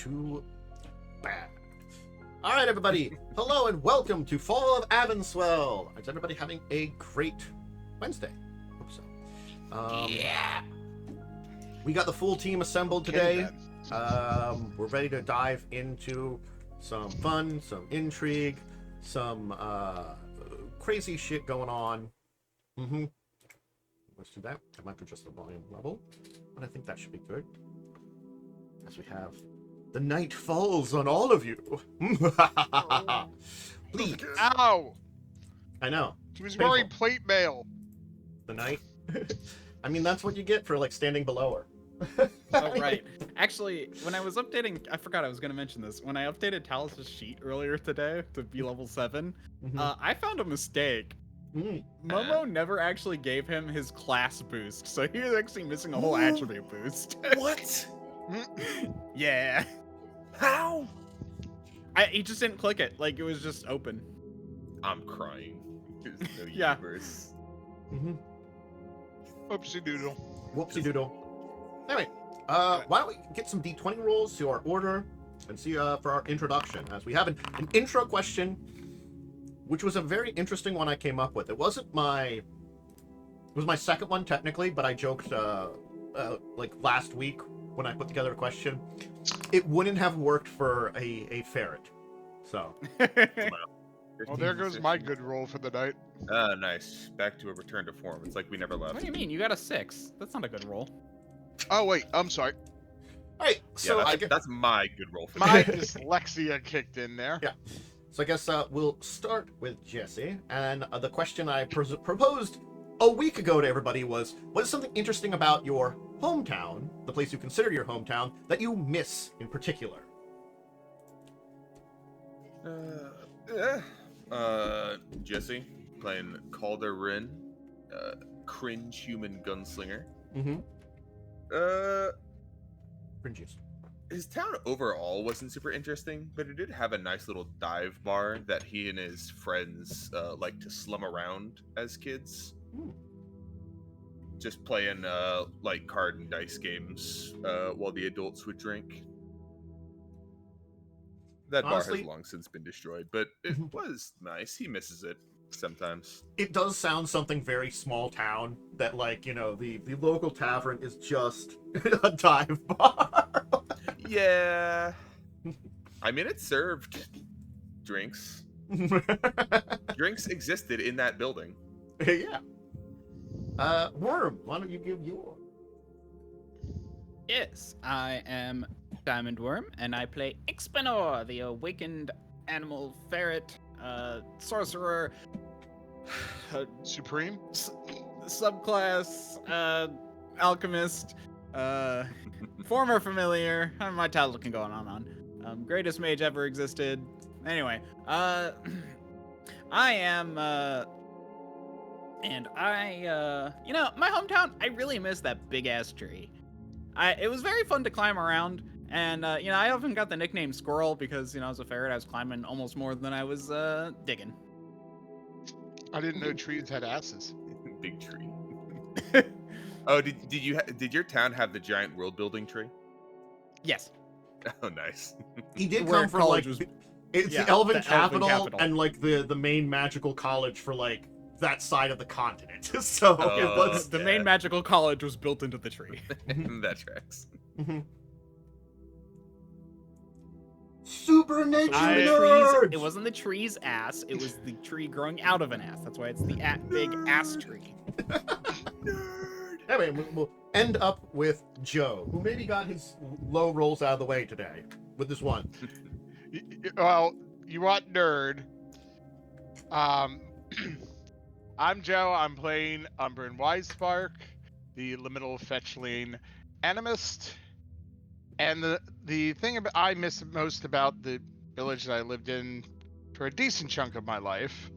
too bad. All right, everybody. Hello and welcome to Fall of Avanswell. Is everybody having a great Wednesday? Hope so. Yeah. We got the full team assembled today. We're ready to dive into some fun, some intrigue, some crazy shit going on. Let's do that. I might adjust the volume level, but I think that should be good. As we have the night falls on all of you. Please. Ow! I know. He was Painful. wearing plate mail. The night. I mean, that's what you get for like standing below her. Oh, right. Actually, when I was updating, I forgot I was going to mention this. When I updated Talas' sheet earlier today to be level 7, I found a mistake. Momo never actually gave him his class boost, so he was actually missing a whole attribute boost. What? Yeah. How? He just didn't click it. Like, it was just open. I'm crying. There's no Yeah. universe. Oopsie doodle. Whoopsie doodle. Anyway, why don't we get some D20 rolls to our order and see for our introduction, as we have an intro question, which was a very interesting one I came up with. It was my second one technically, but I joked like last week when I put together a question, it wouldn't have worked for a ferret. So. Well, there goes my good roll for the night. Nice. Back to a return to form. It's like we never left. What do you mean? You got a 6. That's not a good roll. Oh, wait. I'm sorry. All right, so Yeah, that's my good roll for My the dyslexia kicked in there. Yeah. So I guess we'll start with Jessie, and the question I proposed a week ago to everybody was, what is something interesting about your hometown, the place you consider your hometown, that you miss in particular? Jessie playing Calder Wrynn, cringe human gunslinger. Cringes. His town overall wasn't super interesting, but it did have a nice little dive bar that he and his friends liked to slum around as kids. Just playing like card and dice games while the adults would drink. That Honestly, bar has long since been destroyed, but it was nice. He misses it sometimes. It does sound something very small town, that like, you know, the local tavern is just a dive bar. Yeah. I mean, it served drinks. Drinks existed in that building. Yeah. Wyrm, why don't you give your... Yes, I am Diamond Wyrm, and I play Ixbanor, the awakened animal ferret, sorcerer, Supreme? subclass, Alchemist, former familiar. My title can go on and on. Greatest mage ever existed. Anyway, I am, and I, you know, my hometown, I really miss that big-ass tree. It was very fun to climb around, and, you know, I often got the nickname Squirrel because, you know, as a ferret, I was climbing almost more than I was, digging. I didn't know trees had asses. Big tree. Oh, did your town have the giant world building tree? Yes. Oh, nice. He did Where come from, college like, was- it's yeah, the Elven the Elven capital, capital. and, like, the main magical college for, like, that side of the continent. So, it was... The main magical college was built into the tree. That tracks. Supernatural Trees, nerds! it wasn't the tree's ass, it was the tree growing out of an ass. That's why it's the big ass tree. Anyway, we'll end up with Joe, who maybe got his low rolls out of the way today with this one. Well, you want nerd. I'm Joe. I'm playing Umbrin Wisespark, the Liminal Fetchling Animist. And the thing I miss most about the village that I lived in for a decent chunk of my life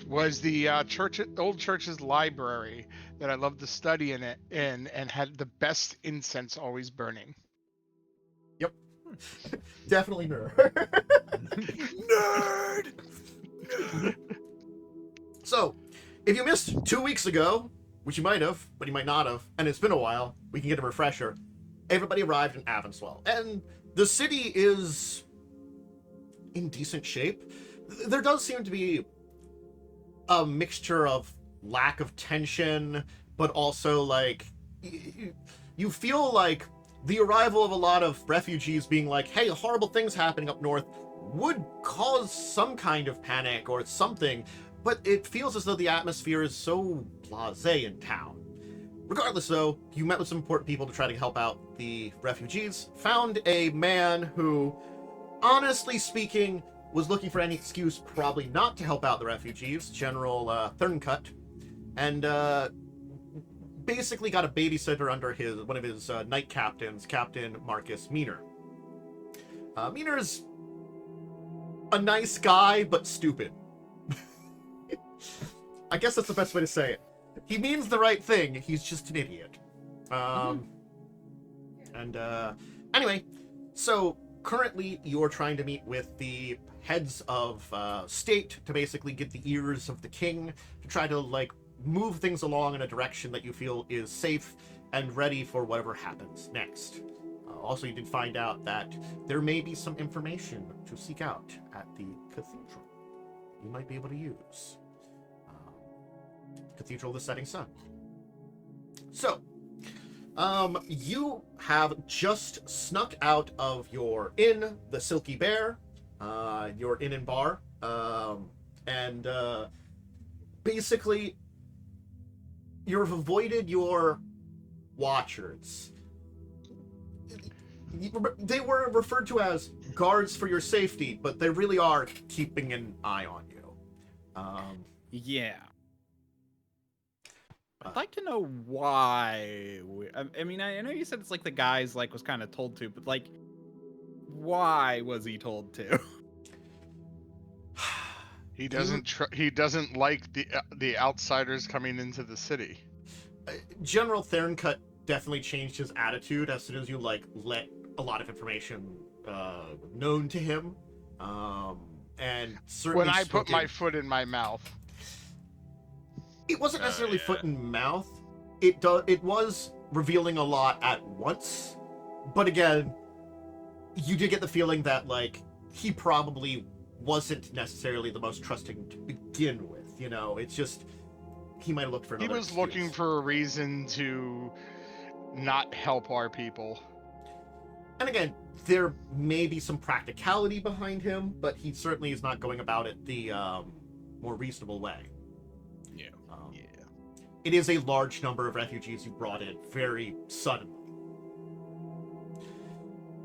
was the old church's library that I loved to study in and had the best incense always burning. Yep. Definitely nerd. Nerd! So, if you missed 2 weeks ago, which you might have, but you might not have, and it's been a while, we can get a refresher. everybody arrived in Avanswell, and the city is in decent shape. There does seem to be a mixture of lack of tension, but also like you feel like the arrival of a lot of refugees being like, hey, horrible things happening up north would cause some kind of panic or something, but it feels as though the atmosphere is so blasé in town. Regardless, though, you met with some important people to try to help out the refugees, found a man who, honestly speaking, was looking for any excuse probably not to help out the refugees, General Thurncut, and basically got a babysitter under one of his knight captains, Captain Marcus Meaner. Meaner's a nice guy, but stupid. I guess that's the best way to say it. He means the right thing, he's just an idiot. Anyway, so currently you're trying to meet with the heads of state to basically get the ears of the king, to try to, like, move things along in a direction that you feel is safe and ready for whatever happens next. Also, you did find out that there may be some information to seek out at the cathedral you might be able to use. Cathedral of the Setting Sun. So, you have just snuck out of your inn, the Silky Bear, your inn and bar, and basically, you've avoided your watchers. They were referred to as guards for your safety, but they really are keeping an eye on you. Yeah. I'd like to know why. I mean, I know you said it's like the guys like was kind of told to, but like, why was he told to? He doesn't. He doesn't like the outsiders coming into the city. General Thurncut definitely changed his attitude as soon as you like let a lot of information known to him, and certainly when I put my foot in my mouth. It wasn't necessarily foot in mouth. It was revealing a lot at once, but again, you did get the feeling that like he probably wasn't necessarily the most trusting to begin with. You know, it's just he might have looked for another. He was excuse. looking for a reason to not help our people. And again, there may be some practicality behind him, but he certainly is not going about it the more reasonable way. Yeah. It is a large number of refugees you brought in very suddenly.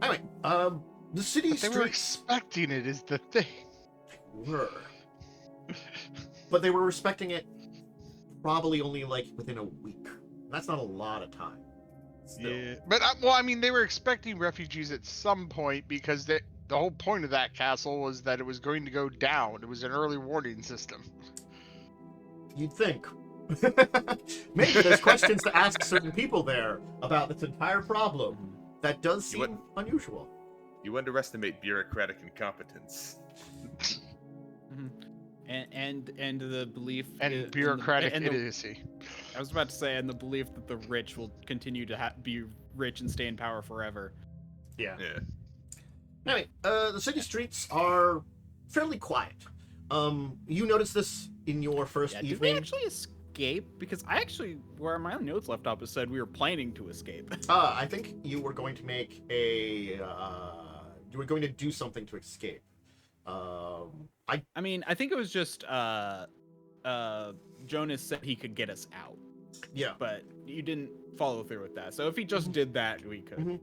Anyway, the city But they streets... were expecting it is the thing. They were. But they were respecting it probably only, like, within a week. That's not a lot of time. Still. Yeah. But, well, I mean, they were expecting refugees at some point because the whole point of that castle was that it was going to go down. It was an early warning system. You'd think. Maybe there's questions to ask certain people there about this entire problem. That does seem unusual. You underestimate bureaucratic incompetence. And the belief And bureaucratic idiocy. I was about to say, and the belief that the rich will continue to be rich and stay in power forever. Yeah. Yeah. Anyway, the city streets are fairly quiet. You noticed this in your first Did evening. we actually escape? Because I actually, where my own notes left off, it said we were planning to escape. I think you were going to make a. You were going to do something to escape. I mean, I think it was just Jonas said he could get us out. Yeah. But you didn't follow through with that. So if he just did that, we could. Mhm.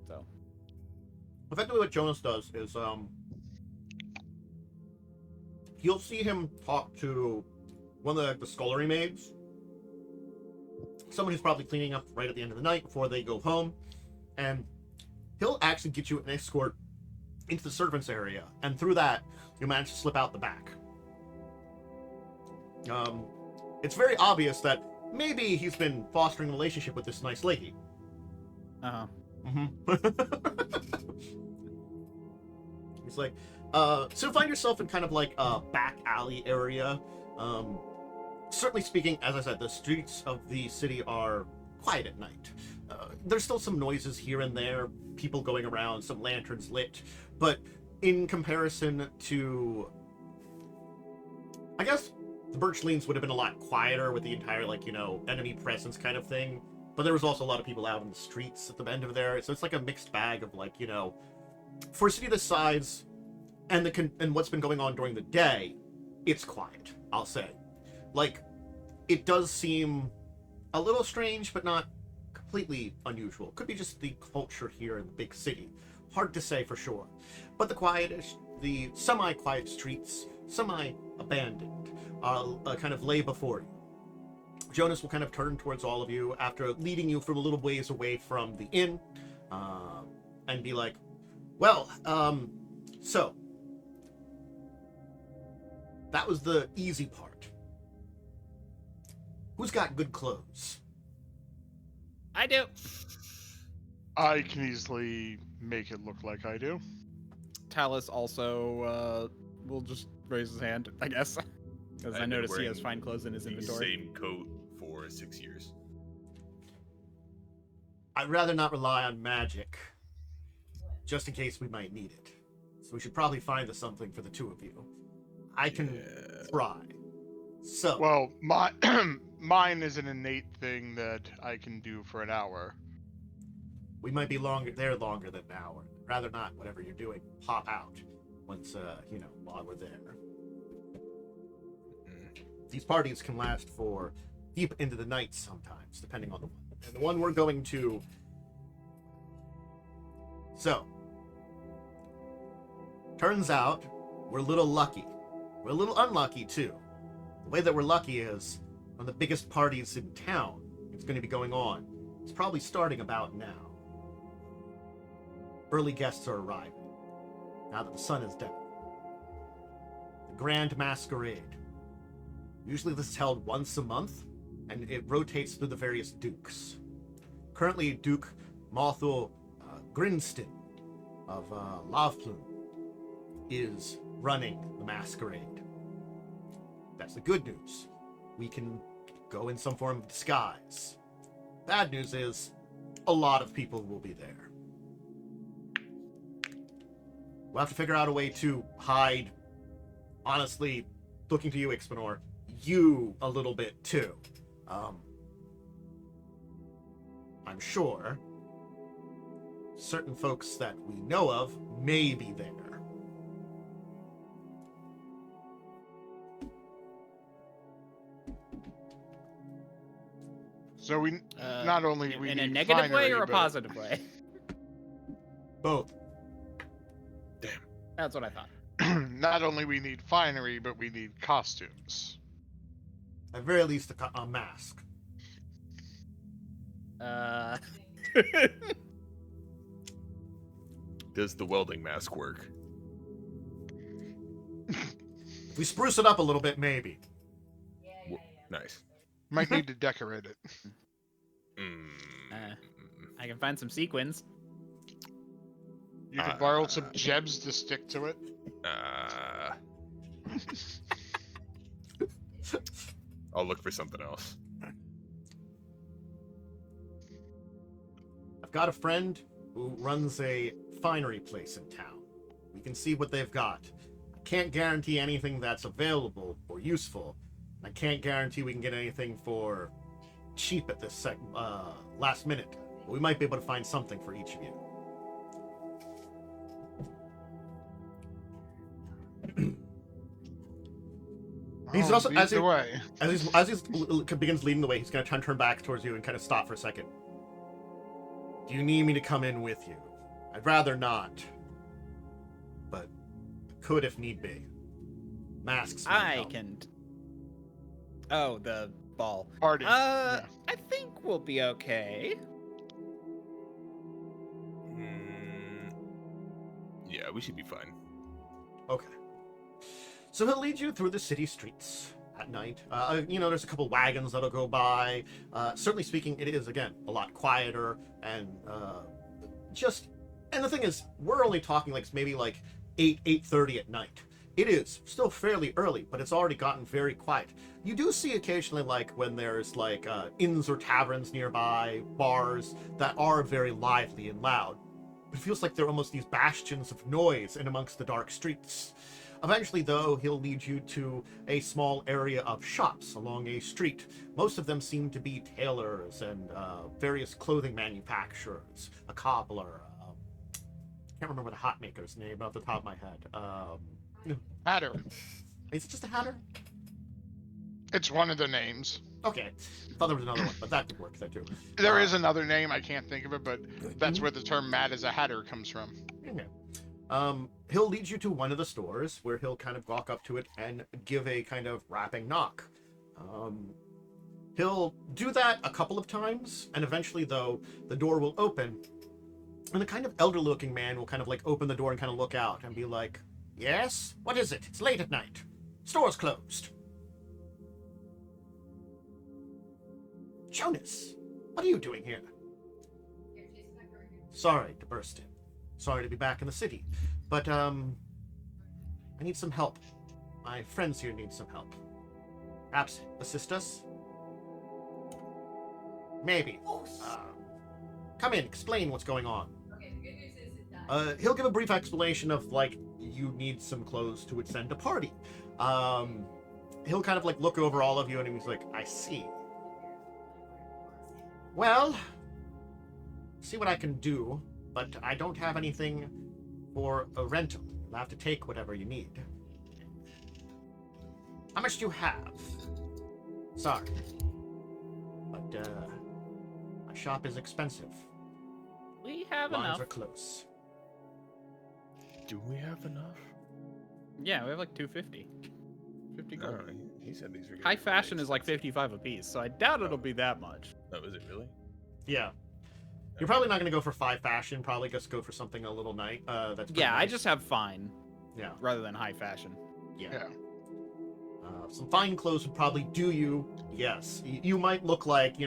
So. Effectively, what Jonas does is you'll see him talk to one of the scullery maids, someone who's probably cleaning up right at the end of the night before they go home, and he'll actually get you an escort into the servants area, and through that you manage to slip out the back. It's very obvious that maybe he's been fostering a relationship with this nice lady. Uh-huh. He's like, so you'll find yourself in kind of like a back alley area. Certainly speaking, as I said, the streets of the city are quiet at night. there's still some noises here and there, people going around, some lanterns lit, but in comparison to, I guess, the Birchlings would have been a lot quieter with the entire, like, you know, enemy presence kind of thing, but there was also a lot of people out in the streets at the end of there, so it's like a mixed bag of, like, you know, for a city this size, and what's been going on during the day, it's quiet, I'll say. Like, it does seem a little strange, but not completely unusual. Could be just the culture here in the big city. Hard to say for sure. But the semi-quiet streets, semi-abandoned, kind of lay before you. Jonas will kind of turn towards all of you after leading you from a little ways away from the inn, and be like, well, so, that was the easy part. Who's got good clothes? I do. I can easily make it look like I do. Talas also will just raise his hand, I guess. Because I noticed he has fine clothes in his inventory. Same coat for 6 years. I'd rather not rely on magic, just in case we might need it. So we should probably find something for the two of you. I can try. So. Well, mine is an innate thing that I can do for an hour. We might be longer than an hour. Rather not, whatever you're doing, pop out once, you know, while we're there. These parties can last for deep into the night sometimes, depending on the one. And the one we're going to... So, turns out, we're a little lucky. We're a little unlucky, too. The way that we're lucky is, one of the biggest parties in town is going to be going on. It's probably starting about now. Early guests are arriving, now that the sun is down. The Grand Masquerade. Usually this is held once a month, and it rotates through the various dukes. Currently, Duke Mothul Grinston of Laveplume is running the masquerade. That's the good news. We can go in some form of disguise. Bad news is, a lot of people will be there. We'll have to figure out a way to hide, honestly, looking to you, Ixbanor, you a little bit too. I'm sure certain folks that we know of may be there. So we not only we in need a negative way finery, or a but- positive way. Both. That's what I thought. Not only we need finery, but we need costumes. At very least, a mask. Does the welding mask work? If we spruce it up a little bit, maybe. Nice. Might need to decorate it. I can find some sequins. You could borrow some gems to stick to it. I'll look for something else. I've got a friend who runs a finery place in town. We can see what they've got. I can't guarantee anything that's available or useful. I can't guarantee we can get anything for cheap at this last minute. But we might be able to find something for each of you. He's also lead the way. as he begins leading the way, he's going to turn back towards you and kind of stop for a second. Do you need me to come in with you? I'd rather not, but could if need be. Masks. I can. Oh, the ball. Party. I think we'll be okay. Yeah, we should be fine. Okay. So he'll lead you through the city streets at night. You know, there's a couple wagons that'll go by. Certainly speaking, it is, again, a lot quieter and and the thing is, we're only talking like maybe like 8:30 at night. it is still fairly early, but it's already gotten very quiet. You do see occasionally, like, when there's, like, inns or taverns nearby, bars, that are very lively and loud. It feels like they're almost these bastions of noise in amongst the dark streets. Eventually, though, he'll lead you to a small area of shops along a street. Most of them seem to be tailors and various clothing manufacturers, a cobbler. Can't remember the hat maker's name off the top of my head. Hatter. Is it just a hatter? It's one of the names. Okay, thought there was another one, but that could work there too. There is another name, I can't think of it, but that's where the term mad as a hatter comes from. Okay. He'll lead you to one of the stores where he'll kind of walk up to it and give a kind of rapping knock. He'll do that a couple of times, and eventually, though, the door will open, and the kind of elder-looking man will kind of like open the door and kind of look out and be like, "Yes? What is it? It's late at night. Store's closed." "Jonas, what are you doing here?" "Sorry to burst in. Sorry to be back in the city. But, I need some help. My friends here need some help. Perhaps assist us?" "Maybe. Come in, explain what's going on." He'll give a brief explanation of, like, you need some clothes to attend a party. He'll kind of, like, look over all of you and he's like, "I see. Well, see what I can do, but I don't have anything for a rental. You'll have to take whatever you need." "How much do you have?" "Sorry, but my shop is expensive. We have Lines enough. are close." Do we have enough? Yeah, we have like 250. 50 No, gold. he said these were High fashion is like 55 apiece, so I doubt it'll be that much. Oh, is it really? Yeah. You're probably not going to go for 5 fashion. Probably just go for something a little nice. That's pretty Yeah, I nice. just have fine Yeah. rather than high fashion. Yeah. Some fine clothes would probably do you. Yes. You might look like,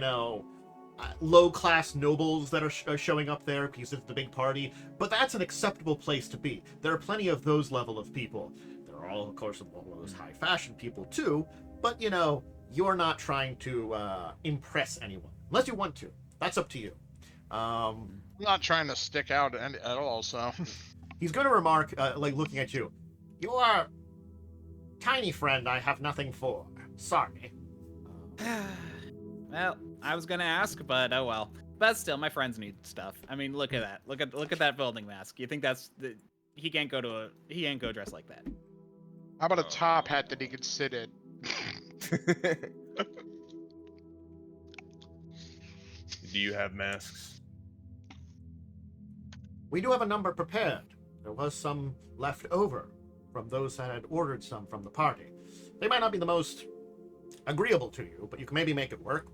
low-class nobles that are showing up there because it's the big party, but that's an acceptable place to be. There are plenty of those level of people. There are all, of course, all those high-fashion people too, but, you're not trying to impress anyone. Unless you want to. That's up to you. I'm not trying to stick out at all, so. He's going to remark, looking at you, "Your tiny friend I have nothing for. Sorry." Well, I was gonna ask, but oh well. But still, my friends need stuff. I mean, look at that. Look at that building mask. You think he can't go dressed like that? How about a top hat that he could sit in? Do you have masks? "We do have a number prepared. There was some left over from those that had ordered some from the party. They might not be the most agreeable to you, but you can maybe make it work."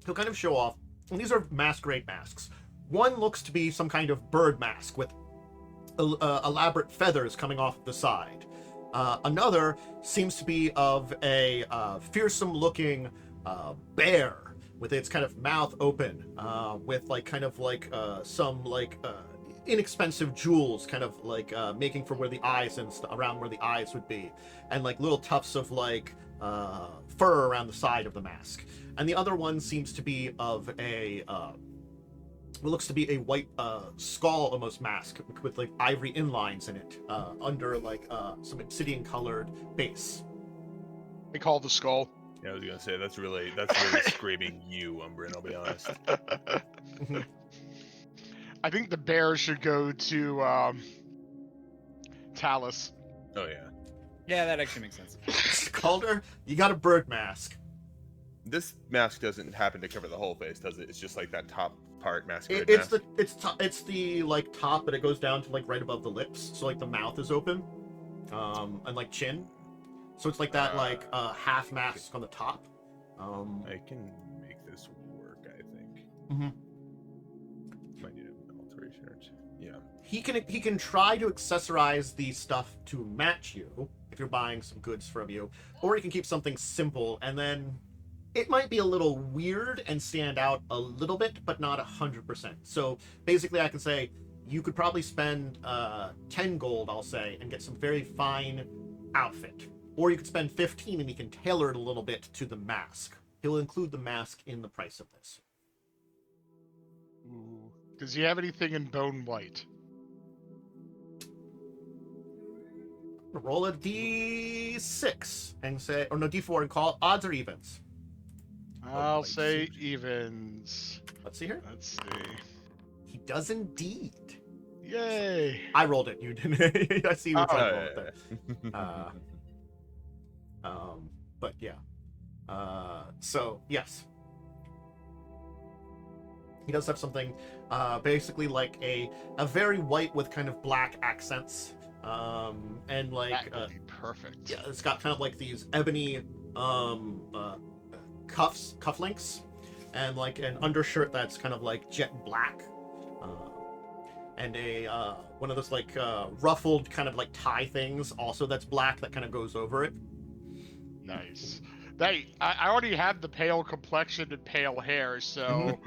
He'll kind of show off, and these are masquerade masks. One looks to be some kind of bird mask with elaborate feathers coming off the side. Another seems to be of a fearsome-looking bear with its kind of mouth open, with some inexpensive jewels, kind of like making for where the eyes and around where the eyes would be, and like little tufts of fur around the side of the mask. And the other one seems to be of a what looks to be a white skull almost mask with like ivory inlines in it, under some obsidian colored base. They call the skull. Yeah, I was gonna say that's really screaming you, Umbrin. I'll be honest. I think the bear should go to Talas. Oh yeah. Yeah, that actually makes sense. Calder, you got a bird mask. This mask doesn't happen to cover the whole face, does it? It's just like that top part masquerade It's mask. it's the top, but it goes down to right above the lips, so the mouth is open, and chin. So it's that half mask on the top. I can make this work, I think. Mhm. Might need an alteration or two. Yeah. He can try to accessorize the stuff to match you if you're buying some goods from you, or he can keep something simple, and then it might be a little weird and stand out a little bit, but not 100%. So basically, I can say you could probably spend 10 gold, I'll say, and get some very fine outfit. Or you could spend 15 and he can tailor it a little bit to the mask. He'll include the mask in the price of this. Ooh. Does he have anything in bone white? Roll a d6 and say, or no, d4 and call it odds or evens. I'll white say suit. evens. Let's see here. Let's see. He does indeed. Yay! I rolled it. You didn't. I see you were trying to roll yeah. it there. But yeah. So yes, he does have something, basically like a very white with kind of black accents, and like That would be perfect. yeah, it's got kind of like these ebony cufflinks, and like an undershirt that's kind of like jet black, and a one of those like ruffled kind of like tie things also that's black that kind of goes over it. Nice. I already have the pale complexion and pale hair, so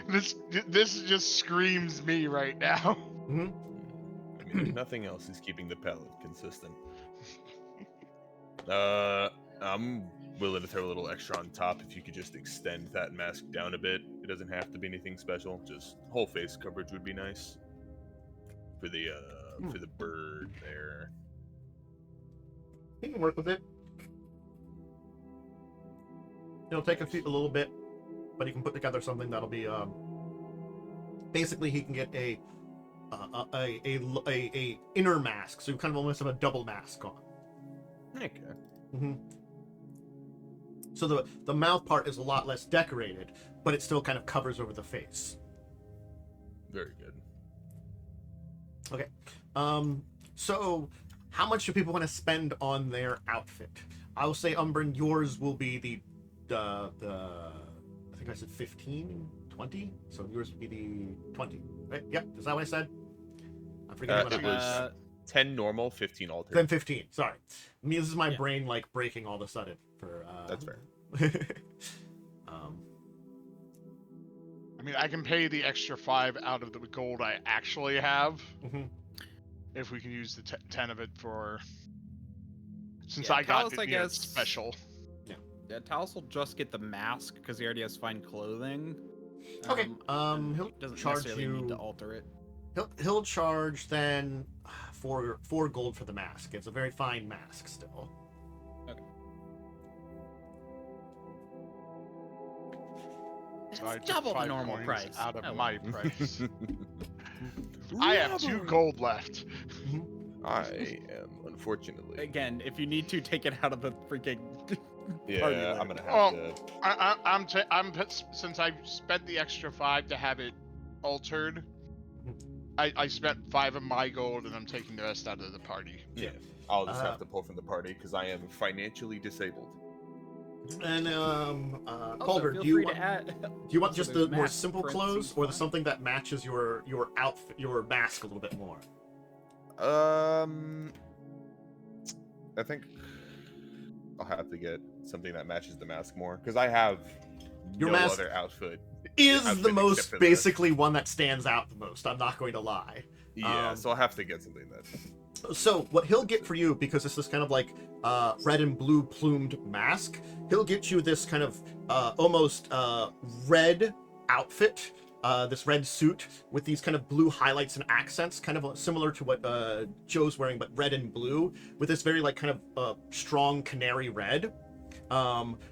this just screams me right now. Mm-hmm. I mean, if nothing else is keeping the palette consistent. I'm willing to throw a little extra on top if you could just extend that mask down a bit. It doesn't have to be anything special. Just whole face coverage would be nice. For the bird there. He can work with it. It'll take a little bit, but he can put together something that'll be basically he can get a inner mask, so you kind of almost have a double mask on. Okay. Mm-hmm. So the mouth part is a lot less decorated, but it still kind of covers over the face. Very good. Okay. So how much do people want to spend on their outfit? I will say, Umbrin, yours will be the I think I said 15, 20. So yours would be the 20. Right? Yep. Is that what I said? I'm forgetting what It I was 10 normal, 15 alternate. Then 15. Sorry. I mean, this is my Yeah. brain like breaking all of a sudden. For That's fair. I mean, I can pay the extra 5 out of the gold I actually have. Mhm. If we can use the 10 of it for, since Yeah, I got Talas, it I guess. special. Yeah, Talas will just get the mask because he already has fine clothing. Okay. And He'll he doesn't charge necessarily need to you. alter it. He'll charge then four gold for the mask. It's a very fine mask still. So I That's took double the 5 normal coins price. out of Oh, my well. price. I have 2 gold left. I am, unfortunately. Again, if you need to, take it out of the freaking Yeah, party I'm later. gonna have to. Since I spent the extra 5 to have it altered, I spent 5 of my gold and I'm taking the rest out of the party. Yeah, I'll just have to pull from the party because I am financially disabled. And Also, Calder, feel do you free want to add. do you want Also, just there's the more mask simple prints clothes, and or the stuff. something that matches your outfit, your mask a little bit more? I think I'll have to get something that matches the mask more because I have Your no mask other outfit. Is outfit the except most for this. basically one that stands out the most. I'm not going to lie. Yeah, so I'll have to get something that. So what he'll get for you, because this is kind of like red and blue plumed mask, he'll get you this kind of almost red outfit, this red suit with these kind of blue highlights and accents, kind of similar to what Joe's wearing, but red and blue, with this very like kind of strong canary red,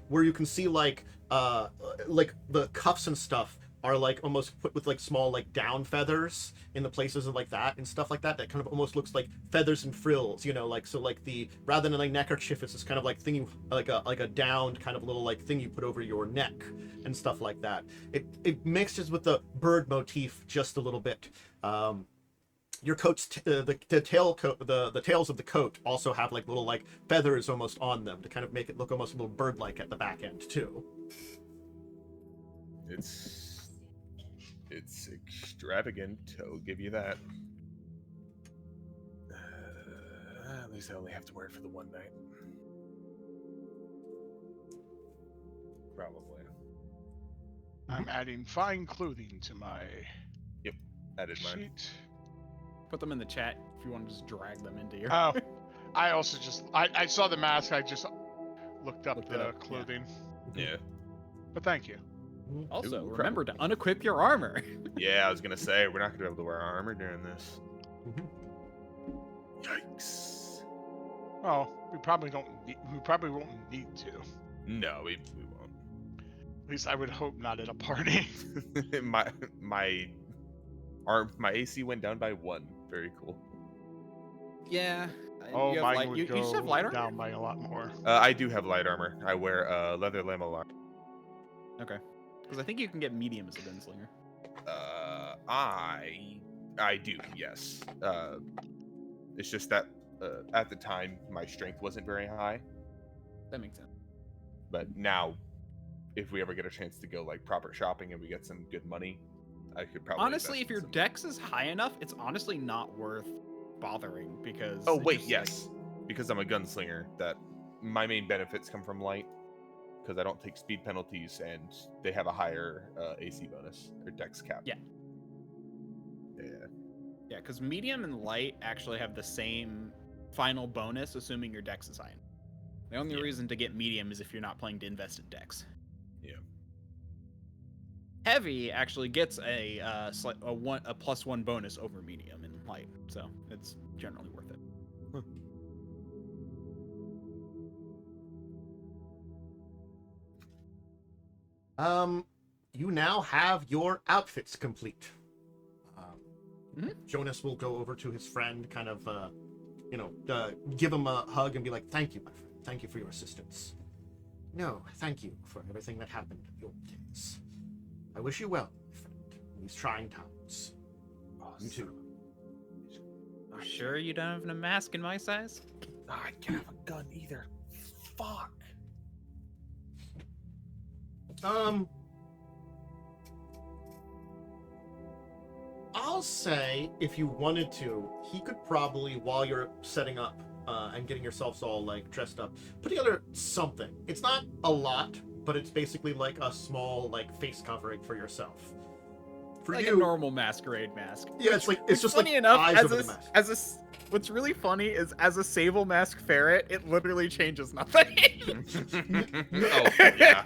where you can see like the cuffs and stuff are like almost put with like small like down feathers in the places of like that and stuff like that kind of almost looks like feathers and frills, you know, like so like the rather than like neckerchief, it's this kind of like thing you like a downed kind of little like thing you put over your neck and stuff like that. It mixes with the bird motif just a little bit. Your coat's the tails of the coat also have like little like feathers almost on them to kind of make it look almost a little bird-like at the back end too. It's extravagant, I'll give you that. At least I only have to wear it for the one night. Probably. I'm adding fine clothing to my added mine. Sheet. Put them in the chat if you want to just drag them into your. Oh, I also just I saw the mask. I just looked up Looked it the up, yeah. clothing. Yeah. But thank you. Also, Ooh, remember to unequip your armor. Yeah, I was gonna say we're not gonna be able to wear armor during this. Yikes. Well, we probably don't. We probably won't need to. No, we won't. At least I would hope not at a party. my AC went down by 1. Very cool. Yeah. Oh, you have mine light, would you go just have light armor? down by a lot more. I do have light armor. I wear leather lamellard. Okay. Because I think you can get medium as a gunslinger. I do, yes. It's just that at the time my strength wasn't very high, That makes sense. but now, if we ever get a chance to go like proper shopping and we get some good money, I could probably. Honestly, invest if your in some- dex is high enough, it's honestly not worth bothering because. Oh it wait, just, yes, because I'm a gunslinger. That my main benefits come from light, because I don't take speed penalties and they have a higher AC bonus or dex cap. Yeah. Yeah. Yeah, because medium and light actually have the same final bonus, assuming your dex is high enough. The only Yeah. reason to get medium is if you're not playing to invest in dex. Yeah. Heavy actually gets a +1 bonus over medium in light, so it's generally worth it. You now have your outfits complete. Mhm. Jonas will go over to his friend, kind of, give him a hug and be like, "Thank you, my friend. Thank you for your assistance. No, thank you for everything that happened in your days. I wish you well, my friend, in these trying times. You too." You sure you don't have a mask in my size? I can't have a gun either. Fuck. I'll say if you wanted to, he could probably, while you're setting up and getting yourselves all like dressed up, put together something. It's not a lot, but it's basically like a small like face covering for yourself. For Like you, a normal masquerade mask. yeah, it's just Funny like enough, eyes over the mask. what's really funny is as a sable mask ferret, it literally changes nothing. Oh yeah.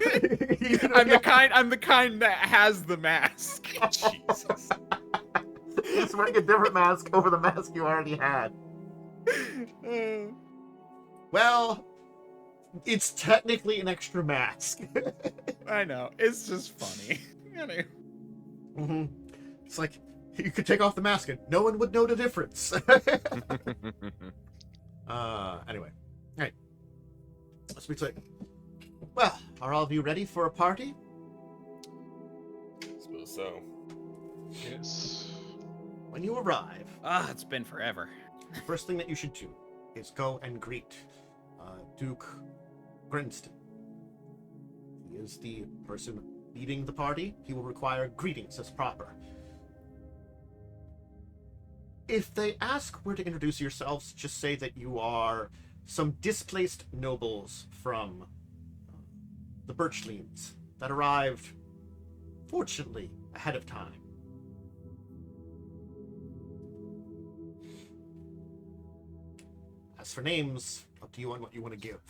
I'm the kind that has the mask. Jesus. He's wearing a different mask over the mask you already had. Well, it's technically an extra mask. I know. It's just funny. Mm-hmm. It's like you could take off the mask and no one would know the difference. Anyway, all right. Let's be clear. Well, are all of you ready for a party? Suppose so. Yes. When you arrive, It's been forever. the first thing that you should do is go and greet Duke Grinston. He is the person leading the party. He will require greetings as proper. If they ask where to introduce yourselves, just say that you are some displaced nobles from the Birchlings that arrived, fortunately, ahead of time. As for names, up to you on what you want to give.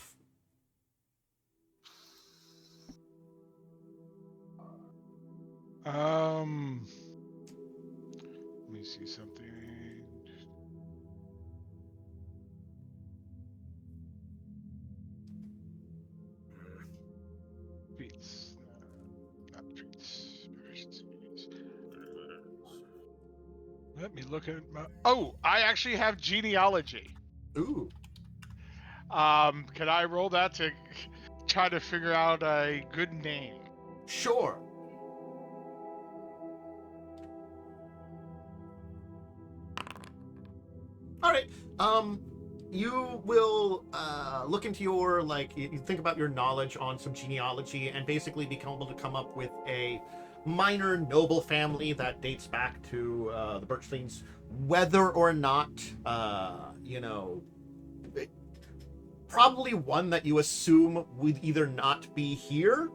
Let me see something. Treats. Not treats. Let me look at my... Oh, I actually have genealogy. Ooh. Can I roll that to try to figure out a good name? Sure. All right. You will look into your you think about your knowledge on some genealogy and basically become able to come up with a minor noble family that dates back to the Birchlings, whether or not probably one that you assume would either not be here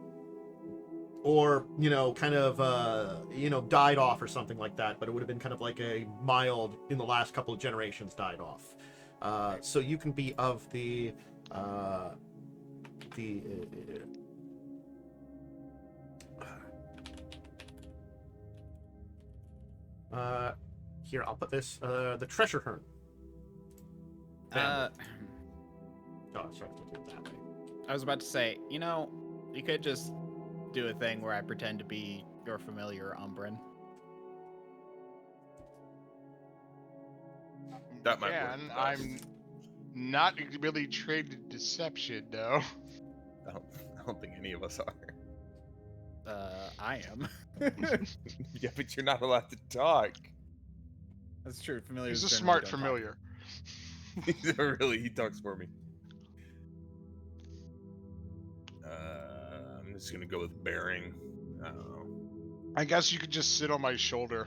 or kind of died off or something like that, but it would have been kind of like a mild in the last couple of generations died off. So you can be of the here, I'll put this the treasure hern. Oh, sorry, to do it that way. I was about to say, you could just do a thing where I pretend to be your familiar Umbrin. That might Yeah, work and best. I'm not really trained in deception, though. I don't think any of us are. I am. Yeah, but you're not allowed to talk. That's true. Familiar. He's a smart familiar. Really, he talks for me. I'm just gonna go with bearing. I don't know. I guess you could just sit on my shoulder.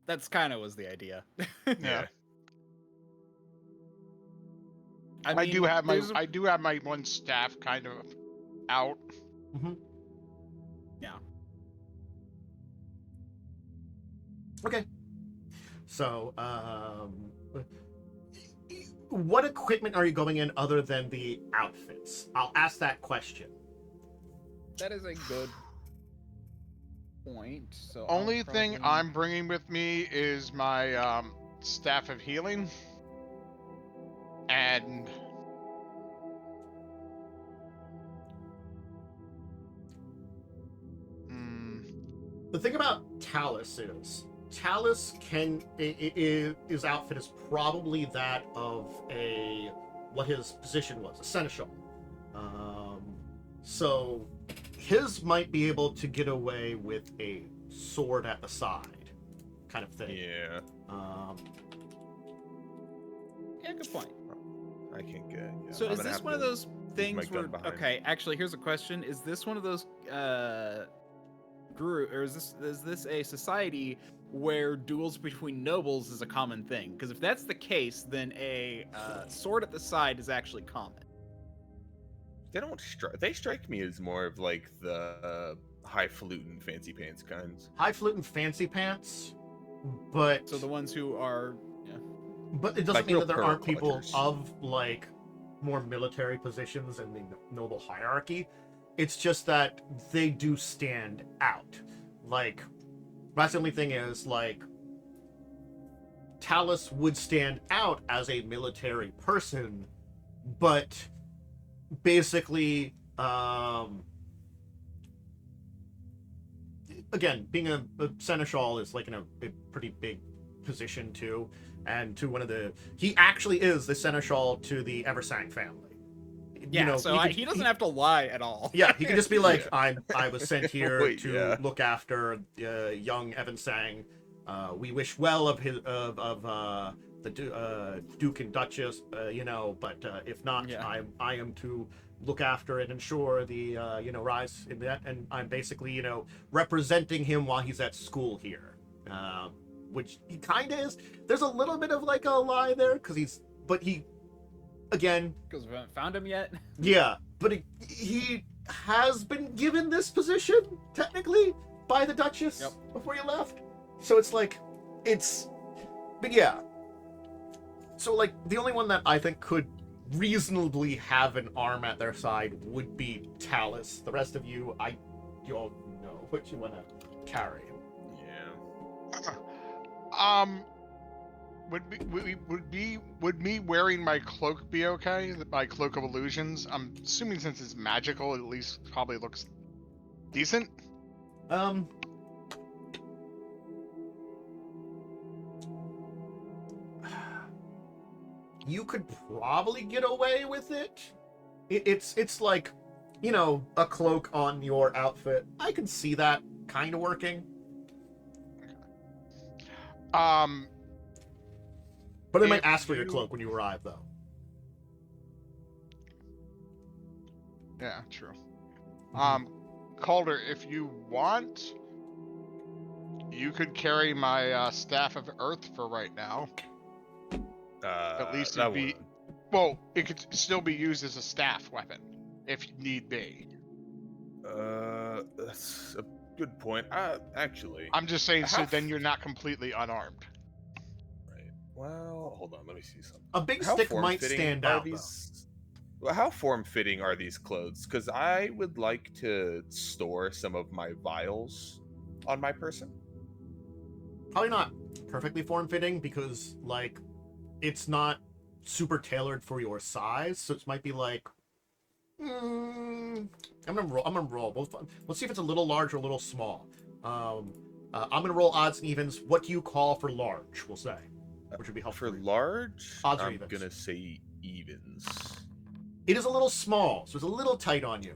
That's kind of was the idea. Yeah. I I mean, do have my one staff kind of out. Mm-hmm. Yeah. Okay. So, what equipment are you going in other than the outfits? I'll ask that question. That is a good point. So Only thing I'm bringing with me is my staff of healing, and The thing about Talas is his outfit is probably that of what his position was, a seneschal. So his might be able to get away with a sword at the side, kind of thing. Yeah. Yeah, good point. I can't get. Yeah, So is this one of those things gun where? behind. Okay, actually, here's a question: is this one of those group, or is this a society where duels between nobles is a common thing? Because if that's the case, then a sword at the side is actually common. They don't strike. They strike me as more of like the highfalutin, fancy pants kinds. Highfalutin fancy pants, but So the ones who are, but it doesn't Like mean real that there pearl aren't people collectors. of like more military positions in the noble hierarchy. It's just that they do stand out. Like, that's the only thing is, like, Talas would stand out as a military person, but basically, again, being a seneschal is like in a pretty big position too, and to he actually is the seneschal to the Eversang family. yeah. He doesn't have to lie at all. Yeah, he could just be like, Yeah. I was sent here Wait, to yeah. look after young Evensang. We wish well of the Duke and Duchess, but if not, Yeah. I am to look after and ensure the rise in that, and I'm basically representing him while he's at school here, which he kind of is. There's a little bit of like a lie there because he again. Because we haven't found him yet. Yeah, but he has been given this position, technically, by the Duchess before he left. So it's like, but yeah. So, like, the only one that I think could reasonably have an arm at their side would be Talas. The rest of you, you all know what you want to carry. Yeah. Would me wearing my cloak be okay? My cloak of illusions. I'm assuming since it's magical, it at least probably looks decent. You could probably get away with it. It's like, a cloak on your outfit. I can see that kind of working. But they might ask for your cloak when you arrive, though. Yeah, true. Calder, if you want, you could carry my staff of earth for right now. At least it'd be. Well, it could still be used as a staff weapon if need be. That's a good point. Actually, I'm just saying, so How then you're not completely unarmed. right. Well, hold on. Let me see something. A big How stick might form-fitting stand are out, though. these? Well, how form-fitting are these clothes? Because I would like to store some of my vials on my person. Probably not perfectly form-fitting because, like, it's not super tailored for your size, so it might be like, I'm gonna roll. Let's see if it's a little large or a little small. I'm gonna roll odds and evens. What do you call for large? We'll say, which would be helpful. For large, Odds or I'm evens? gonna say evens. It is a little small, so it's a little tight on you.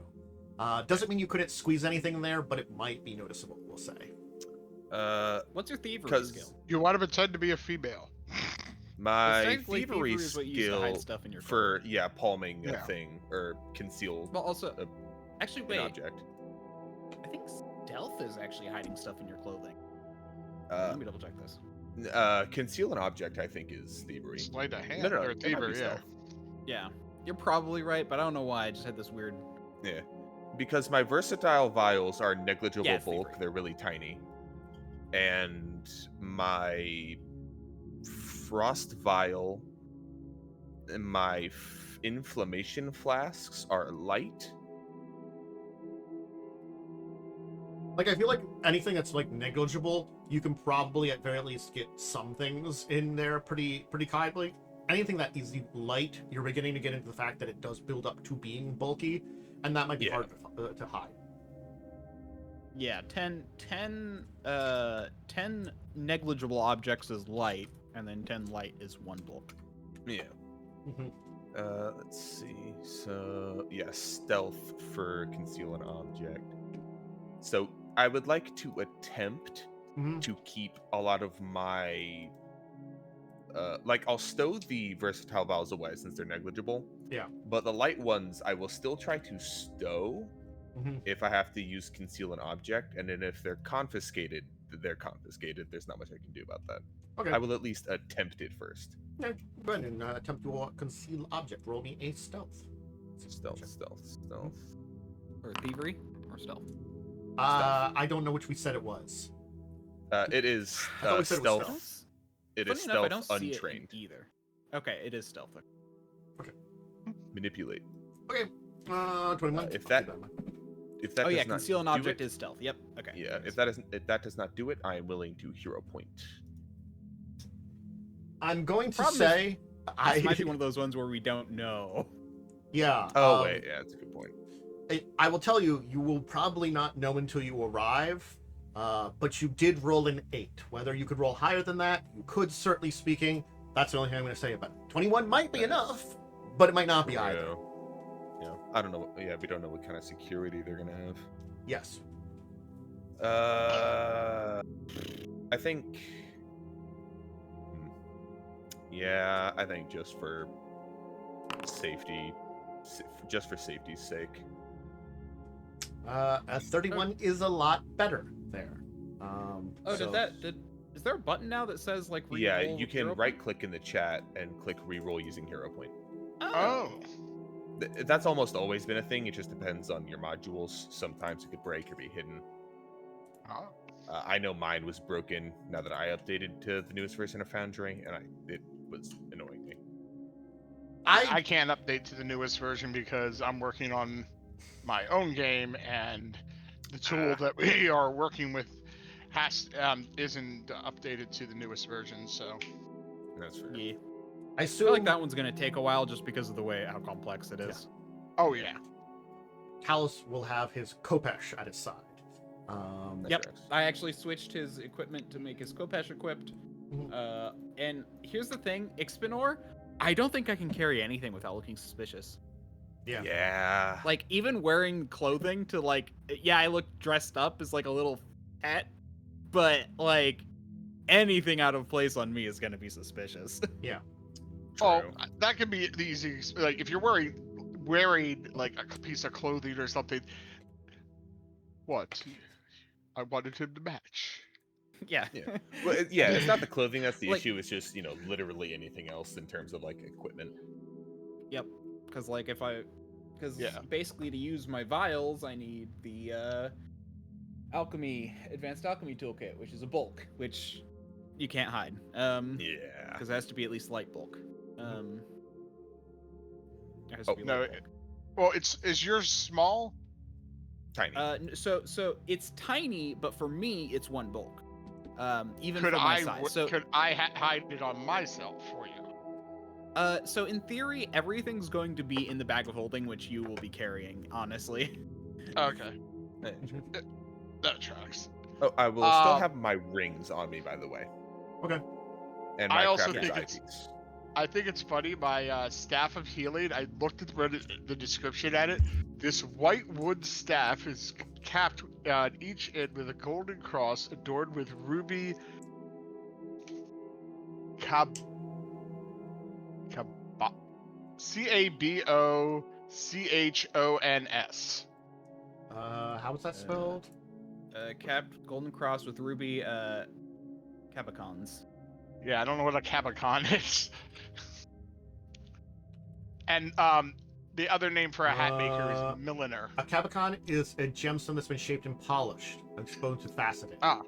Doesn't mean you couldn't squeeze anything in there, but it might be noticeable. We'll say. What's your thievery 'cause skill? You want to pretend to be a female. My Technically, thievery is what you use to hide skill stuff in your for palming a Yeah. thing or conceal Well, also, a- actually, an wait. object. I think stealth is actually hiding stuff in your clothing. Uh, Let me double check this. Conceal an object, I think, is thievery. Sleight of hand No, or it might be thievery, yeah. stealth. Yeah, you're probably right, but I don't know why. I just had this weird. Yeah, because my versatile vials are negligible Yeah, it's bulk; thievery. they're really tiny, and my frost vial and my inflammation flasks are light. Like, I feel like anything that's like negligible, you can probably at very least get some things in there pretty kindly. Anything that is light, you're beginning to get into the fact that it does build up to being bulky, and that might be Yeah. hard to hide. Yeah, 10 negligible objects is light, and then 10 light is 1 bulk. Yeah. Mhm. Let's see. So, yeah, stealth for conceal an object. So, I would like to attempt Mhm. to keep a lot of my like I'll stow the versatile vials away since they're negligible. Yeah. But the light ones I will still try to stow Mhm. if I have to use conceal an object, and then if they're confiscated, they're confiscated. There's not much I can do about that. Okay. I will at least attempt it first. Yeah, go ahead and attempt to conceal object. Roll me a stealth. Stealth. Or thievery, or stealth. I don't know which we said it was. It is I thought we said it was stealth. stealth. It Funny is enough, I stealth don't see it in untrained. either. Okay, it is stealth. Manipulate. Okay. 21. If that Oh does yeah, not conceal an do object it- is stealth. Yep. Okay. Yeah, if that does not do it, I am willing to hero point. I'm going to Problem is, say This might be one of those ones where we don't know. yeah. Oh wait, yeah, that's a good point. I will tell you, you will probably not know until you arrive. But you did roll an 8. Whether you could roll higher than that, you could, certainly speaking. That's the only thing I'm going to say about it. 21 might be Nice. enough, but it might not be either. Yeah, I don't know. Yeah, we don't know what kind of security they're gonna have. Yes. I think. Yeah, I think just for safety, just for safety's sake. A 31 is a lot better there. Oh, so- is there a button now that says like Yeah, re-roll you with can hero right-click in the chat and click reroll using hero point. point? Oh. That's almost always been a thing. It just depends on your modules. Sometimes it could break or be hidden. Oh. I know mine was broken now that I updated to the newest version of Foundry, and it was annoying me. I can't update to the newest version because I'm working on my own game, and the tool that we are working with isn't updated to the newest version. So That's fair. Yeah. I I assume feel like that one's gonna take a while just because of the way how complex it is. oh yeah, Talas will have his Kopesh at his side. Yep. Correct. I actually switched his equipment to make his Kopesh equipped. Mhm. And here's the thing, Ixbanor, I don't think I can carry anything without looking suspicious. Yeah. Yeah. Like even wearing clothing to like, yeah, I look dressed up as like a little pet, but like anything out of place on me is gonna be suspicious. oh True. that could be the easiest. Like if you're wearing like a piece of clothing or something. What? I wanted him to match. Yeah. Yeah. Well, yeah, it's not the clothing that's the Like- issue. It's just literally anything else in terms of like equipment. Yep. Because like if I Because Yeah. basically to use my vials, I need the advanced alchemy toolkit, which is a bulk, which you can't hide. Yeah. Because it has to be at least light bulk. It has Oh, to be no, light bulk. Well, is yours small? Tiny. So it's tiny, but for me, it's one bulk. Even Could for my I size. So could I hide it on myself for you? so in theory, everything's going to be in the bag of holding, which you will be carrying, honestly. Okay, Eh, that tracks. Oh, I will still have my rings on me, by the way. Okay. And I my also crafter's think eye it's- piece. I think it's funny. My staff of healing. I looked at the description at it. This white wood staff is capped on each end with a golden cross adorned with ruby CABOCHONS. How was that spelled? Capped golden cross with ruby cabacons. Yeah, I don't know what a cabacon is. And the other name for a hat maker is milliner. A cabacon is a gemstone that's been shaped and polished, exposed to faceted. Ah,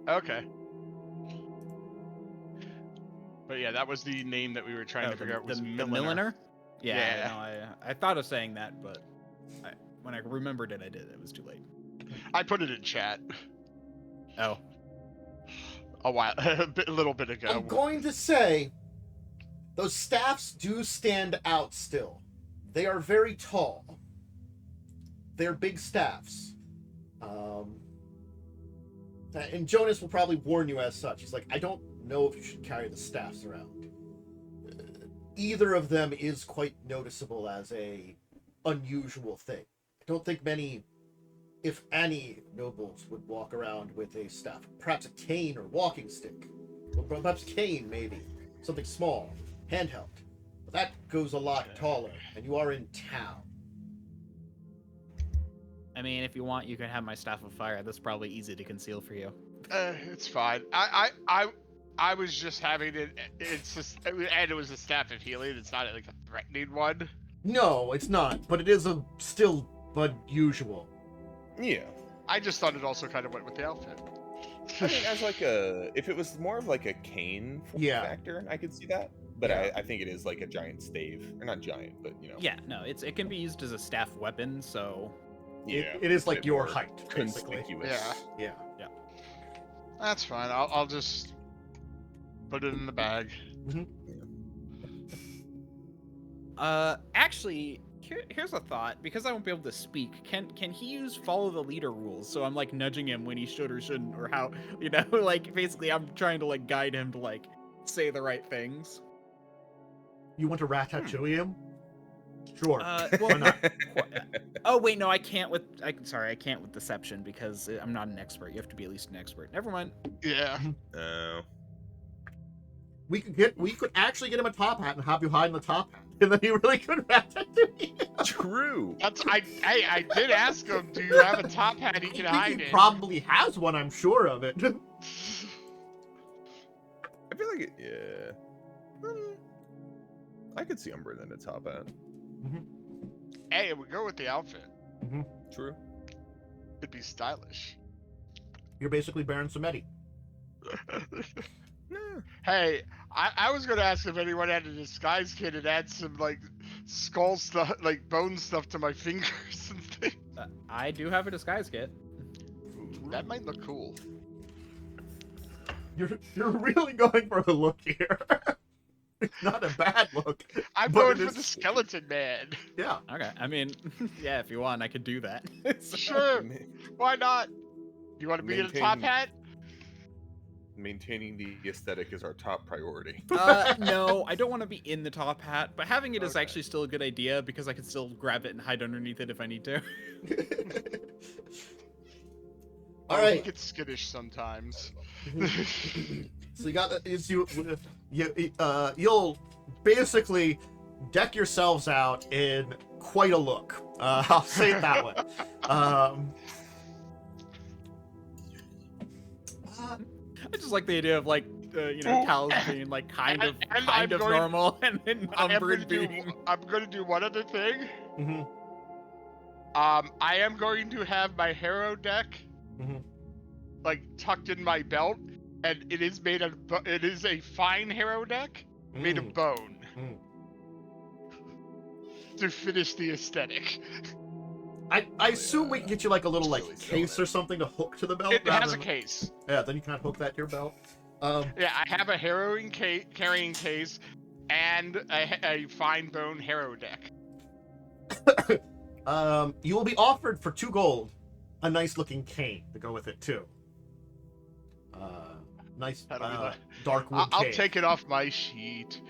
okay. But yeah, that was the name that we were trying to figure out. Was the milliner. milliner? Yeah, Yeah. no, I thought of saying that, but when I remembered it, I did. It was too late. I put it in chat Oh. a little bit ago. I'm going to say, those staffs do stand out still. They are very tall. They're big staffs. And Jonas will probably warn you as such. He's like, I don't know if you should carry the staffs around. Either of them is quite noticeable as a unusual thing. I don't think many, if any, nobles would walk around with a staff. Perhaps a cane or walking stick. Or perhaps cane, maybe. Something small, handheld. But that goes a lot taller, and you are in town. I mean, if you want, you can have my staff of fire. That's probably easy to conceal for you. It's fine. I was just having it. It's just, and it was a staff of healing. It's not like a threatening one. No, it's not, but it is still unusual. Yeah. I just thought it also kind of went with the outfit. I mean, as like if it was more of like a cane form factor, I could see that. But Yeah. I think it is like a giant stave, or not giant, but you know. Yeah, no, it can be used as a staff weapon, so Yeah. It is like bit your more height, basically. conspicuous. Yeah. Yeah. That's fine. I'll just put it in the bag. Actually, here's a thought. Because I won't be able to speak, can he use follow the leader rules? So I'm like nudging him when he should or shouldn't, or how, you know, like basically I'm trying to like guide him to like say the right things. You want to ratatouille him? Sure. Well, not. Oh wait, no, I can't with. I can't with deception because I'm not an expert. You have to be at least an expert. Never mind. Yeah. Oh. We could actually get him a top hat and have you hide in the top hat, and then he really could ratatouille. True. I did ask him, do you have a top hat he can I hide think he in? probably has one. I'm sure of it. I feel like it. Yeah. I could see Umbrin in a top hat. Hey, it would go with the outfit. True. It'd be stylish. You're basically Baron Samedi. Hey, I was gonna ask if anyone had a disguise kit and add some like skull stuff, like bone stuff to my fingers and things. I do have a disguise kit. That might look cool. You're really going for a look here. It's not a bad look. I'm but going it for is- the skeleton man. Yeah. Okay, I mean, yeah, if you want, I could do that. So- Sure, why not? You want to be in a top Maintain- hat? Maintaining the aesthetic is our top priority. No, I don't want to be in the top hat, but having it is Okay. actually still a good idea because I can still grab it and hide underneath it if I need to. All He right. gets skittish sometimes. So you got you'll basically deck yourselves out in quite a look. I'll say it that way. I just like the idea of like Talas being like kind of and I'm going- normal, and then I'm Umbrin gonna being. do one other thing. I am going to have my hero deck, like tucked in my belt, and it is made of. It is a fine hero deck made of bone. To finish the aesthetic. I assume we can get you like a little like really case or something to hook to the belt. It rather has a than- case. Yeah, then you can hook that to your belt. Yeah, I have a harrowing carrying case and a fine bone harrow deck. You will be offered for 2 gold a nice looking cane to go with it too. Nice dark wood I'll cane. take it off my sheet.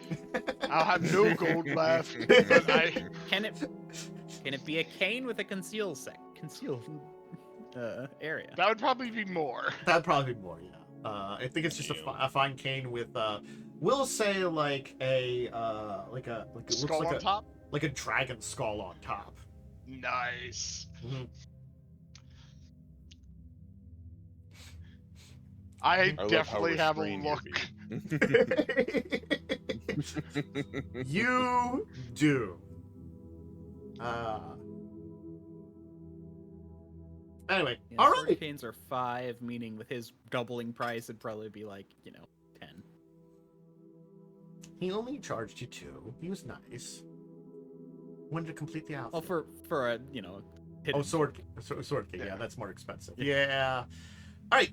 I'll have no gold left. But Can it be a cane with a concealed area? that would probably be more. That'd probably be more, yeah. I think it's just a fine cane with, we'll say like a like it Skull looks like on top. like a dragon skull on top. Nice. Mhm. I love definitely how have a restrained you're look. You do. Anyway, Yeah, all sword right. canes are 5, meaning with his doubling price, it'd probably be like 10. He only charged you 2. He was nice. Wanted to complete the outfit. Well, for a hidden sword king. Yeah, Yeah. that's more expensive. Yeah. All right.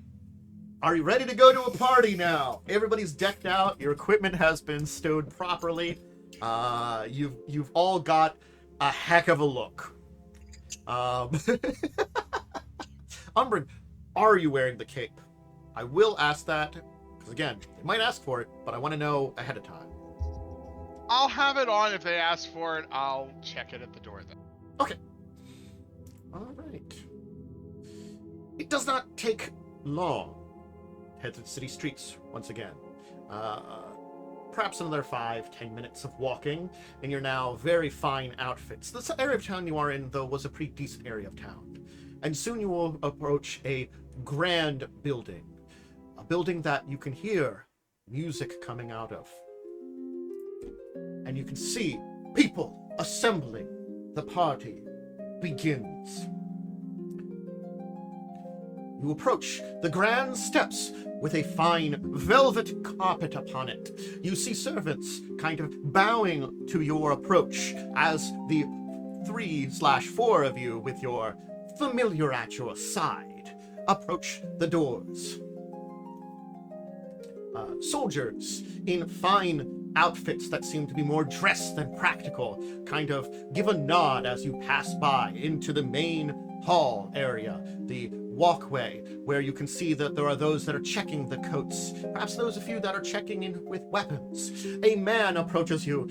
Are you ready to go to a party now? Everybody's decked out. Your equipment has been stowed properly. You've all got a heck of a look. Umbrin, are you wearing the cape? I will ask that because again, they might ask for it, but I want to know ahead of time. I'll have it on if they ask for it. I'll check it at the door then. Okay. All right. It does not take long. Head to the city streets once again. Perhaps another 5-10 minutes of walking in your now very fine outfits. This area of town you are in, though, was a pretty decent area of town. And soon you will approach a grand building. A building that you can hear music coming out of. And you can see people assembling. The party begins. You approach the grand steps with a fine velvet carpet upon it. You see servants kind of bowing to your approach as the 3/4 of you with your familiar at your side approach the doors. Soldiers in fine outfits that seem to be more dressed than practical kind of give a nod as you pass by into the main hall area, the walkway, where you can see that there are those that are checking the coats, perhaps those of you that are checking in with weapons. A man approaches you.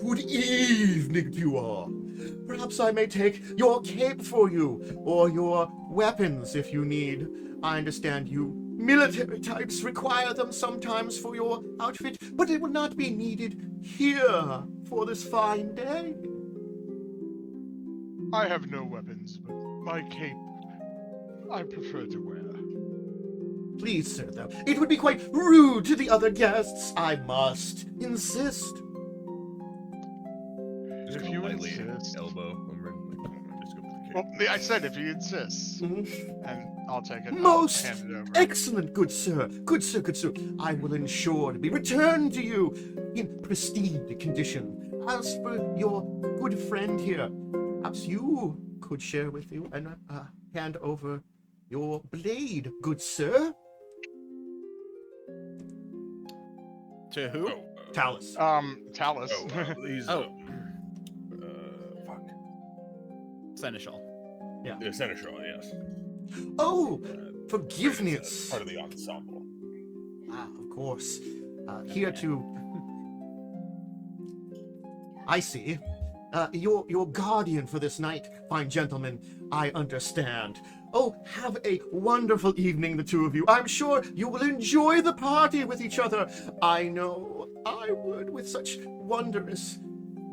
Good evening to you all. Perhaps I may take your cape for you, or your weapons if you need. I understand you military types require them sometimes for your outfit, but it would not be needed here for this fine day. I have no weapons, but my cape I prefer to wear. Please, sir, though, it would be quite rude to the other guests. I must insist. Just If go you lightly insist. elbow Umbrin. Just go for the Well, cape. I said if he insists, Mhm. and I'll take it. Most I'll hand it over. excellent, good sir. Good sir, good sir. I will ensure to be returned to you in pristine condition. As for your good friend here, perhaps you could share with you and hand over your blade, good sir. To who? Talas. Talas. He's fuck. Seneschal. The Seneschal, yes. Oh, He's forgiveness. part of the ensemble. Of course. Here to... I see. Your guardian for this night, fine gentlemen, I understand. Oh, have a wonderful evening, the two of you. I'm sure you will enjoy the party with each other. I know I would, with such wondrous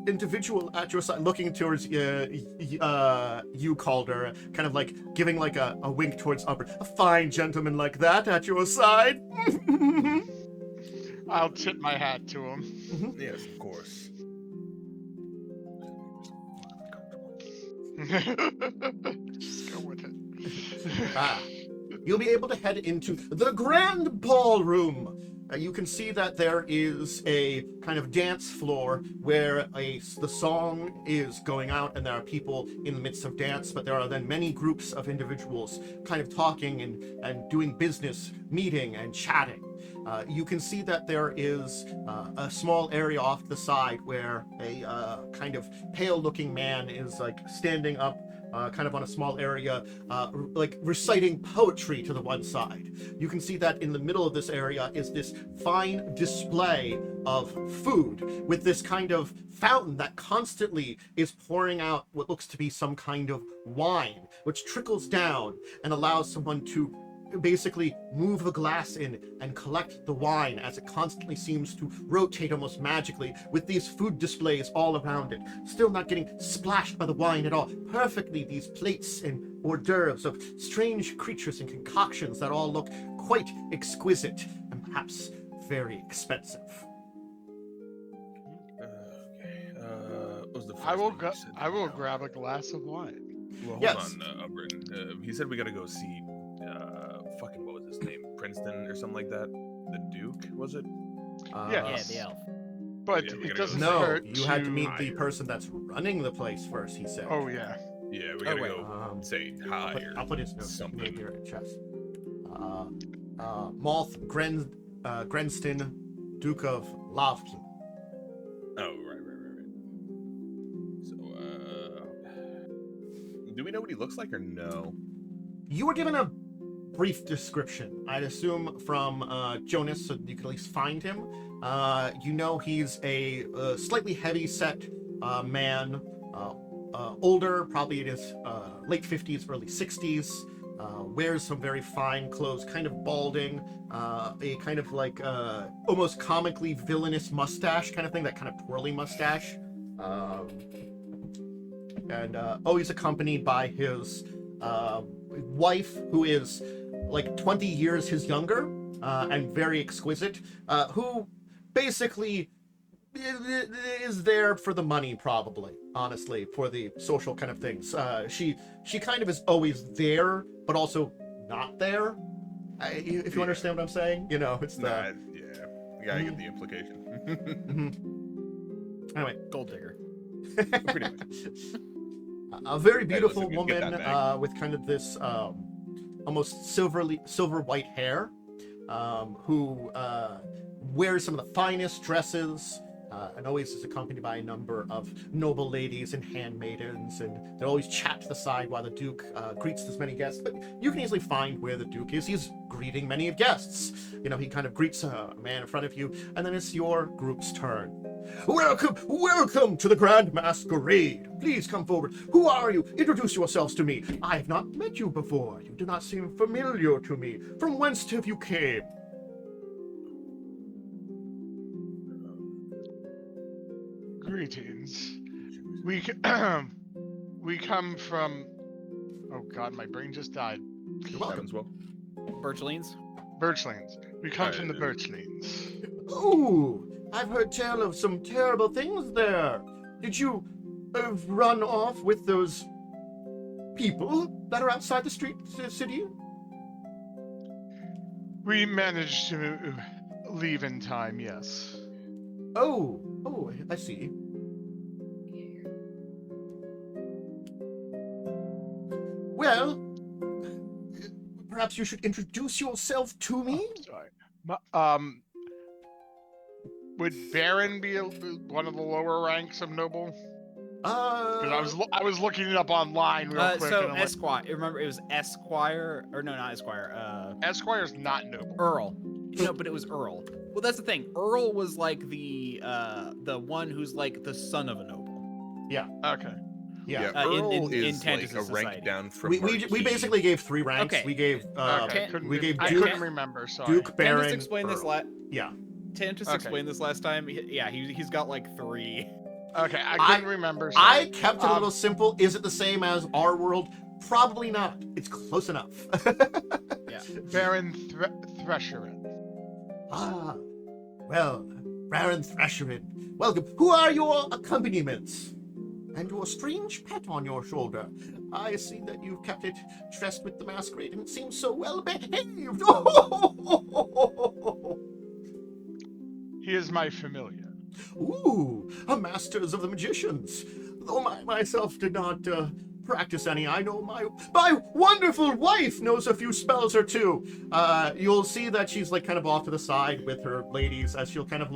individual at your side, looking towards you, Calder, kind of like giving like a wink towards Umbrin. A fine gentleman like that at your side. I'll tip my hat to him. Yes, of course. Just go with it. You'll be able to head into the Grand Ballroom. You can see that there is a kind of dance floor where the song is going out and there are people in the midst of dance, but there are then many groups of individuals kind of talking and doing business, meeting and chatting. You can see that there is a small area off to the side where a kind of pale-looking man is like standing up kind of on a small area, like reciting poetry to the one side. You can see that in the middle of this area is this fine display of food with this kind of fountain that constantly is pouring out what looks to be some kind of wine, which trickles down and allows someone to basically move a glass in and collect the wine as it constantly seems to rotate almost magically with these food displays all around it, still not getting splashed by the wine at all. Perfectly these plates and hors d'oeuvres of strange creatures and concoctions that all look quite exquisite and perhaps very expensive. Okay. What was the first I will thing you said? I will grab a glass of wine. Well, hold Yes. on, Umbrin. He said we gotta go see, fucking what was his name? Princeton or something like that? The Duke, was it? Yeah, the elf. But Yeah, we it gotta doesn't No, hurt you had to meet the hire. person that's running the place first, he said. Oh yeah. Yeah, we gotta wait. go say hi or I'll put his name something. here in chest. Malth Grenston, Duke of Lavkin. Oh, right. So, do we know what he looks like or no? You were given a brief description, I'd assume from Jonas, so you could at least find him. You know he's a slightly heavy-set man, older, probably in his late 50s, early 60s, wears some very fine clothes, kind of balding, a kind of like almost comically villainous mustache kind of thing, that kind of twirly mustache. And always accompanied by his wife, who is like 20 years his younger and very exquisite, who basically is there for the money, probably, honestly, for the social kind of things. She kind of is always there, but also not there. If you understand what I'm saying, you know, it's the... Yeah, you gotta get the implication. Anyway, Gold digger. Pretty much. a very beautiful listen, get that woman back. with kind of this almost silver white hair, who wears some of the finest dresses, and always is accompanied by a number of noble ladies and handmaidens, and they always chat to the side while the Duke greets as many guests. But you can easily find where the Duke is. He's greeting many of guests. You know, he kind of greets a man in front of you, and then it's your group's turn. Welcome to the Grand Masquerade. Please come forward. Who are you? Introduce yourselves to me. I have not met you before. You do not seem familiar to me. From whence have you came? Greetings. We come from. Oh God, my brain just died. You're welcome. Avanswell. Birchlings. Birchlings. We come from the Birchlings. Ooh, I've heard tell of some terrible things there. Did you run off with those people that are outside the city? We managed to leave in time. Yes. Oh, I see. Well, perhaps you should introduce yourself to me? Sorry. Would Baron be one of the lower ranks of noble? Because I was looking it up online real quick. So and I'm Esquire. Remember, it was Esquire, or no, not Esquire. Esquire's not noble. Earl. No, but it was Earl. Well, that's the thing. Earl was like the one who's like the son of a noble. Okay. Yeah. Earl in is like Tantus' a rank society. down from We Marquis. basically gave 3 ranks. Okay. We gave Okay. Can- I Duke- couldn't remember. Sorry. Duke, Baron, Tantus explained this Earl. Yeah. Tantus Okay. explained this last time. He's got like 3. Okay, I couldn't remember. Sorry. I kept it a little simple. Is it the same as our world? Probably not. It's close enough. Yeah. Baron Thresherin. Ah, well, Baron Thresherin, welcome. Who are your accompaniments? and your strange pet on your shoulder. I see that you've kept it dressed with the masquerade, and it seems so well behaved. He is my familiar. Ooh, a masters of the magicians. Though myself did not practice any, I know my wonderful wife knows a few spells or two. You'll see that she's like kind of off to the side with her ladies as she'll kind of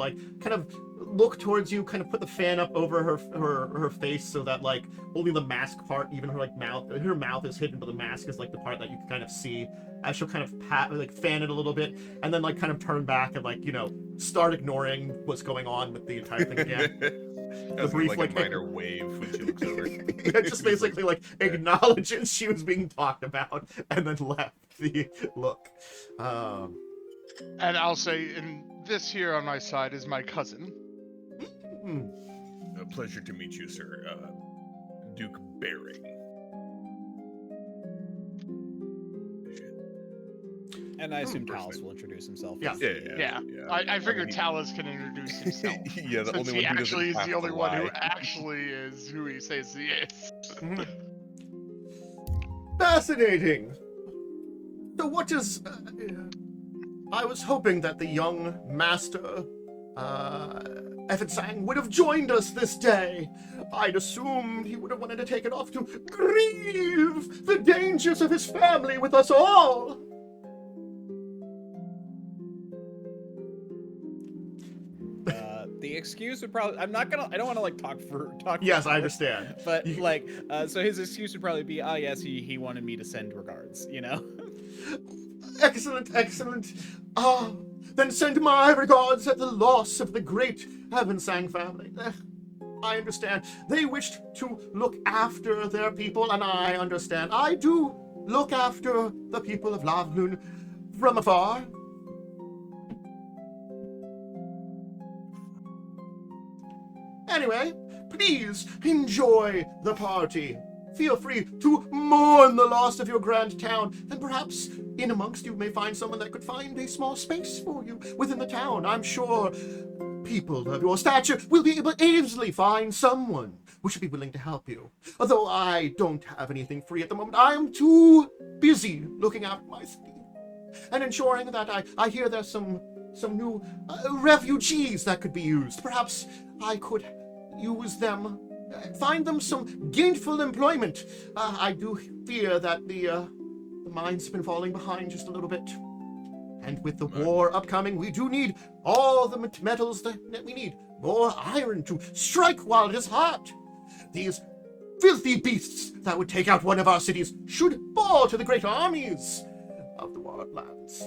look towards you, kind of put the fan up over her face so that like only the mask part, even her mouth is hidden, but the mask is like the part that you can kind of see. As she'll kind of fan it a little bit, and then like kind of turn back and like, you know, start ignoring what's going on with the entire thing again. The brief like a minor wave when she looks over. It just basically like acknowledges she was being talked about and then left the look. And I'll say, and this here on my side is my cousin. A pleasure to meet you, sir. Duke Baring. And I assume Talas will introduce himself. Yeah. Yeah. I figured Talas can introduce himself. Yeah, the Since only he one who actually is doesn't the have only to one who lie. actually is who he says he is. Fascinating. So what is... I was hoping that the young master, Evansang, would have joined us this day. I'd assumed he would have wanted to take it off to grieve the dangers of his family with us all. The excuse would probably, I don't want to like talk. Yes, for I hours, understand. But like, so his excuse would probably be, oh yes, he wanted me to send regards, you know? Excellent. Then send my regards at the loss of the great Evansang family. I understand. They wished to look after their people, and I understand. I do look after the people of Lavlun from afar. Anyway, please enjoy the party. Feel free to mourn the loss of your grand town, and perhaps in amongst you may find someone that could find a small space for you within the town. I'm sure people of your stature will be able to easily find someone who should be willing to help you. Although I don't have anything free at the moment, I am too busy looking after my city and ensuring that I hear there's some new refugees that could be used. Perhaps I could use them, find them some gainful employment. I do fear that the mine's been falling behind just a little bit. And with the war upcoming, we do need all the metals that we need. More iron to strike while it is hot. These filthy beasts that would take out one of our cities should fall to the great armies of the wildlands.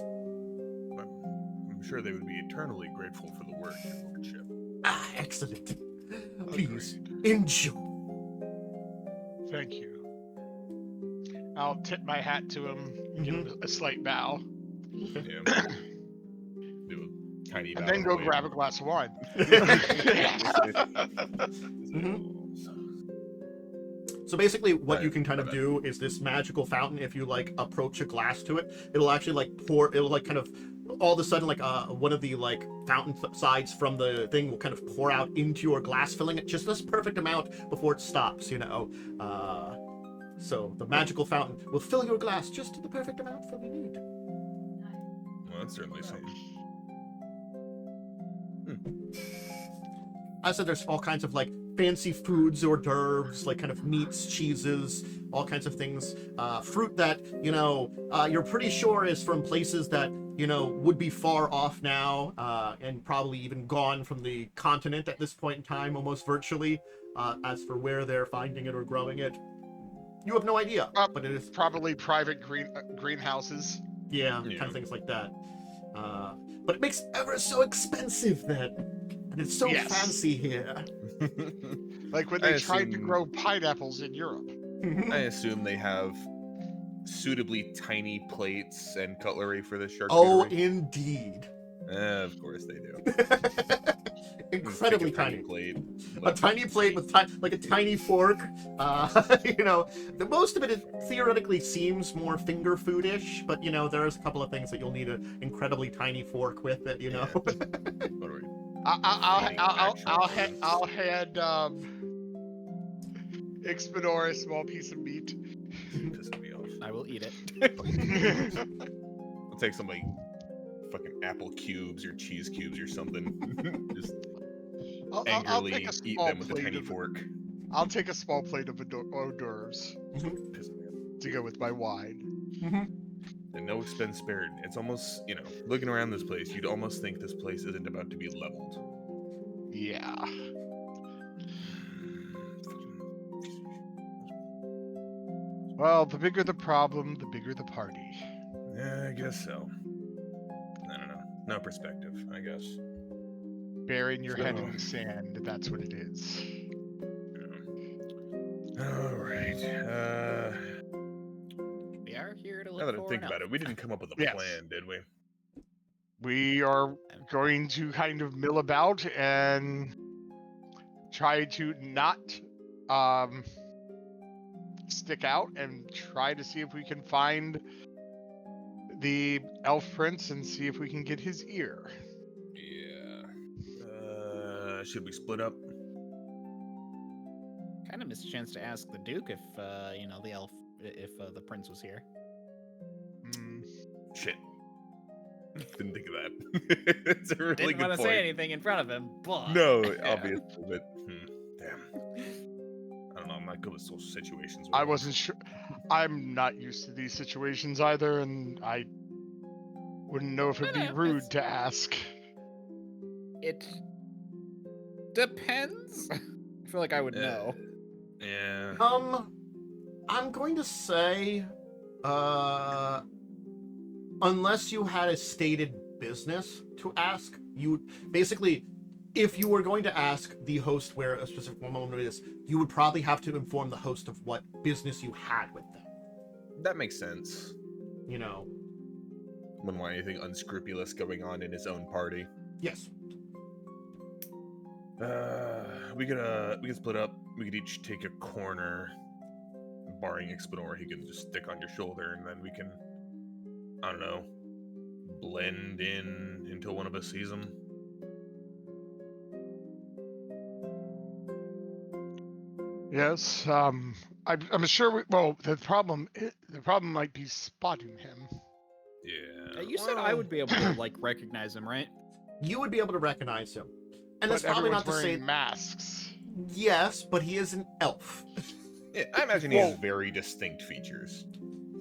I'm sure they would be eternally grateful for the work, your lordship. Excellent. Please, Agreed. enjoy. Thank you. I'll tip my hat to him and give him a slight bow. Yeah. Do a tiny And bow then go away. grab a glass of wine. So basically what you Right, can kind of right. do is this magical fountain, if you like approach a glass to it, it'll actually like pour, it'll like kind of all of a sudden like one of the like fountain sides from the thing will kind of pour out into your glass, filling it just this perfect amount before it stops, you know. So the magical fountain will fill your glass just to the perfect amount that you need. Well, that's certainly something. I said there's all kinds of like fancy foods, hors d'oeuvres, like kind of meats, cheeses, all kinds of things. Fruit that, you know, you're pretty sure is from places that, you know, would be far off now, and probably even gone from the continent at this point in time, almost virtually. As for where they're finding it or growing it, you have no idea. But it is Probably private greenhouses. yeah, Yeah. kind of things like that. But it makes ever so expensive then, and it's so Yes. fancy here. Like when I they tried to assume- grow pineapples in Europe. I assume they have suitably tiny plates and cutlery for the charcuterie. Oh, indeed. Of course they do. Incredibly Just take a tiny. plate. A tiny plate with like a tiny fork. You know, the most of it theoretically seems more finger food-ish, but you know, there's a couple of things that you'll need an incredibly tiny fork with it. You know. What are we- I'll hand Ixbanor, a small piece of meat. Pissing me off. I will eat it. I'll take some like fucking apple cubes or cheese cubes or something. Just I'll angrily take a eat small them with a plate tiny of- fork. I'll take a small plate of hors d'oeuvres Pissing me off. to go with my wine. And no expense spared. It's almost, looking around this place, you'd almost think this place isn't about to be leveled. Yeah. Well, the bigger the problem, the bigger the party. Yeah, I guess so. I don't know. No perspective, I guess. Burying your head in So- the sand, that's what it is. Alright. We are here to Now look that I for think an about elf. it, we didn't come up with a Yes. plan, did we? We are going to kind of mill about and try to not stick out and try to see if we can find the elf prince and see if we can get his ear. Yeah. Should we split up? Kind of missed a chance to ask the Duke if, the elf, if the prince was here. Hmm. Shit. Didn't think of that. It's a really Didn't good want to point. say anything in front of him, but... No, obviously, but damn. I don't know. I'm not good with social situations. I wasn't sure. I'm not used to these situations either, and I wouldn't know if it'd be No, rude it's- to ask. It depends. I feel like I would know. Yeah. I'm going to say, unless you had a stated business to ask, you basically, if you were going to ask the host where a specific moment is, you would probably have to inform the host of what business you had with them. That makes sense. Wouldn't want anything unscrupulous going on in his own party. Yes. We could split up. We could each take a corner. Barring Ixbanor, he can just stick on your shoulder, and then we can, I don't know, blend in until one of us sees him. Yes. I'm sure. The problem might be spotting him. Yeah. You said I would be able to, recognize him, right? You would be able to recognize him. And But that's probably not everyone's to wearing say masks. yes, but he is an elf. Yeah, I imagine he has Well- very distinct features.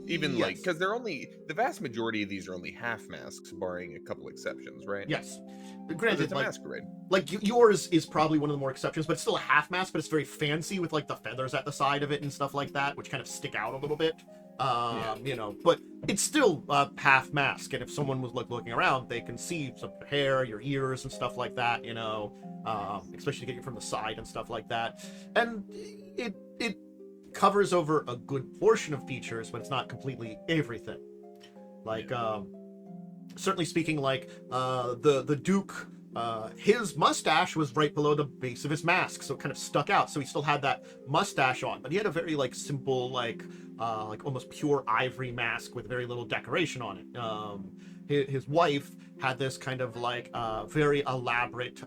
Even Yes. because the vast majority of these are only half masks, barring a couple exceptions, right? Yes. Because Granted, it's a masquerade. yours is probably one of the more exceptions, but it's still a half mask, but it's very fancy with the feathers at the side of it and stuff like that, which kind of stick out a little bit. But it's still a half mask, and if someone was looking around, they can see some of your hair, your ears, and stuff like that. Especially to get you from the side and stuff like that. And it covers over a good portion of features, but it's not completely everything. Certainly speaking, the Duke, his mustache was right below the base of his mask, so it kind of stuck out. So he still had that mustache on, but he had a very simple, almost pure ivory mask with very little decoration on it. His wife had this kind of very elaborate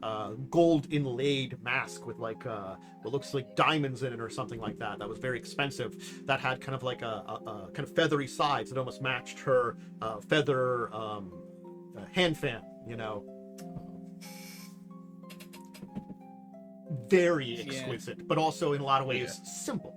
gold inlaid mask with what looks like diamonds in it or something like that. That was very expensive. That had kind of a kind of feathery sides that almost matched her feather hand fan. Very exquisite, but also in a lot of ways simple.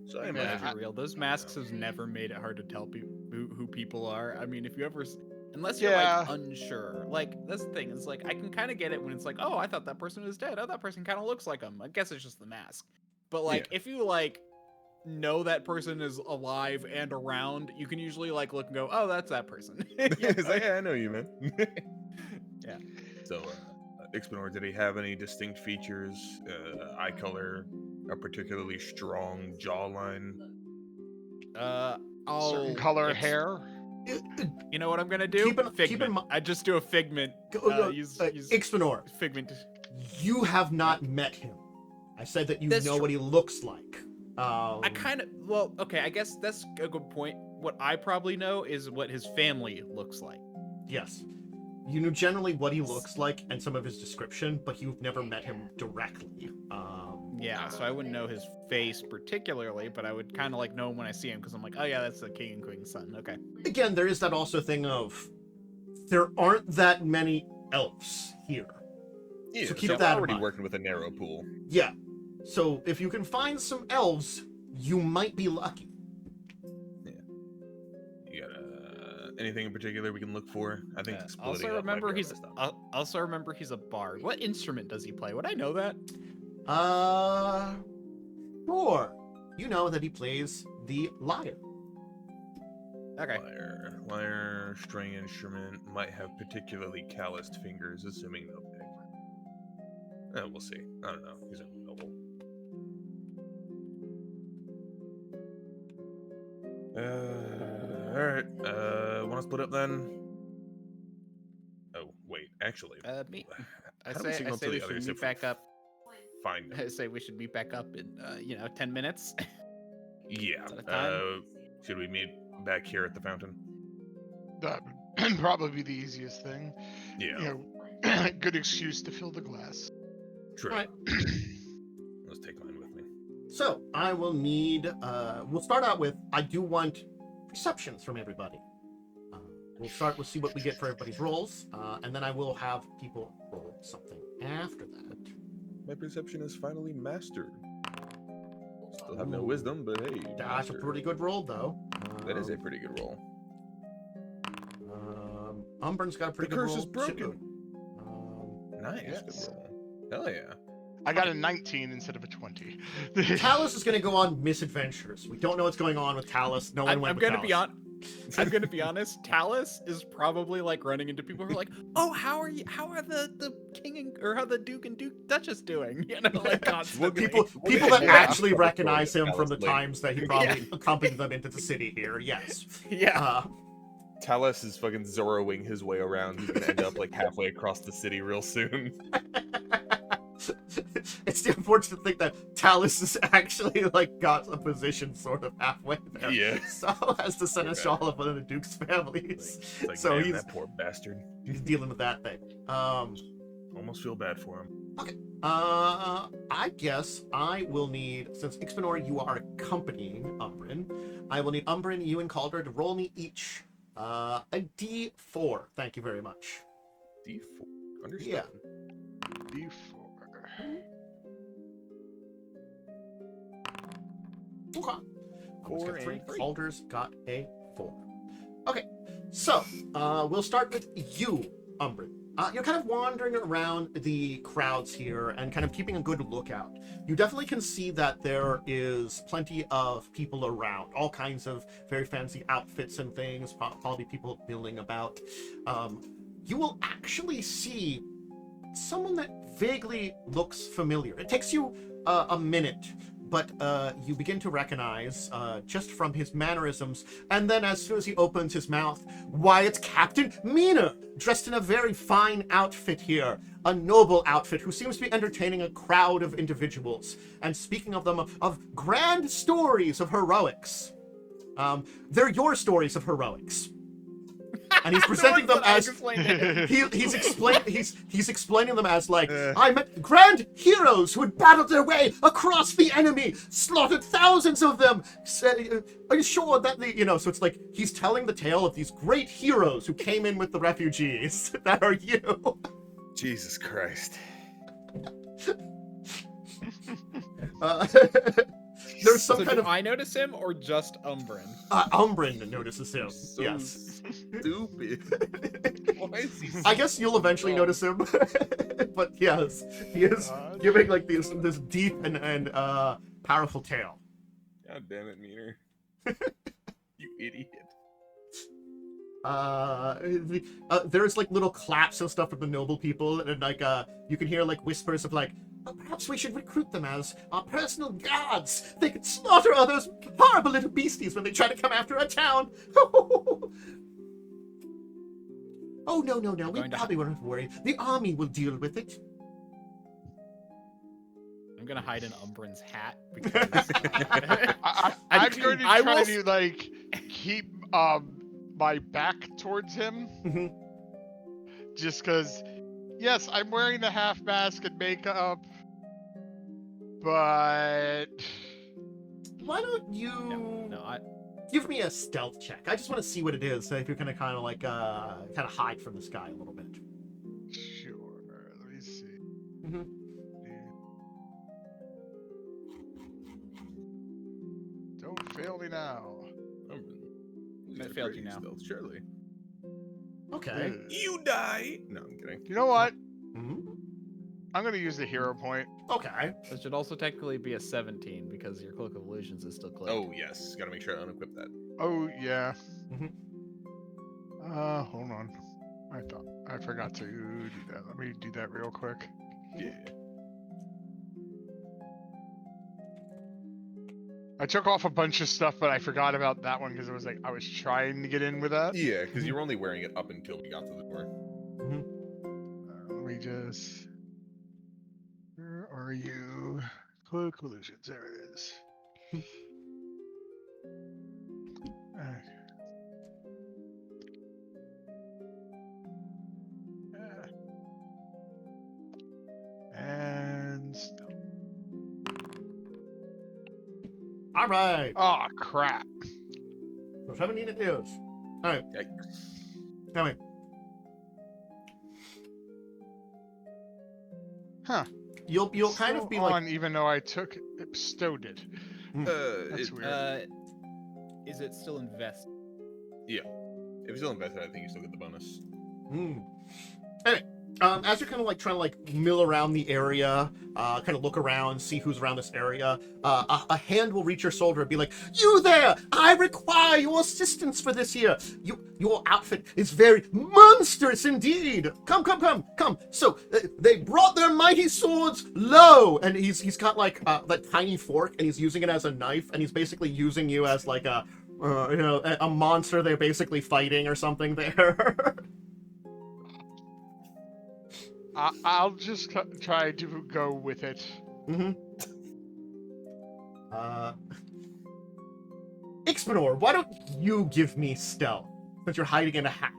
So I Yeah, imagine. For real, those masks have never made it hard to tell who people are. I mean, if you ever, unless you're Yeah. unsure, that's the thing. It's I can kind of get it when it's oh, I thought that person was dead. Oh, that person kind of looks like him. I guess it's just the mask. But Yeah. if you know that person is alive and around, you can usually look and go, oh, that's that person. It's yeah, I know you, man. Yeah. So, Ixbanor, did he have any distinct features? Eye color, a particularly strong jawline? Certain color it's- hair. You know what I'm gonna do? Keep in Figment. mi- I just do a figment. Use Ixbanor, figment. you have not met him. I said that you That's know true. what he looks like. I kind of, okay, I guess that's a good point. What I probably know is what his family looks like. Yes. You knew generally what he looks like and some of his description, but you've never met him directly. Yeah, so I wouldn't know his face particularly, but I would kind of like know him when I see him because I'm like, oh yeah, that's the king and queen's son. Okay. Again, there is that also thing of there aren't that many elves here. Yeah, So keep we're that in already mind. working with a narrow pool. Yeah. So if you can find some elves, you might be lucky. You got anything in particular we can look for? I think splitting Also up might remember be our he's best option. also remember he's a bard. What instrument does he play? Would I know that? Sure. You know that he plays the lyre. Okay. Lyre, string instrument, might have particularly calloused fingers, assuming no pick. We'll see. I don't know. He's a noble. Alright. Want to split up then? Oh, wait. Actually. Me. I how do we say signal to we the should others meet if back up. Find them? I say we should meet back up in 10 minutes. Yeah. Is that a time? Should we meet back here at the fountain? That would probably be the easiest thing. Yeah. You know, good excuse to fill the glass. True. Alright. Let's take mine with me. So I will need. We'll start out with. I do want perceptions from everybody. We'll start. We'll see what we get for everybody's rolls, and then I will have people roll something after that. My perception is finally mastered. Still have no Ooh. wisdom, but hey. That's a mastered. pretty good roll, though. That is a pretty good roll. Umbrin's got a pretty The good curse roll is broken. too. Nice. Yes. Good roll. Hell yeah. I got a 19 instead of a 20. Talas is going to go on misadventures. We don't know what's going on with Talas. No one I'm went with gonna Talas. be on. I'm gonna be honest. Talas is probably like running into people who are like, "Oh, how are you? How are the king and or how the duke and duchess doing?" You know, like constantly. People get that more actually after recognize him Talas from the later. times that he probably accompanied them into the city here. Yes. Yeah. Talas is fucking Zorroing his way around. He's gonna end up like halfway across the city real soon. It's the unfortunate thing that Talas has actually like got a position sort of halfway there. Yeah. So has the seneschal of one of the Duke's families. It's like, So man, he's that poor bastard. dealing with that thing. Almost feel bad for him. I guess I will need, since Ixbanor, you are accompanying Umbrin, I will need Umbrin, you and Calder to roll me each a D4. Thank you very much. D4. Understood. Yeah. D4. Okay. 4 got 3. and 3. Calder's got a 4. Okay, so we'll start with you, Umbrin. You're kind of wandering around the crowds here and kind of keeping a good lookout. You definitely can see that there is plenty of people around, all kinds of very fancy outfits and things, probably people milling about. You will actually see someone that vaguely looks familiar. It takes you a minute, but you begin to recognize just from his mannerisms, and then as soon as he opens his mouth, why, it's Captain Mina, dressed in a very fine outfit here, a noble outfit who seems to be entertaining a crowd of individuals, and speaking of them, of grand stories of heroics. They're your stories of heroics. And he's presenting them as he's explaining them as like, I met grand heroes who had battled their way across the enemy, slaughtered thousands of them. Are you sure that so it's like he's telling the tale of these great heroes who came in with the refugees that are you. Jesus Christ. There's some So kind do of I notice him or just Umbrin? Umbrin notices him. So Yes. stupid. Why is he I guess you'll eventually notice him, but yes, he is giving like this deep and powerful tale. God damn it, Meaner. You idiot. There's like little claps and stuff from the noble people, and like you can hear like whispers of like, oh, perhaps we should recruit them as our personal guards. They could slaughter all those horrible little beasties when they try to come after our town. Oh, no. We probably won't have to worry. The army will deal with it. I'm gonna hide in Umbrin's hat because I'm going to I try will- to like keep my back towards him. Mhm. just because, yes, I'm wearing the half mask and makeup, but Why don't you give me a stealth check? I just want to see what it is. If you're gonna kind of like hide from this guy a little bit. sure. Let me see. Mm-hmm. Don't fail me now. I failed you now. Stealth, surely. Okay. You die. No, I'm kidding. You know what? Mm-hmm. I'm gonna use the hero point. Okay. It should also technically be a 17 because your Cloak of Illusions is still clicked. Oh yes, gotta make sure I unequip that. Oh yeah. Mhm. Hold on. I forgot to do that. Let me do that real quick. Yeah. I took off a bunch of stuff, but I forgot about that one because it was like I was trying to get in with that. Yeah, because you were only wearing it up until we got to the door. Let me just. Where are you? Cloak Illusions. There it is. And. All right. Oh crap! So 17 it is. All right. Yikes. Come in. Huh? You'll kind of be like. on, even though I bestowed it. That's weird. Is it still invested? Yeah. If you're still invested, I think you still get the bonus. Anyway, as you're kind of like trying to like mill around the area, kind of look around, see who's around this area, a hand will reach your shoulder and be like, "You there! I require your assistance for this here. Your outfit is very monstrous indeed. Come. So they brought their mighty swords low," and he's got like that tiny fork, and he's using it as a knife, and he's basically using you as like a monster they're basically fighting or something there. I'll just try to go with it. Ixbanor, why don't you give me stealth since you're hiding in a hat?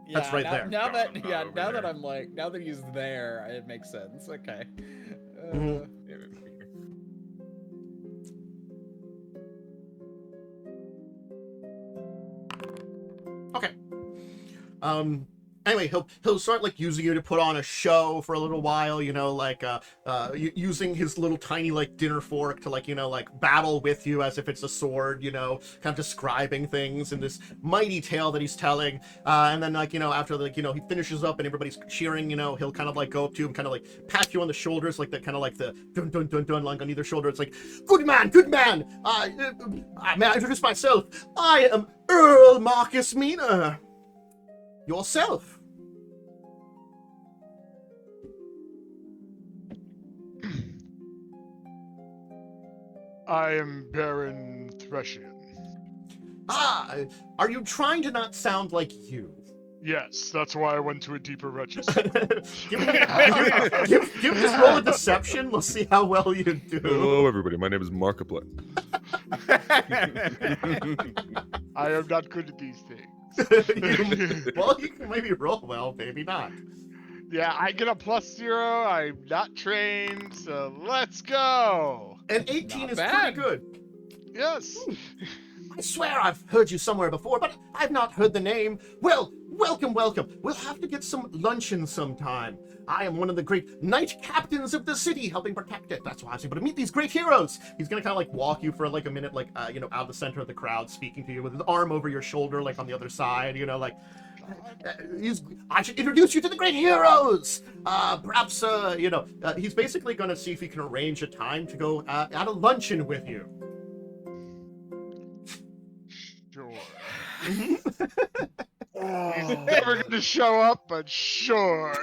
Yeah, That's right there. Now that there. I'm like, now that he's there, it makes sense. Okay. Okay. Anyway, he'll start like using you to put on a show for a little while, like using his little tiny like dinner fork to like like battle with you as if it's a sword, kind of describing things in this mighty tale that he's telling, and then like after like he finishes up and everybody's cheering, he'll kind of like go up to you and kind of like pat you on the shoulders, like that kind of like the dun dun dun dun like on either shoulder. It's like, good man, may I introduce myself? I am Earl Marcus Mina. Yourself. I am Baron Threshian. Are you trying to not sound like you? Yes, that's why I went to a deeper register. give this roll of deception. Let's see how well you do. Hello, everybody. My name is Markiplier. I am not good at these things. Well, you can maybe roll well, maybe not. Yeah, I get a +0. I'm not trained, so let's go. An 18 Not is bad. pretty good. Yes. I swear I've heard you somewhere before, but I've not heard the name. Well, welcome. We'll have to get some luncheon sometime. I am one of the great knight captains of the city, helping protect it. That's why I was able to meet these great heroes. He's gonna kind of like walk you for like a minute, like out of the center of the crowd, speaking to you with his arm over your shoulder, like on the other side. Like I should introduce you to the great heroes. Perhaps he's basically gonna see if he can arrange a time to go at a luncheon with you. Sure. He's never going to show up, but sure.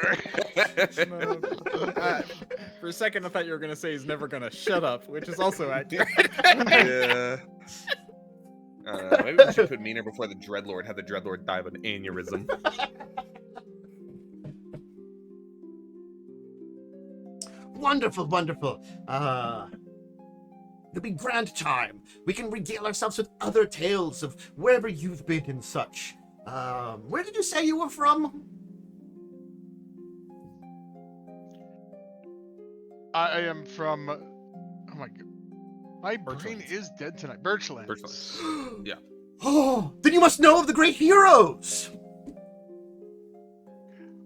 For a second, I thought you were gonna say he's never gonna shut up, which is also accurate. Yeah. Maybe we should put Meaner before the Dreadlord. Have the Dreadlord die of an aneurysm. Wonderful. It'll be grand time. We can regale ourselves with other tales of wherever you've been and such. Where did you say you were from? I am from. Oh my god, my brain is dead tonight. Birchlands. Birchlands. Yeah. Oh, then you must know of the great heroes!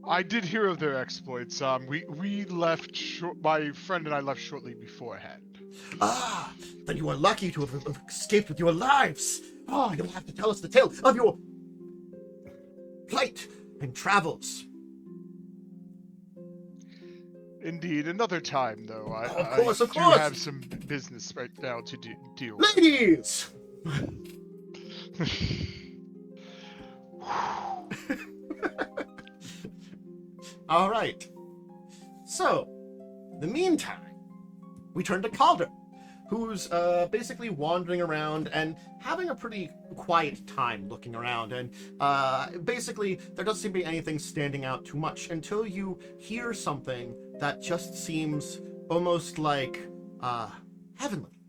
I did hear of their exploits. We left. My friend and I left shortly beforehand. Ah, then you are lucky to have escaped with your lives. Oh, you'll have to tell us the tale of your plight and travels. Indeed, another time though. Of course. I do have some business right now to deal with. Ladies! All right. So, in the meantime, we turn to Calder, who's basically wandering around and having a pretty quiet time looking around. And basically, there doesn't seem to be anything standing out too much until you hear something that just seems almost like heavenly.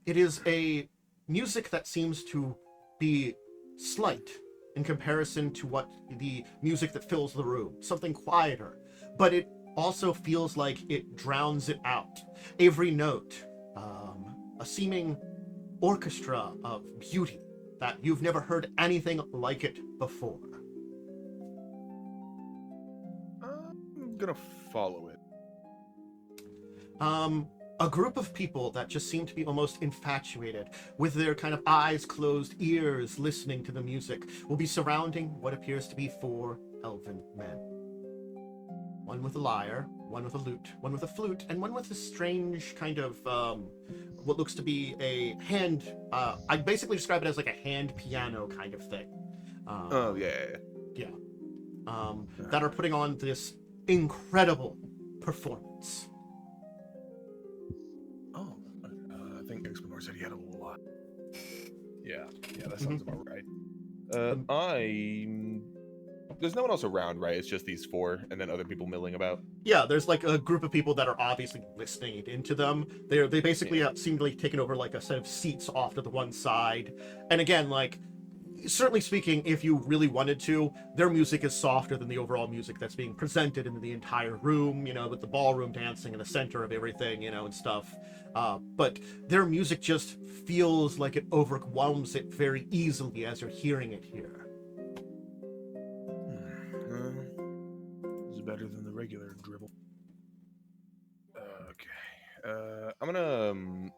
It is a music that seems to be slight in comparison to what the music that fills the room, something quieter, but it also feels like it drowns it out. Every note, a seeming orchestra of beauty that you've never heard anything like it before. I'm gonna follow it. A group of people that just seem to be almost infatuated, with their kind of eyes closed, ears listening to the music, will be surrounding what appears to be 4 elven men. One with a lyre, one with a lute, one with a flute, and one with a strange kind of, what looks to be a hand, I basically describe it as like a hand piano kind of thing. Oh, yeah. That are putting on this incredible performance. Oh, I think Ixbanor said he had a lot. Yeah, that sounds about right. There's no one else around, right? It's just these 4, and then other people milling about. Yeah, there's like a group of people that are obviously listening into them. They basically seem to like taking over like a set of seats off to the one side. And again, like, certainly speaking, if you really wanted to, their music is softer than the overall music that's being presented in the entire room, you know, with the ballroom dancing in the center of everything, you know, and stuff. But their music just feels like it overwhelms it very easily as you're hearing it here. This is better than the regular dribble. Okay. I'm gonna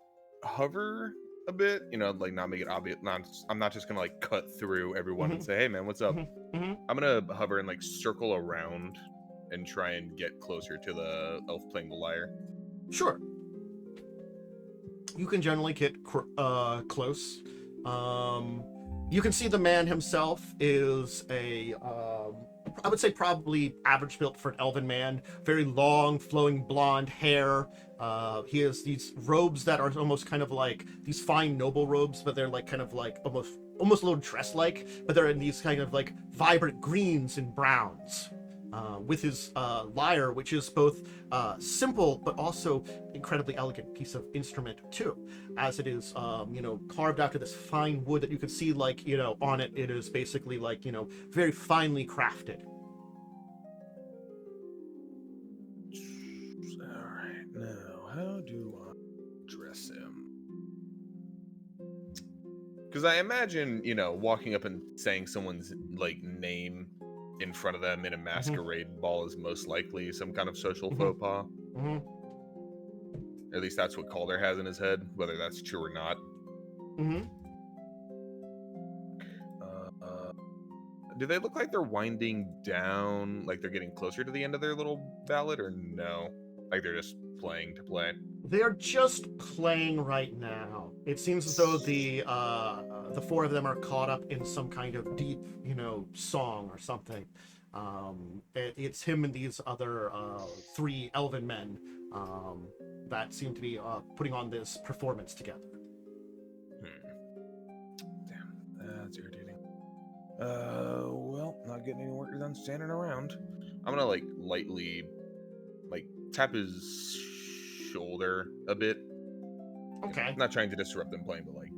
hover a bit, you know, like not make it obvious. I'm not just gonna like cut through everyone and say, "Hey, man, what's up?" I'm gonna hover and like circle around and try and get closer to the elf playing the lyre. Sure. You can generally get close. You can see the man himself is a, I would say probably average built for an elven man. Very long, flowing blonde hair. He has these robes that are almost kind of like these fine noble robes, but they're like kind of like almost a little dress-like, but they're in these kind of like vibrant greens and browns. With his lyre, which is both simple but also incredibly elegant piece of instrument too, as it is, you know, carved out of this fine wood that you can see, like, you know, on it. It is basically like, you know, very finely crafted. All right, now how do I dress him? Because I imagine, you know, walking up and saying someone's like name in front of them in a masquerade ball is most likely some kind of social faux pas. At least that's what Calder has in his head, whether that's true or not. Do they look like they're winding down, like they're getting closer to the end of their little ballad, or no? Like they're just playing to play? They are just playing right now. It seems as though the 4 of them are caught up in some kind of deep, you know, song or something. It's him and these other 3 elven men that seem to be putting on this performance together. Damn, that's irritating. Well, not getting any work done standing around. I'm gonna like lightly, like tap his shoulder a bit. Okay. I'm not trying to disrupt them playing, but like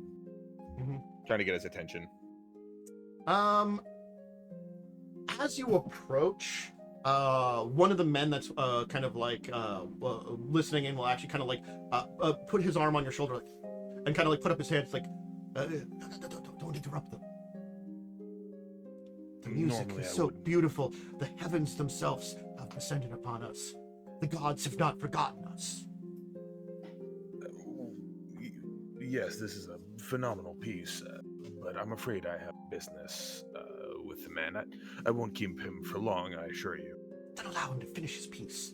trying to get his attention. As you approach, one of the men that's kind of like listening in will actually kind of like put his arm on your shoulder, like, and kind of like put up his hand. It's like, don't interrupt them. The music Normally is I so wouldn't. beautiful. The heavens themselves have descended upon us. The gods have not forgotten us. Yes, this is a phenomenal piece, but I'm afraid I have business with the man. I won't keep him for long, I assure you. Then allow him to finish his piece.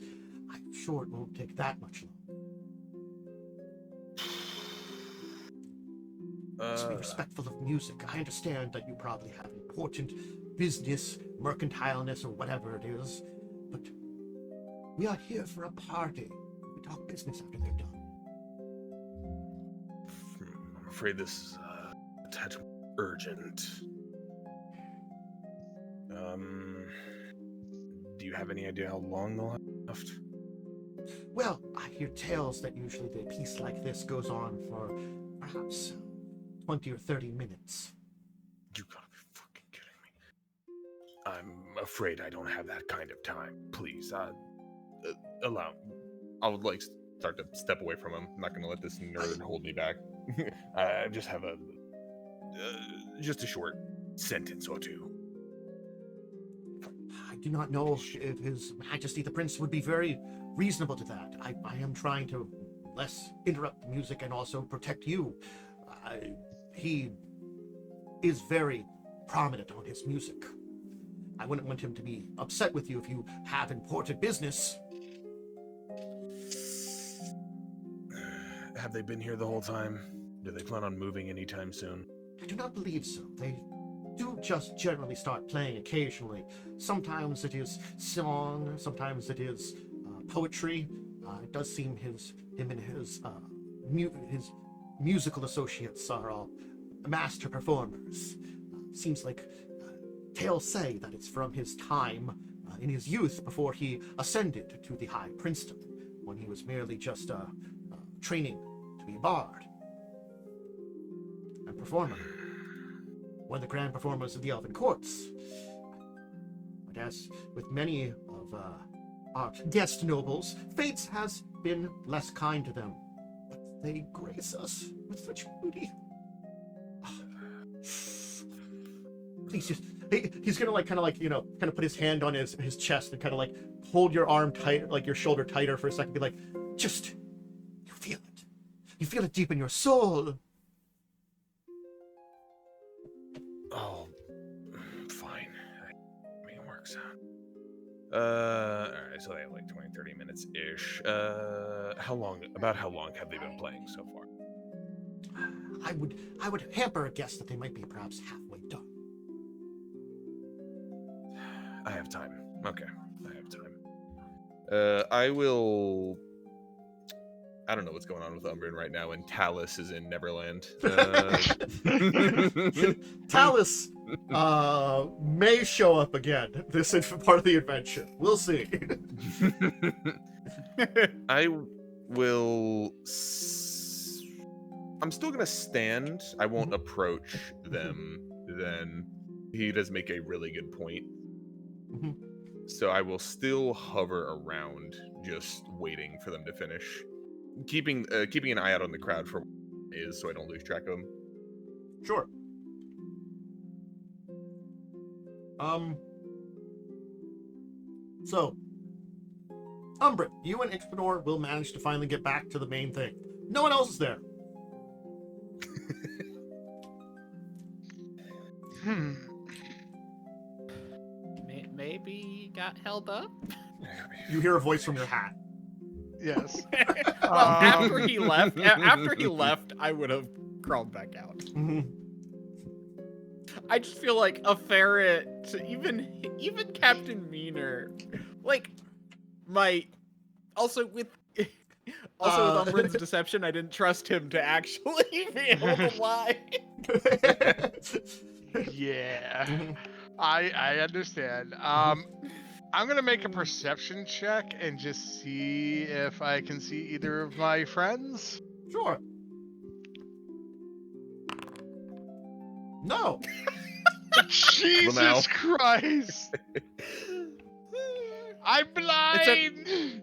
I'm sure it won't take that much longer. Let's be respectful of music. I understand that you probably have important business, mercantileness, or whatever it is, but we are here for a party. We talk business after they're done. I'm afraid this is a tad urgent. Do you have any idea how long they'll have left? Well, I hear tales that usually a piece like this goes on for perhaps 20 or 30 minutes. You gotta be fucking kidding me. I'm afraid I don't have that kind of time. Please, allow. I would like start to step away from him. I'm not gonna let this nerd hold me back. I just have just a short sentence or two. I do not know if His Majesty the Prince would be very reasonable to that. I am trying to less interrupt the music and also protect you. He is very prominent on his music. I wouldn't want him to be upset with you if you have important business. Have they been here the whole time? Do they plan on moving anytime soon? I do not believe so. They do just generally start playing occasionally. Sometimes it is song, sometimes it is poetry. It does seem him and his musical associates are all master performers. Seems like tales say that it's from his time in his youth before he ascended to the high princedom, when he was merely just training to be a bard and performer. One of the grand performers of the Elven courts. But as with many of our guest nobles, fate has been less kind to them. But they grace us with such beauty. Please just, he's gonna like kind of put his hand on his chest and kind of like hold your arm tight, like your shoulder tighter for a second. Be like, just, you feel it. You feel it deep in your soul. Oh, fine. I mean, it works out. Alright, so they have like 20-30 minutes-ish. About how long have they been playing so far? I would hamper a guess that they might be perhaps halfway done. I have time. Okay, I have time. I don't know what's going on with Umbrin right now, and Talas is in Neverland. Talas may show up again. This is part of the adventure. We'll see. I will. I'm still gonna stand. I won't approach them. Then he does make a really good point. So I will still hover around, just waiting for them to finish. Keeping an eye out on the crowd for what it is, so I don't lose track of them. Sure. So, Umbrin, you and Ixbanor will manage to finally get back to the main thing. No one else is there. Maybe he got held up? You hear a voice from your hat. Yes. Well, after he left, I would have crawled back out. I just feel like a ferret, even Captain Meaner, like also with Umbrin's deception, I didn't trust him to actually be able to lie. Yeah, I understand. I'm gonna make a perception check and just see if I can see either of my friends. Sure. No. Jesus Christ! I'm blind.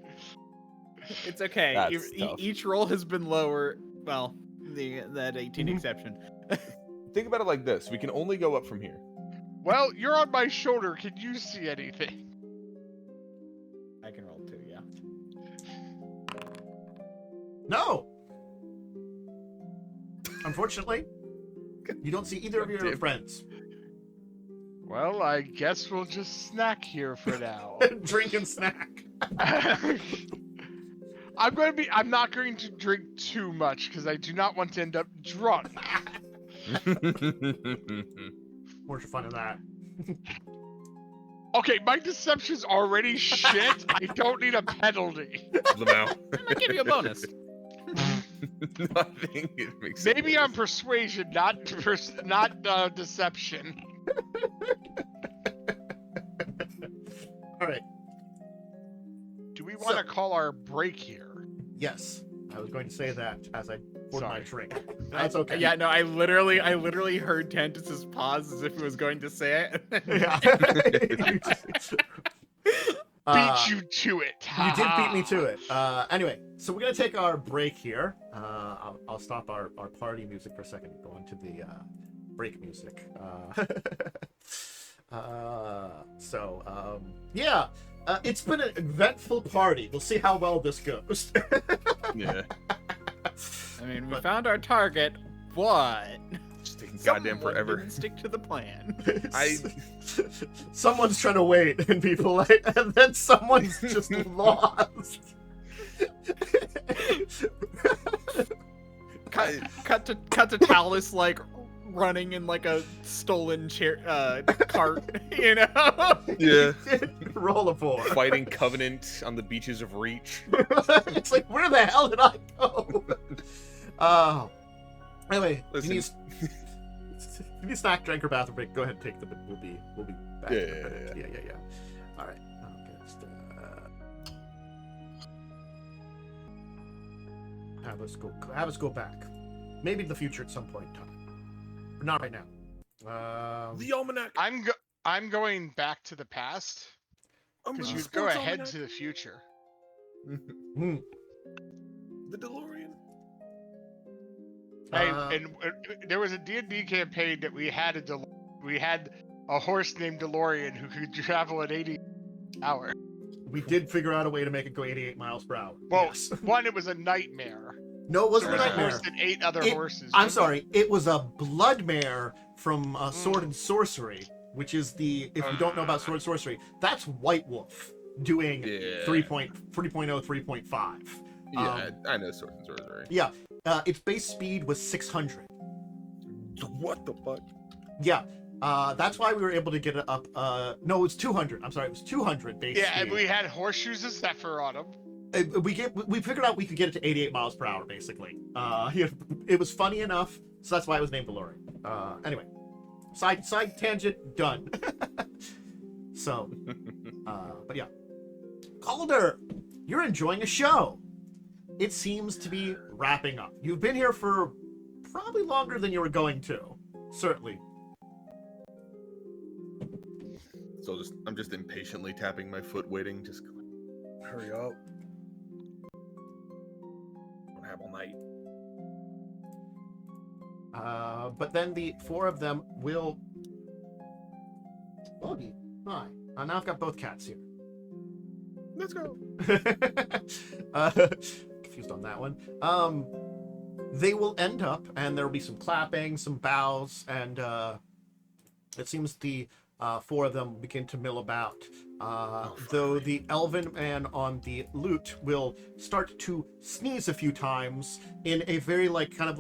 It's okay. That's tough. Each roll has been lower. Well, that 18 exception. Think about it like this: we can only go up from here. Well, you're on my shoulder. Can you see anything? I can roll 2, yeah. No. Unfortunately, you don't see either of your friends. Well, I guess we'll just snack here for now. Drink and snack. I'm not going to drink too much because I do not want to end up drunk. Where's your fun in that? Okay, my deception's already shit. I don't need a penalty. Liminal. I'll give you a bonus. I think it makes Maybe sense. I'm persuasion, not deception. All right. Do we want to call our break here? Yes, I was going to say that as I poured my Sorry. drink. That's okay. Yeah, no, I literally heard Tantus's pause as if he was going to say it. Yeah. Beat you to it. You did beat me to it. Anyway, so we're gonna take our break here. I'll stop our party music for a second and go into the break music. Yeah. It's been an eventful party. We'll see how well this goes. Yeah. I mean, we found our target. What? Just taking goddamn Someone forever. didn't stick to the plan. Someone's trying to wait and be polite, and then someone's just lost. Cut to Talas like running in like a stolen cart, you know? Yeah. Roll a 4. Fighting Covenant on the beaches of Reach. It's like, where the hell did I go? Anyway, Listen. you need snack, drink, or bathroom break. Go ahead and take them, and we'll be back. Yeah, in a yeah, minute. yeah. Yeah. All right. Okay, just, have us go back. Maybe in the future at some point in time. But not right now. The Almanac. I'm going back to the past because you'd go ahead to the future. Hmm. The DeLorean. Hey, and there was a D&D campaign that we had a horse named DeLorean who could travel at 80 hour. We did figure out a way to make it go 88 miles per hour. Well, Yes. one, it was a nightmare. No, it wasn't There a was a nightmare. horse and 8 other horses. I'm sorry, it was a bloodmare from Sword and Sorcery, which is if you don't know about Sword and Sorcery, that's White Wolf doing 3.0, 3.5. Yeah, I know Sword and Sorcery. Yeah, its base speed was 600. What the fuck? Yeah, that's why we were able to get it up. No, it was 200. I'm sorry, it was 200 base Yeah, speed. and we had horseshoes of Zephyr on them. We figured out we could get it to 88 miles per hour, basically. It was funny enough, so that's why it was named DeLorean. Anyway, side tangent done. So, but yeah, Calder, you're enjoying a show. It seems to be wrapping up. You've been here for probably longer than you were going to. Certainly. So I'm just impatiently tapping my foot, waiting. Just hurry up. Don't have all night. But then the 4 of them will. Bogey, hi. Now I've got both cats here. Let's go. Confused on that one. They will end up, and there will be some clapping, some bows, and it seems the 4 of them begin to mill about. Though the elven man on the lute will start to sneeze a few times in a very kind of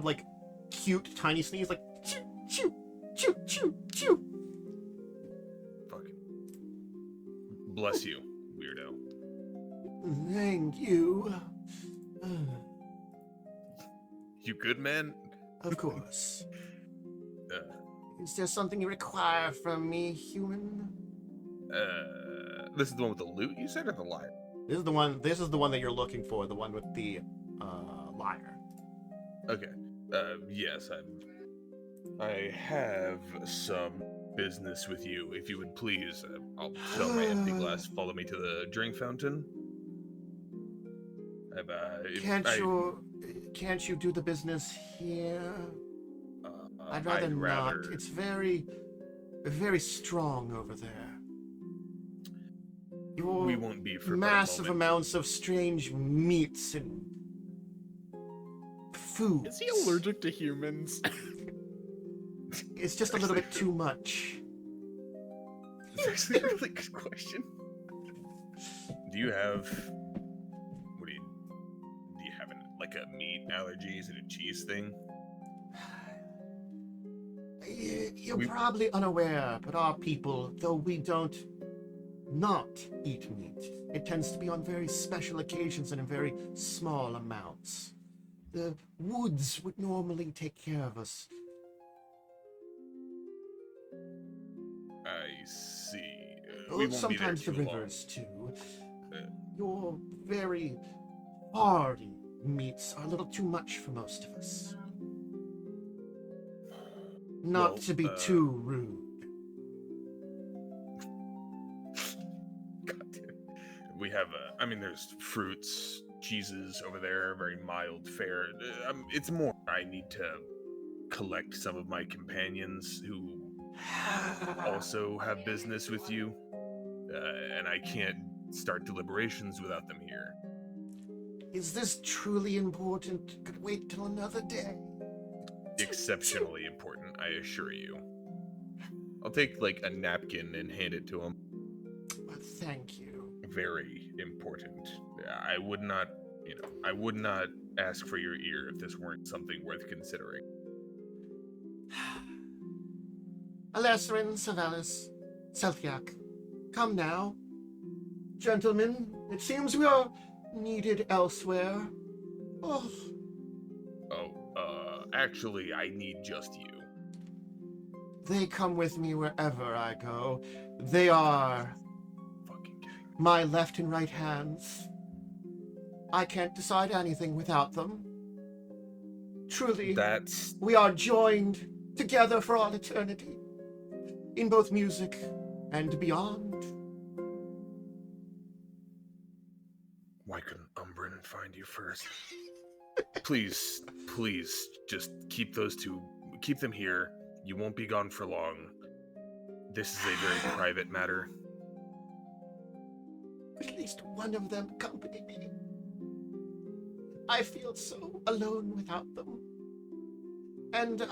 like cute tiny sneeze, like choo choo choo choo choo. Fucking bless you, weirdo. Thank you. You good, man? Of course. Is there something you require from me, human? This is the one with the loot you said, or the lyre? This is the one that you're looking for, the one with the lyre. Okay. Yes, I have some business with you. If you would please, I'll fill my empty glass. Follow me to the drink fountain. Can't you do the business here? I'd rather not. It's very, very strong over there. We won't be for massive amounts of strange meats and food. Is he allergic to humans? It's just a little bit too much. That's actually a really good question. Do you have like a meat allergy? Is it a cheese thing? You're probably unaware, but our people, though we don't not eat meat, it tends to be on very special occasions and in very small amounts. The woods would normally take care of us. I see. We won't Sometimes be the there too rivers, too. Your very hardy meats are a little too much for most of us. Not to be too rude. God damn. We have, there's fruits, cheeses over there, very mild fare. It's more, I need to collect some of my companions who also have business with you, and I can't start deliberations without them here. Is this truly important? Could wait till another day. Exceptionally important, I assure you. I'll take, like, a napkin and hand it to him. Thank you. Very important. I would not ask for your ear if this weren't something worth considering. Alesrin, Savalis, Selthiak, come now. Gentlemen, it seems we are needed elsewhere. Actually, I need just you. They come with me wherever I go. They are Fucking kidding me. My left and right hands. I can't decide anything without them. Truly, we are joined together for all eternity, in both music and beyond. Why couldn't Umbrin find you first? Please, just keep them here. You won't be gone for long. This is a very private matter. At least one of them accompany me. I feel so alone without them. And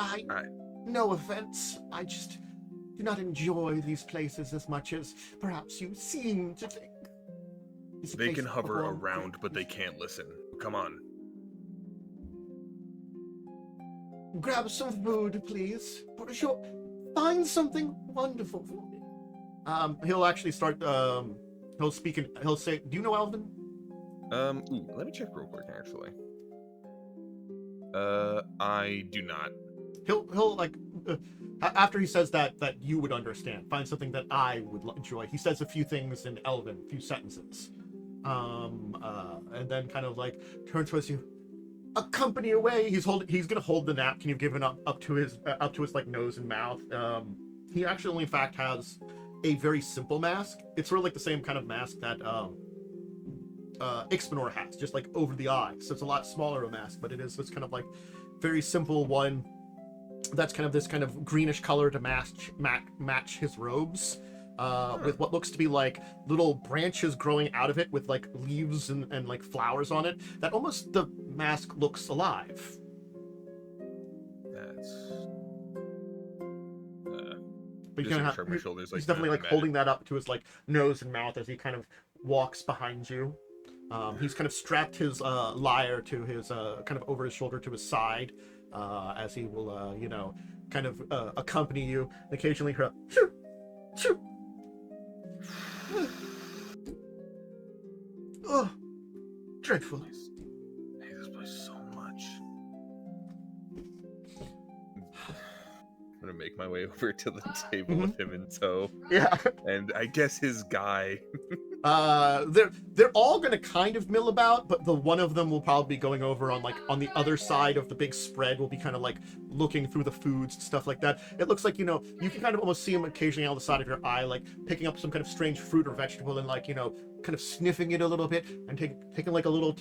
no offense, I just do not enjoy these places as much as perhaps you seem to think. They can hover around, but they can't listen. Come on. Grab some food, please. Find something wonderful for me. He'll actually start, he'll say, do you know Elven? Let me check real quick, actually. I do not. He'll like, after he says that you would understand, find something that I would enjoy. He says a few things in Elven, a few sentences. And then kind of like turns towards you. Accompany away. He's gonna hold the napkin you've given up to his like nose and mouth. He actually, in fact, has a very simple mask. It's sort of like the same kind of mask that Ixbanor has, just like over the eyes. So it's a lot smaller of a mask, but it is this kind of like very simple one. That's kind of this kind of greenish color to match his robes. With what looks to be like little branches growing out of it with like leaves and like flowers on it, that almost the mask looks alive. That's but you just shrug my shoulders, like, he's definitely like holding that up to his like nose and mouth as he kind of walks behind you. He's kind of strapped his lyre to his kind of over his shoulder to his side, as he will kind of accompany you. And occasionally hear a shoo, shoo. Oh, dreadful. I hate this place so much. I'm gonna make my way over to the table with him in tow. Yeah. And I guess his guy. they're all gonna kind of mill about, but the one of them will probably be going over on the other side of the big spread. Will be kind of like looking through the foods and stuff like that. It looks like, you can kind of almost see him occasionally on the side of your eye, like picking up some kind of strange fruit or vegetable and kind of sniffing it a little bit and taking like a little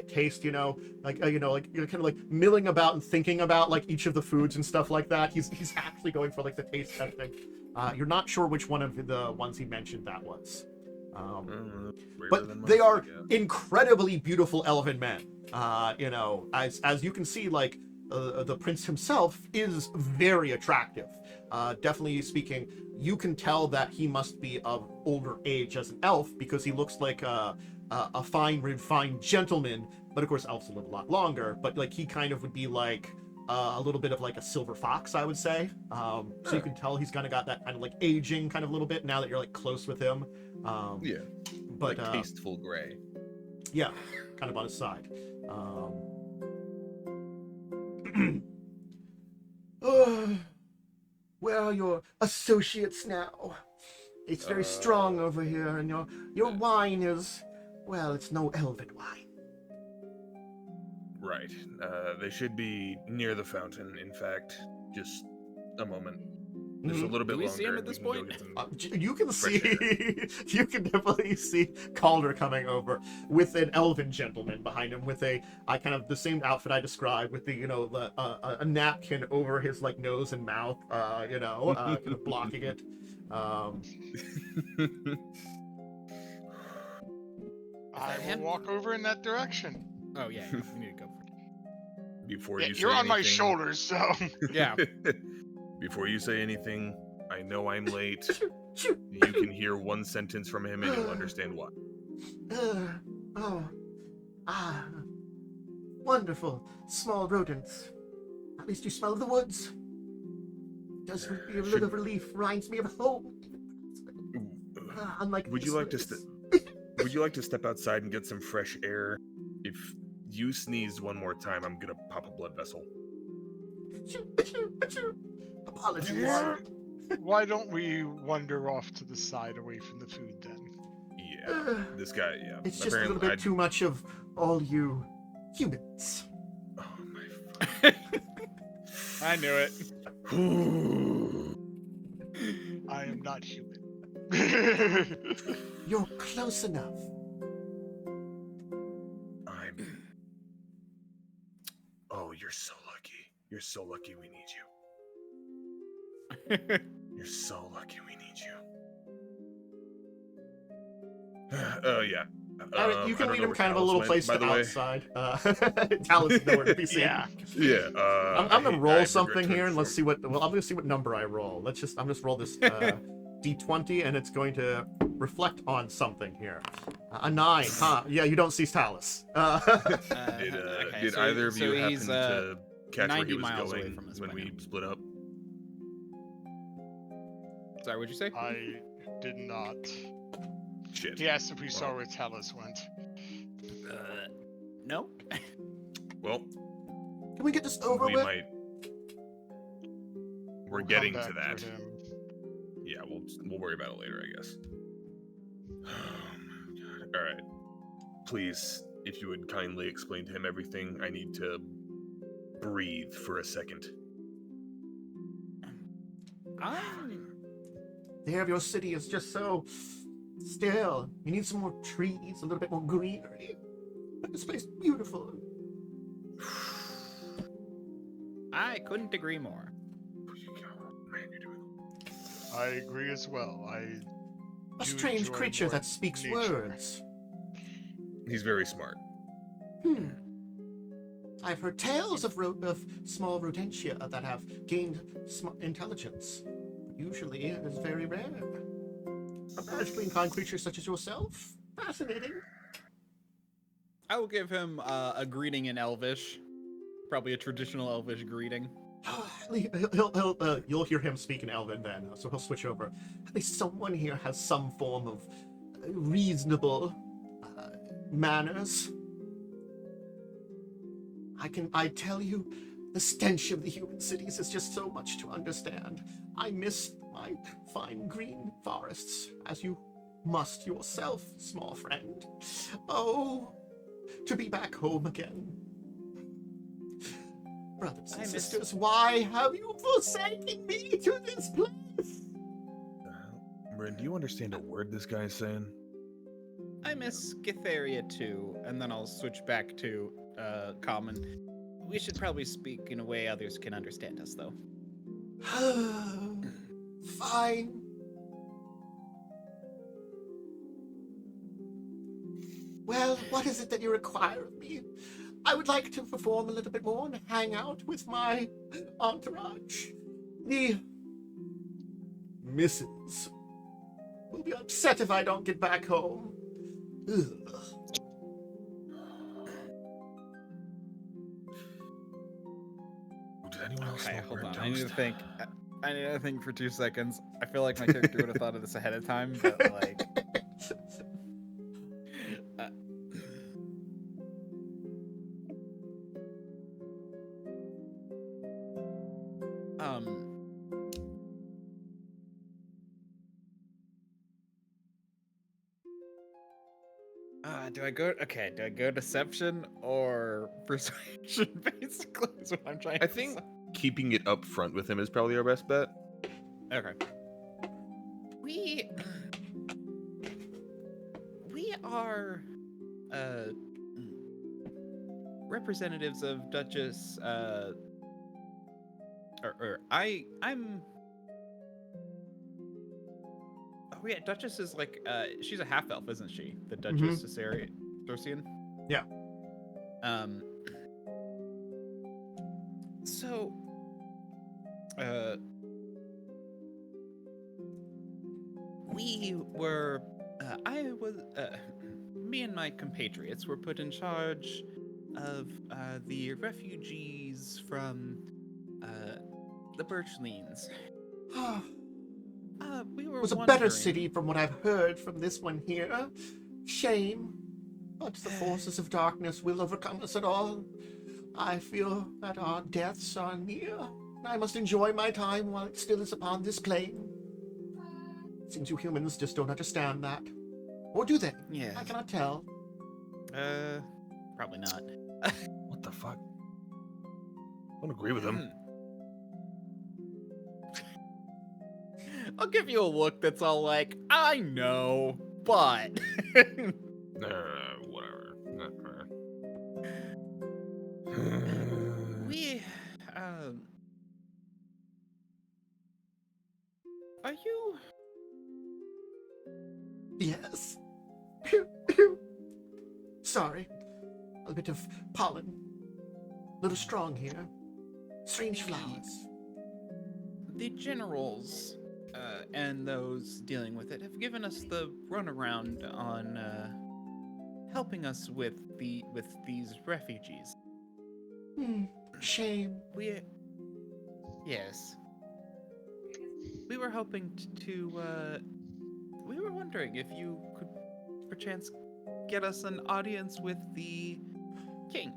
taste, like you're kind of like milling about and thinking about like each of the foods and stuff like that. He's actually going for like the taste testing. You're not sure which one of the ones he mentioned that was. But they are incredibly beautiful elven men. As you can see, like the prince himself is very attractive. Definitely speaking, you can tell that he must be of older age as an elf because he looks like a fine, refined gentleman. But of course, elves live a lot longer. But like he kind of would be like a little bit of like a silver fox, I would say. So you can tell he's kind of got that kind of like aging kind of little bit now that you're like close with him. But like tasteful gray. Yeah, kind of on his side. Where are your associates now? It's very strong over here, and your wine is, well, it's no elven wine. Right. They should be near the fountain. In fact, just a moment. Just a little bit longer. Do we see him at this point? You can see, you can definitely see Calder coming over with an elven gentleman behind him with a kind of the same outfit I described with the a napkin over his like nose and mouth, kind of blocking it. I will walk over in that direction. Oh yeah, you need to go for it. Before you say you're on anything, my shoulders, so yeah. Before you say anything, I know I'm late. You can hear one sentence from him and you'll understand why. Wonderful. Small rodents. At least you smell the woods. Does be a little relief. Reminds me of home. Unlike would you like to step outside and get some fresh air? If you sneeze one more time, I'm gonna pop a blood vessel. Apologies. Why don't we wander off to the side away from the food then? Yeah, this guy, yeah. It's just a little bit too much of all you humans. Oh my I knew it. I am not human. You're close enough. Oh, you're so lucky. You're so lucky we need you. You're so lucky we need you. Oh, yeah. You can lead him kind of a little place to outside. Talas is nowhere to be seen. Yeah. I'm gonna roll something here, and let's see what. Well, I'm gonna see what number I roll. I'm just roll this D20, and it's going to reflect on something here. A 9, huh? Yeah, you don't see Talas. Did either of you happen to catch where he was going when we split up? Sorry, what'd you say? I did not. Shit. He asked if we saw where Talas went. No. Well, can we get this over with? We're getting to that. Yeah, we'll worry about it later, I guess. Oh my god. All right. Please, if you would kindly explain to him everything, I need to breathe for a second. The air of your city is just so still. You need some more trees, a little bit more greenery. This place is beautiful. I couldn't agree more. Man, you're doing. I agree as well. A strange creature that speaks words. He's very smart. I've heard tales of small rodentia that have gained intelligence. Usually it is very rare. A magically inclined creature such as yourself? Fascinating. I will give him a greeting in Elvish. Probably a traditional Elvish greeting. You'll hear him speak in Elven then, so he'll switch over. At least someone here has some form of reasonable manners. I tell you, the stench of the human cities is just so much to understand. I miss my fine green forests, as you must yourself, small friend. Oh, to be back home again. Brothers and sisters, why have you forsaken me to this place? Wrynn, do you understand a word this guy is saying? I miss Gytheria too, and then I'll switch back to common. We should probably speak in a way others can understand us, though. Fine. Well, what is it that you require of me? I would like to perform a little bit more and hang out with my entourage. The missus will be upset if I don't get back home. Ugh. Did anyone else Okay, know hold bread on. I need to toast? think. I need to think for 2 seconds. I feel like my character would have thought of this ahead of time, but like. Do I go deception or persuasion, basically, is what I'm trying I to think say. keeping it up front with him is probably our best bet. Okay. We are representatives of Duchess I'm Oh yeah, Duchess is like she's a half elf, isn't she? The Duchess Sorcian? Yeah. So we were me and my compatriots were put in charge of the refugees from the Birchlings. We were It was a wondering... better city from what I've heard from this one here. Shame. But the forces of darkness will overcome us at all. I feel that our deaths are near. I must enjoy my time while it still is upon this plane. Seems you humans just don't understand that. Or do they? Yeah. I cannot tell. Probably not. What the fuck? I don't agree with him. I'll give you a look that's all like, I know, but... Whatever. We, are you... Yes. Sorry. A bit of pollen. A little strong here. Strange flowers. The generals and those dealing with it have given us the runaround on helping us with these refugees. Shame. Yes. We were hoping we were wondering if you could perchance get us an audience with the king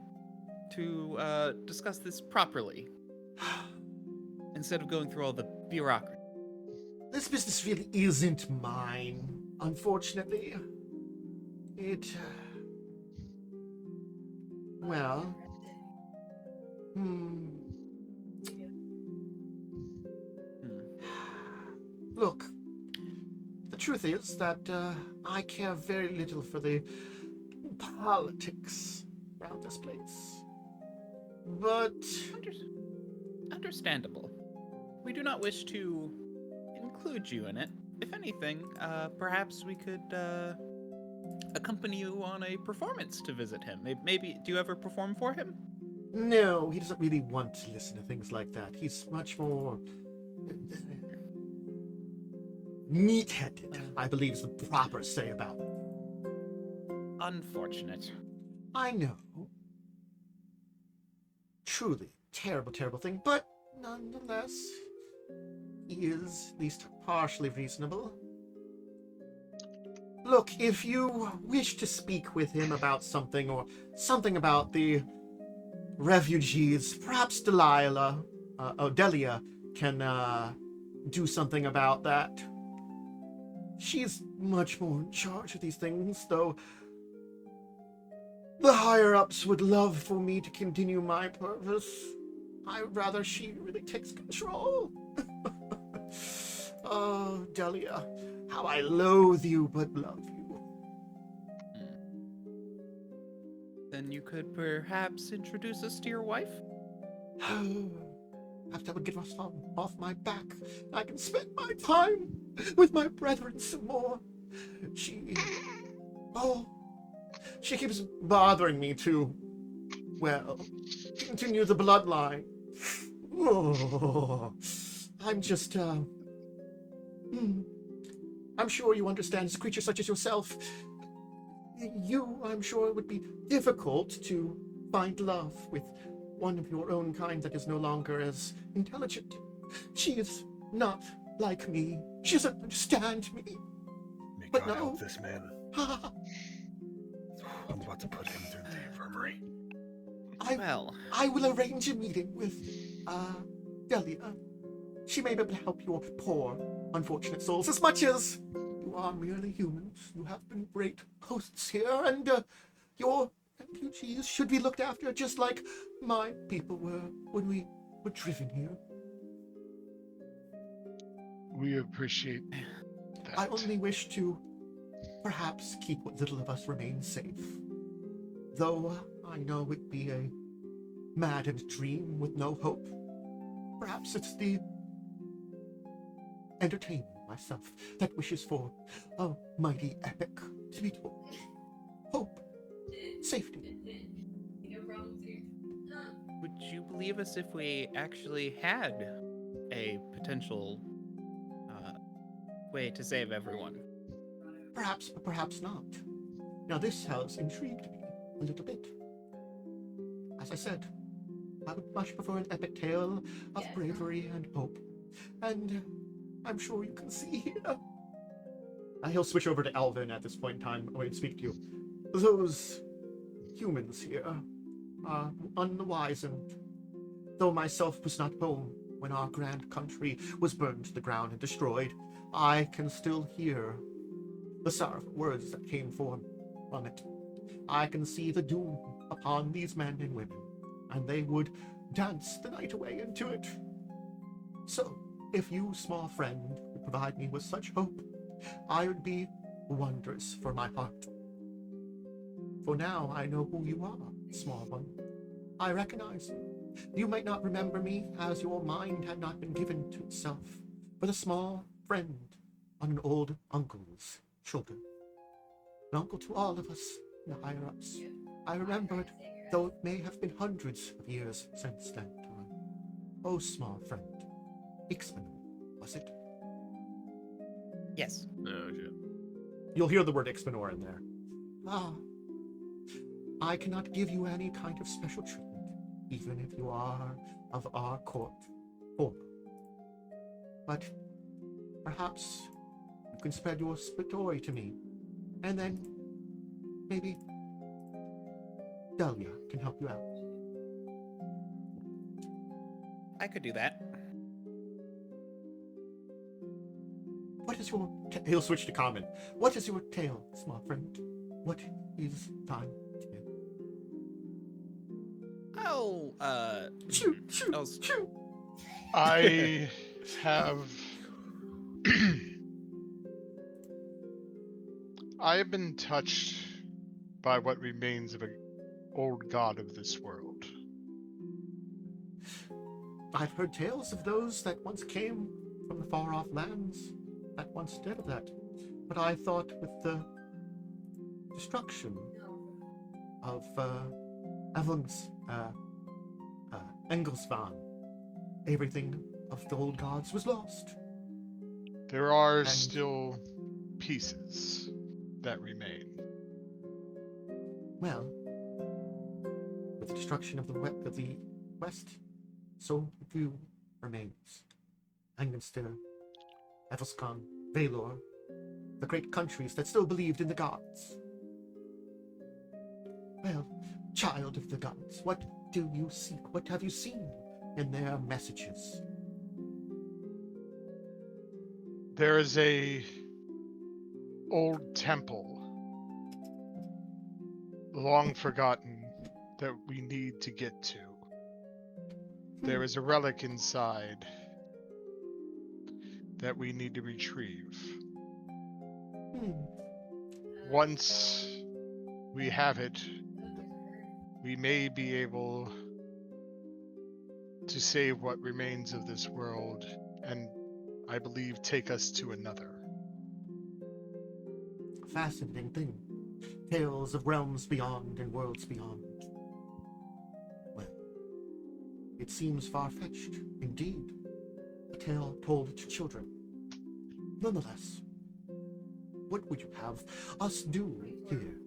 to discuss this properly instead of going through all the bureaucracy. This business really isn't mine, unfortunately. Well... Look, the truth is that I care very little for the politics around this place. But... Understandable. We do not wish to include you in it. If anything, perhaps we could accompany you on a performance to visit him. Maybe, do you ever perform for him? No, he doesn't really want to listen to things like that. He's much more... neat-headed, I believe is the proper say about it. Unfortunate. I know. Truly terrible, terrible thing, but nonetheless, he is at least partially reasonable. Look, if you wish to speak with him about something, or something about the refugees, perhaps Delia can do something about that. She's much more in charge of these things, though the higher-ups would love for me to continue my purpose. I'd rather she really takes control. Oh, Delia, how I loathe you but love you. Then you could perhaps introduce us to your wife? Perhaps that would get us off my back. I can spend my time with my brethren some more. She keeps bothering me to, well, continue the bloodline. Oh, I'm just, I'm sure you understand as a creature such as yourself. I'm sure it would be difficult to find love with one of your own kind that is no longer as intelligent. She is not like me. She doesn't understand me. May But God no. help this man. I'm about to put him through the infirmary. I will arrange a meeting with, Delia. She may be able to help your poor, unfortunate souls as much as you are merely humans. You have been great hosts here, and, your refugees should be looked after just like my people were when we were driven here. We appreciate that. I only wish to perhaps keep what little of us remains safe. Though I know it'd be a maddened dream with no hope. Perhaps it's the entertainment myself that wishes for a mighty epic to be told. Hope. Safety. Would you believe us if we actually had a potential way to save everyone? Perhaps, but perhaps not. Now this has intrigued me a little bit. As I said, I would much prefer an epic tale of bravery and hope. And I'm sure you can see here. He'll switch over to Alvin at this point in time when he speak to you. Those humans here are unwizened. Though myself was not home when our grand country was burned to the ground and destroyed, I can still hear the sorrowful words that came from it. I can see the doom upon these men and women, and they would dance the night away into it. So, if you, small friend, would provide me with such hope, I would be wondrous for my heart. For now I know who you are, small one. I recognize you. You might not remember me, as your mind had not been given to itself, but a small friend on an old uncle's shoulder. An uncle to all of us, the higher-ups. I remember it, though it may have been hundreds of years since that time. Oh, small friend. Ixbanor, was it? Yes. Oh, shit. You'll hear the word Ixbanor in there. Ah. I cannot give you any kind of special treatment, even if you are of our court form. But perhaps you can spread your story to me, and then maybe Delia can help you out. I could do that. What is your he'll switch to common. What is your tale, small friend? What is thine tale? I'll I have I have been touched by what remains of an old god of this world. I've heard tales of those that once came from the far-off lands, that once did that. But I thought with the destruction of Engelsvan, everything of the old gods was lost. There are still pieces that remain. Well, with the destruction of the west, so few remains. Angenster, Evelskan, Valor, the great countries that still believed in the gods. Well, child of the gods, what do you seek? What have you seen in their messages? There is a old temple, long forgotten, that we need to get to. There is a relic inside that we need to retrieve. Once we have it, we may be able to save what remains of this world and, I believe, take us to another. Fascinating thing. Tales of realms beyond and worlds beyond. Well, it seems far-fetched, indeed. A tale told to children. Nonetheless, what would you have us do here?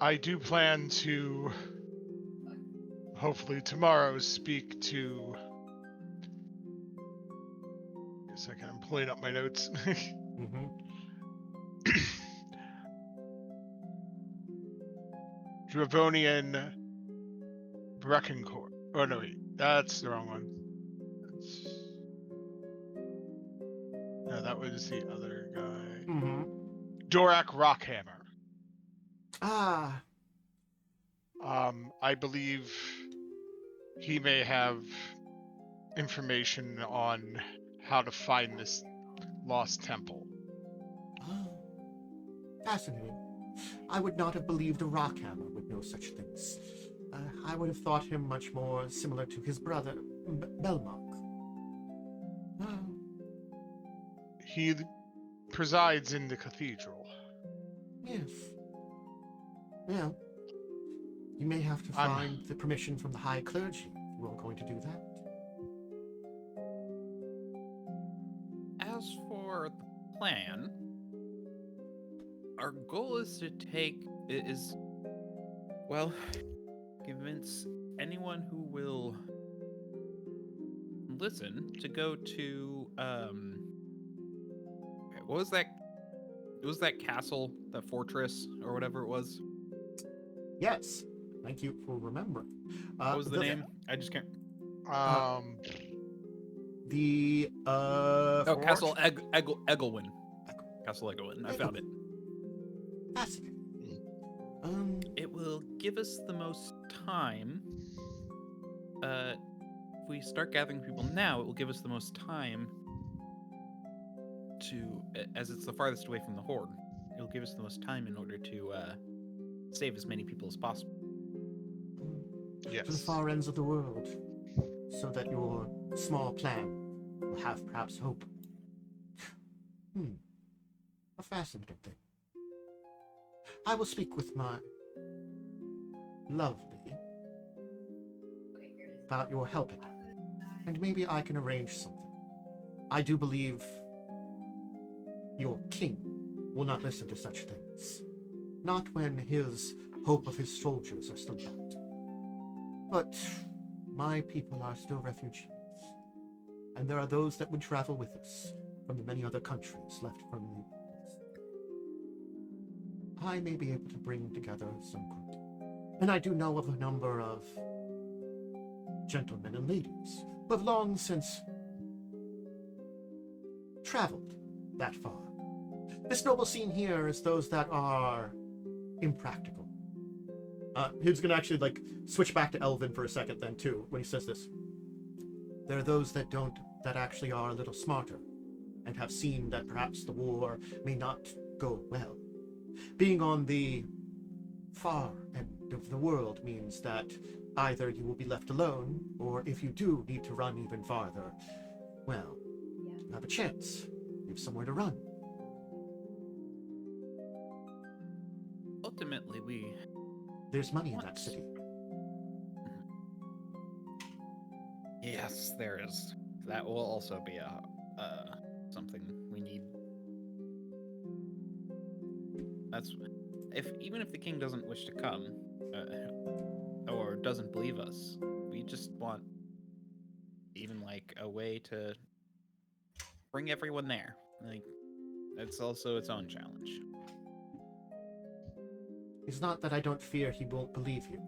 I do plan to, hopefully tomorrow, speak to... Wait a second, I'm pulling up my notes. Dravonian Breckencourt. Oh no, wait, that's the wrong one. No, that was the other guy. Dorak Rockhammer. Ah, I believe he may have information on how to find this lost temple. fascinating. I would not have believed a Rockhammer would know such things. I would have thought him much more similar to his brother, Belmont. He presides in the cathedral. Yes. Well, you may have to find the permission from the High Clergy if you are going to do that. As for the plan, our goal is to convince anyone who will listen to go to, what was that? It was that castle, that fortress, or whatever it was. Yes. Thank you for remembering. What was the name? I just can't. Castle Egelwin. Castle Egelwin. I found it. Fascinating. It will give us the most time. If we start gathering people now, it will give us the most time to, as it's the farthest away from the Horde, it'll give us the most time in order to save as many people as possible. Yes. To the far ends of the world, so that your small plan will have perhaps hope. A fascinating thing. I will speak with my lovely about your helping, and maybe I can arrange something. I do believe your king will not listen to such things. Not when his hope of his soldiers are still left. But my people are still refugees, and there are those that would travel with us from the many other countries left from the East. I may be able to bring together some group, and I do know of a number of gentlemen and ladies who have long since traveled that far. This noble scene here is those that are impractical. He's gonna actually switch back to Elven for a second then too when he says this. There are those that actually are a little smarter and have seen that perhaps the war may not go well. Being on the far end of the world means that either you will be left alone, or if you do need to run even farther, well, you have a chance. You have somewhere to run. Ultimately, There's money in that city. Yes, there is. That will also be something we need. Even if the king doesn't wish to come, or doesn't believe us, we just want even a way to bring everyone there. That's also its own challenge. It's not that I don't fear he won't believe you.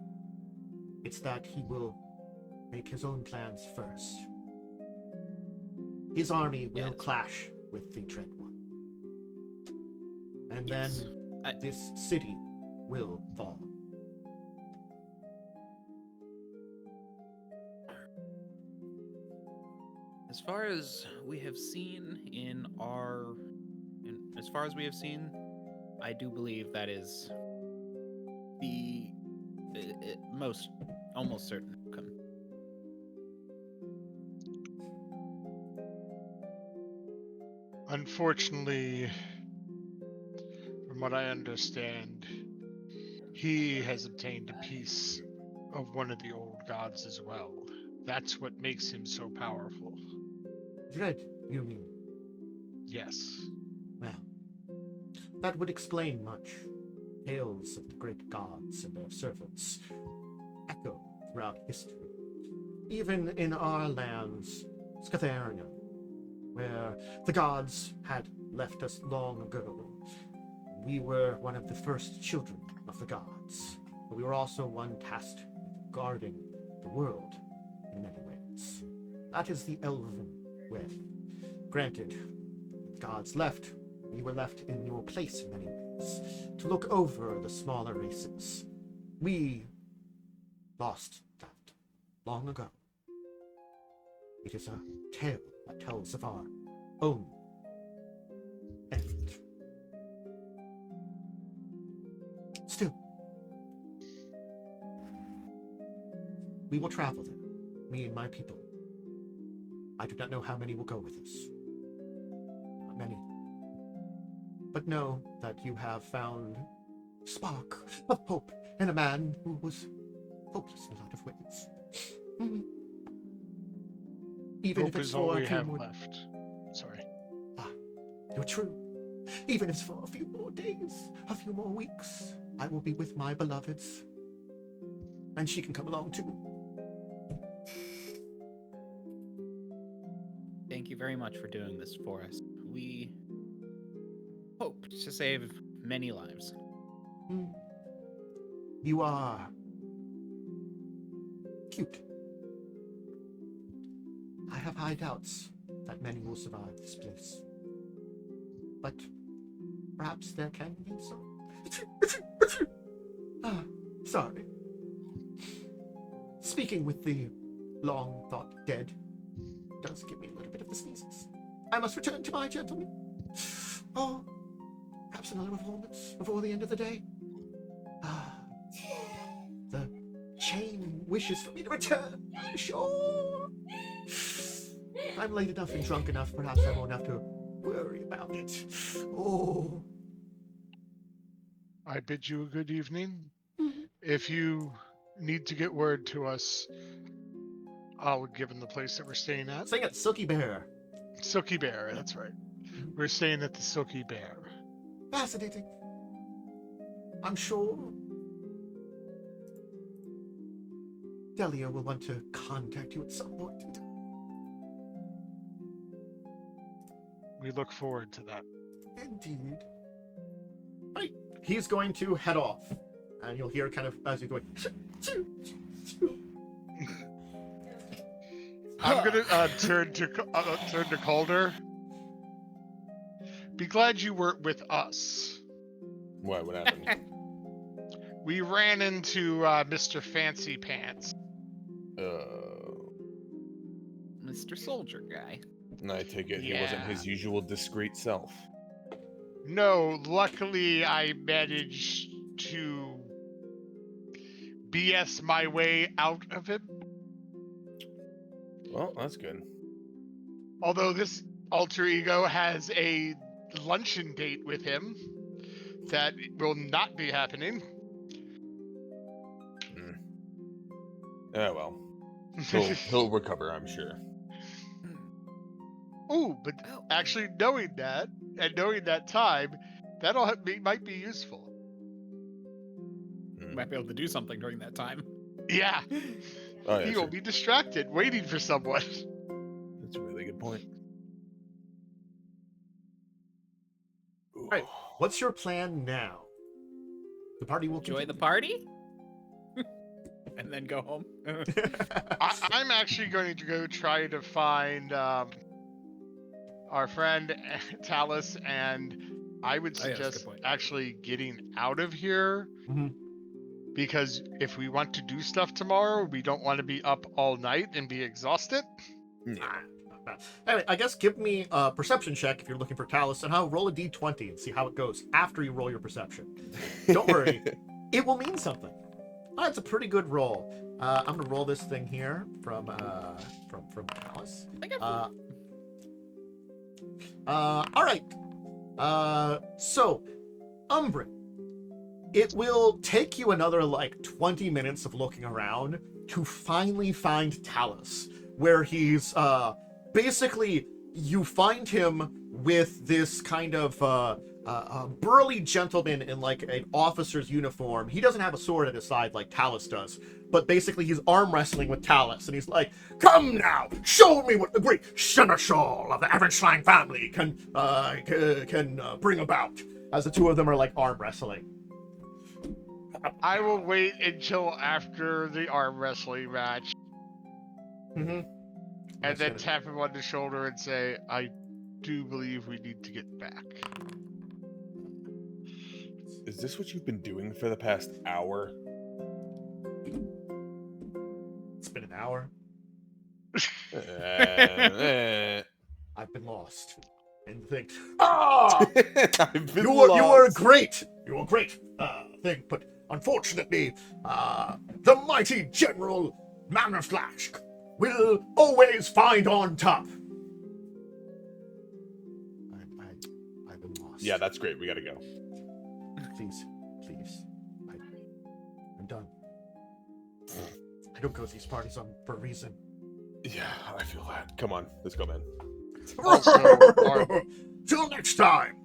It's that he will make his own plans first. His army will clash with the Dread One. And Yes. then this city will fall. As far as we have seen I do believe that is the most almost certain outcome. Unfortunately, from what I understand, he has obtained a piece of one of the old gods as well. That's what makes him so powerful. Dread, you mean? Yes. Well, that would explain much. Tales of the great gods and their servants echo throughout history. Even in our lands, Scatharian, where the gods had left us long ago. We were one of the first children of the gods, but we were also one tasked with guarding the world in many ways. That is the elven way. Granted, gods left, we were left in your place in many ways, to look over the smaller races. We lost that long ago. It is a tale that tells of our own end. Still, we will travel there, me and my people. I do not know how many will go with us. Not many. But know that you have found a spark of hope in a man who was hopeless in a lot of ways. Mhm. Even Hope if it's is all for we a few have more... left. Sorry. You're true. Even if it's for a few more days, a few more weeks, I will be with my beloveds. And she can come along too. Thank you very much for doing this for us. We hope to save many lives. You are cute. I have high doubts that many will survive this place. But perhaps there can be some. Sorry. Speaking with the long thought dead does give me a little bit of the sneezes. I must return to my gentleman. Oh, perhaps another performance before the end of the day. The chain wishes for me to return. Sure. I'm late enough and drunk enough, perhaps I won't have to worry about it. Oh. I bid you a good evening. If you need to get word to us, I'll give him the place that we're staying at. Sing it, Silky Bear. Silky Bear, that's right. We're staying at the Silky Bear. Fascinating. I'm sure Delia will want to contact you at some point in time. We look forward to that. Indeed. Right. He's going to head off. And you'll hear kind of as he's going. I'm gonna turn to Calder. Be glad you weren't with us. What happened? We ran into Mr. Fancy Pants. Mr. Soldier guy. And I take it he wasn't Yeah. his usual discreet self. No, luckily I managed to BS my way out of him. Well, that's good. Although this alter ego has a luncheon date with him that will not be happening. Oh well. He'll recover, I'm sure. Ooh, but actually knowing that and knowing that time, might be useful. Might be able to do something during that time. Yeah, Oh, yeah, he sure. will be distracted, waiting for someone. That's a really good point. Ooh. Right. What's your plan now? The party will Enjoy the continue. party? And then go home. I'm actually going to go try to find our friend Talas, and I would Oh, yeah, that's a good suggest point. actually getting out of here. Mhm. Because if we want to do stuff tomorrow, we don't want to be up all night and be exhausted. Yeah. Anyway, I guess give me a perception check if you're looking for Talas, and I'll roll a d20 and see how it goes after you roll your perception. Don't worry, it will mean something. That's a pretty good roll. I'm gonna roll this thing here from Talas. I think I've All right. So, Umbrin, it will take you another like 20 minutes of looking around to finally find Talas, where he's basically you find him with this kind of burly gentleman in like an officer's uniform. He doesn't have a sword at his side like Talas does, but basically he's arm wrestling with Talas, and he's like, "Come now, show me what the great seneschal of the Avanswell family can bring about." As the two of them are like arm wrestling. I will wait until after the arm wrestling match, Mm-hmm. and then tap him on the shoulder and say, "I do believe we need to get back." Is this what you've been doing for the past hour? It's been an hour. Eh. I've been lost. And think, ah, I've been you were lost. great. You were great. Thing, but unfortunately, the mighty General Manaflash will always find on top. I've been lost. Yeah, that's great. We gotta go. Please. I'm done. I don't go to these parties for a reason. Yeah, I feel that. Come on, let's go, man. Till next time.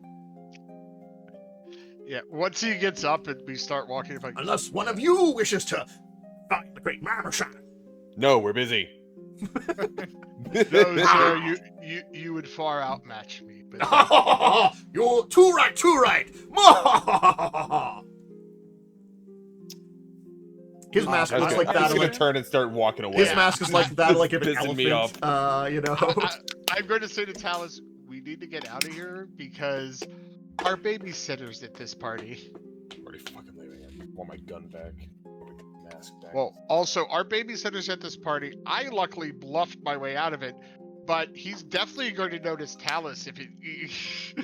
Yeah, once he gets up and we start walking, if I Unless one of you wishes to find the great Manaflash. No, we're busy. no, sir, you would far outmatch me. But You're too right. His mask looks like I'm that. just gonna Like, turn and start walking away. his mask is like that, like an Pissing me elephant. You know. I'm going to say to Talas, we need to get out of here because our babysitter's at this party. I'm already fucking leaving. I want my gun back. My mask back. Well, also, our babysitter's at this party. I luckily bluffed my way out of it, but he's definitely going to notice Talas if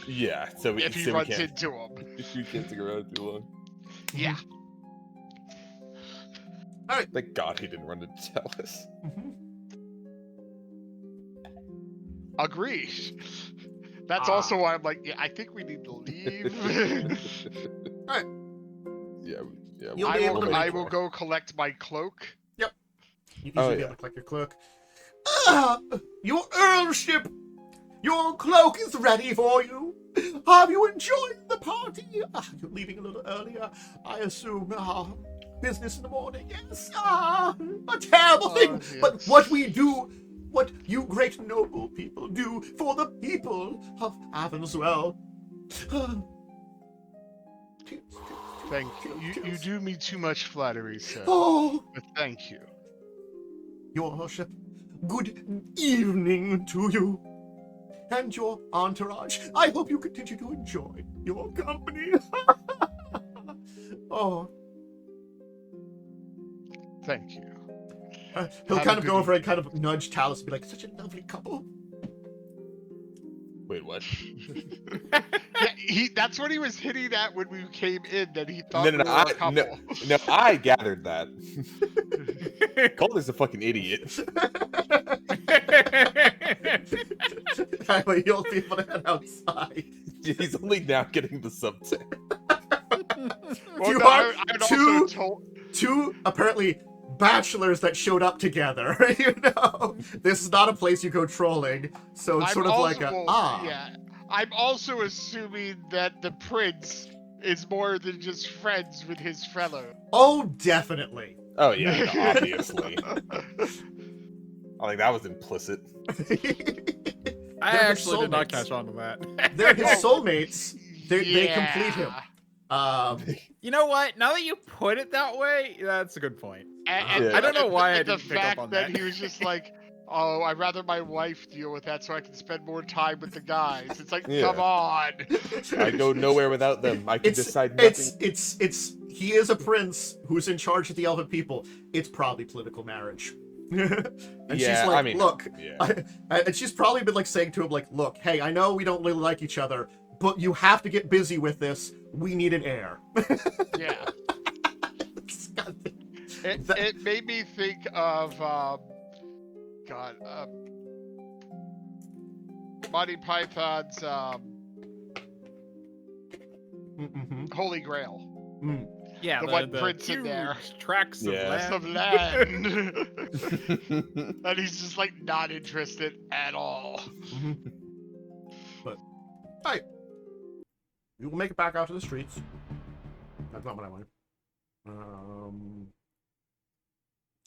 yeah, so if he so runs we can't. into him. We can't stick around too long. Yeah. Thank God he didn't run to Talas. Agreed. That's also why I'm like, yeah, I think we need to leave. Yeah. You'll be able to I will go collect my cloak. You should be able to collect your cloak. Your earlship! Your cloak is ready for you. Have you enjoyed the party? You're leaving a little earlier, I assume. Business in the morning, yes. A terrible thing. Yes. But what we do, what you great noble people do for the people of Avanswell. Thank you. You do me too much flattery, sir. Oh, But thank you. your worship, good evening to you and your entourage. I hope you continue to enjoy your company. Oh, Thank you. he'll Have kind a of good go over and kind of nudge Talas and be like, such a lovely couple. Wait, what? Yeah, that's what he was hitting at when we came in, that he thought No, we no, were a couple. no, I gathered that. Calder's a fucking idiot. Anyway, you'll be able to head outside. He's only now getting the subtext. Well, You no, are I'd two- also told. Two, apparently, bachelors that showed up together. You know, this is not a place you go trolling, so it's I'm sort of also, like a Yeah, I'm also assuming that the prince is more than just friends with his fellow. Oh, definitely. Oh yeah, no, obviously. I think that was implicit. I They're actually did not soulmates. catch on to that. They're his Oh, soulmates. They complete him. You know what? Now that you put it that way, that's a good point. And Yeah. I don't know why I the didn't pick up fact on that that. he was just like, oh, I'd rather my wife deal with that so I can spend more time with the guys. It's like, Yeah. come on. I go nowhere without them. I can decide nothing. He is a prince who's in charge of the elven people. It's probably political marriage. And Yeah, she's like, I mean, look, yeah. and she's probably been like saying to him, like, look, hey, I know we don't really like each other, but you have to get busy with this. We need an heir. Yeah. It made me think of, Monty Python's Holy Grail. Yeah, The one prince in there. huge tracts Yeah. of land. Of land. And he's just like not interested at all. But, hey, you will make it back out to the streets. That's not what I wanted.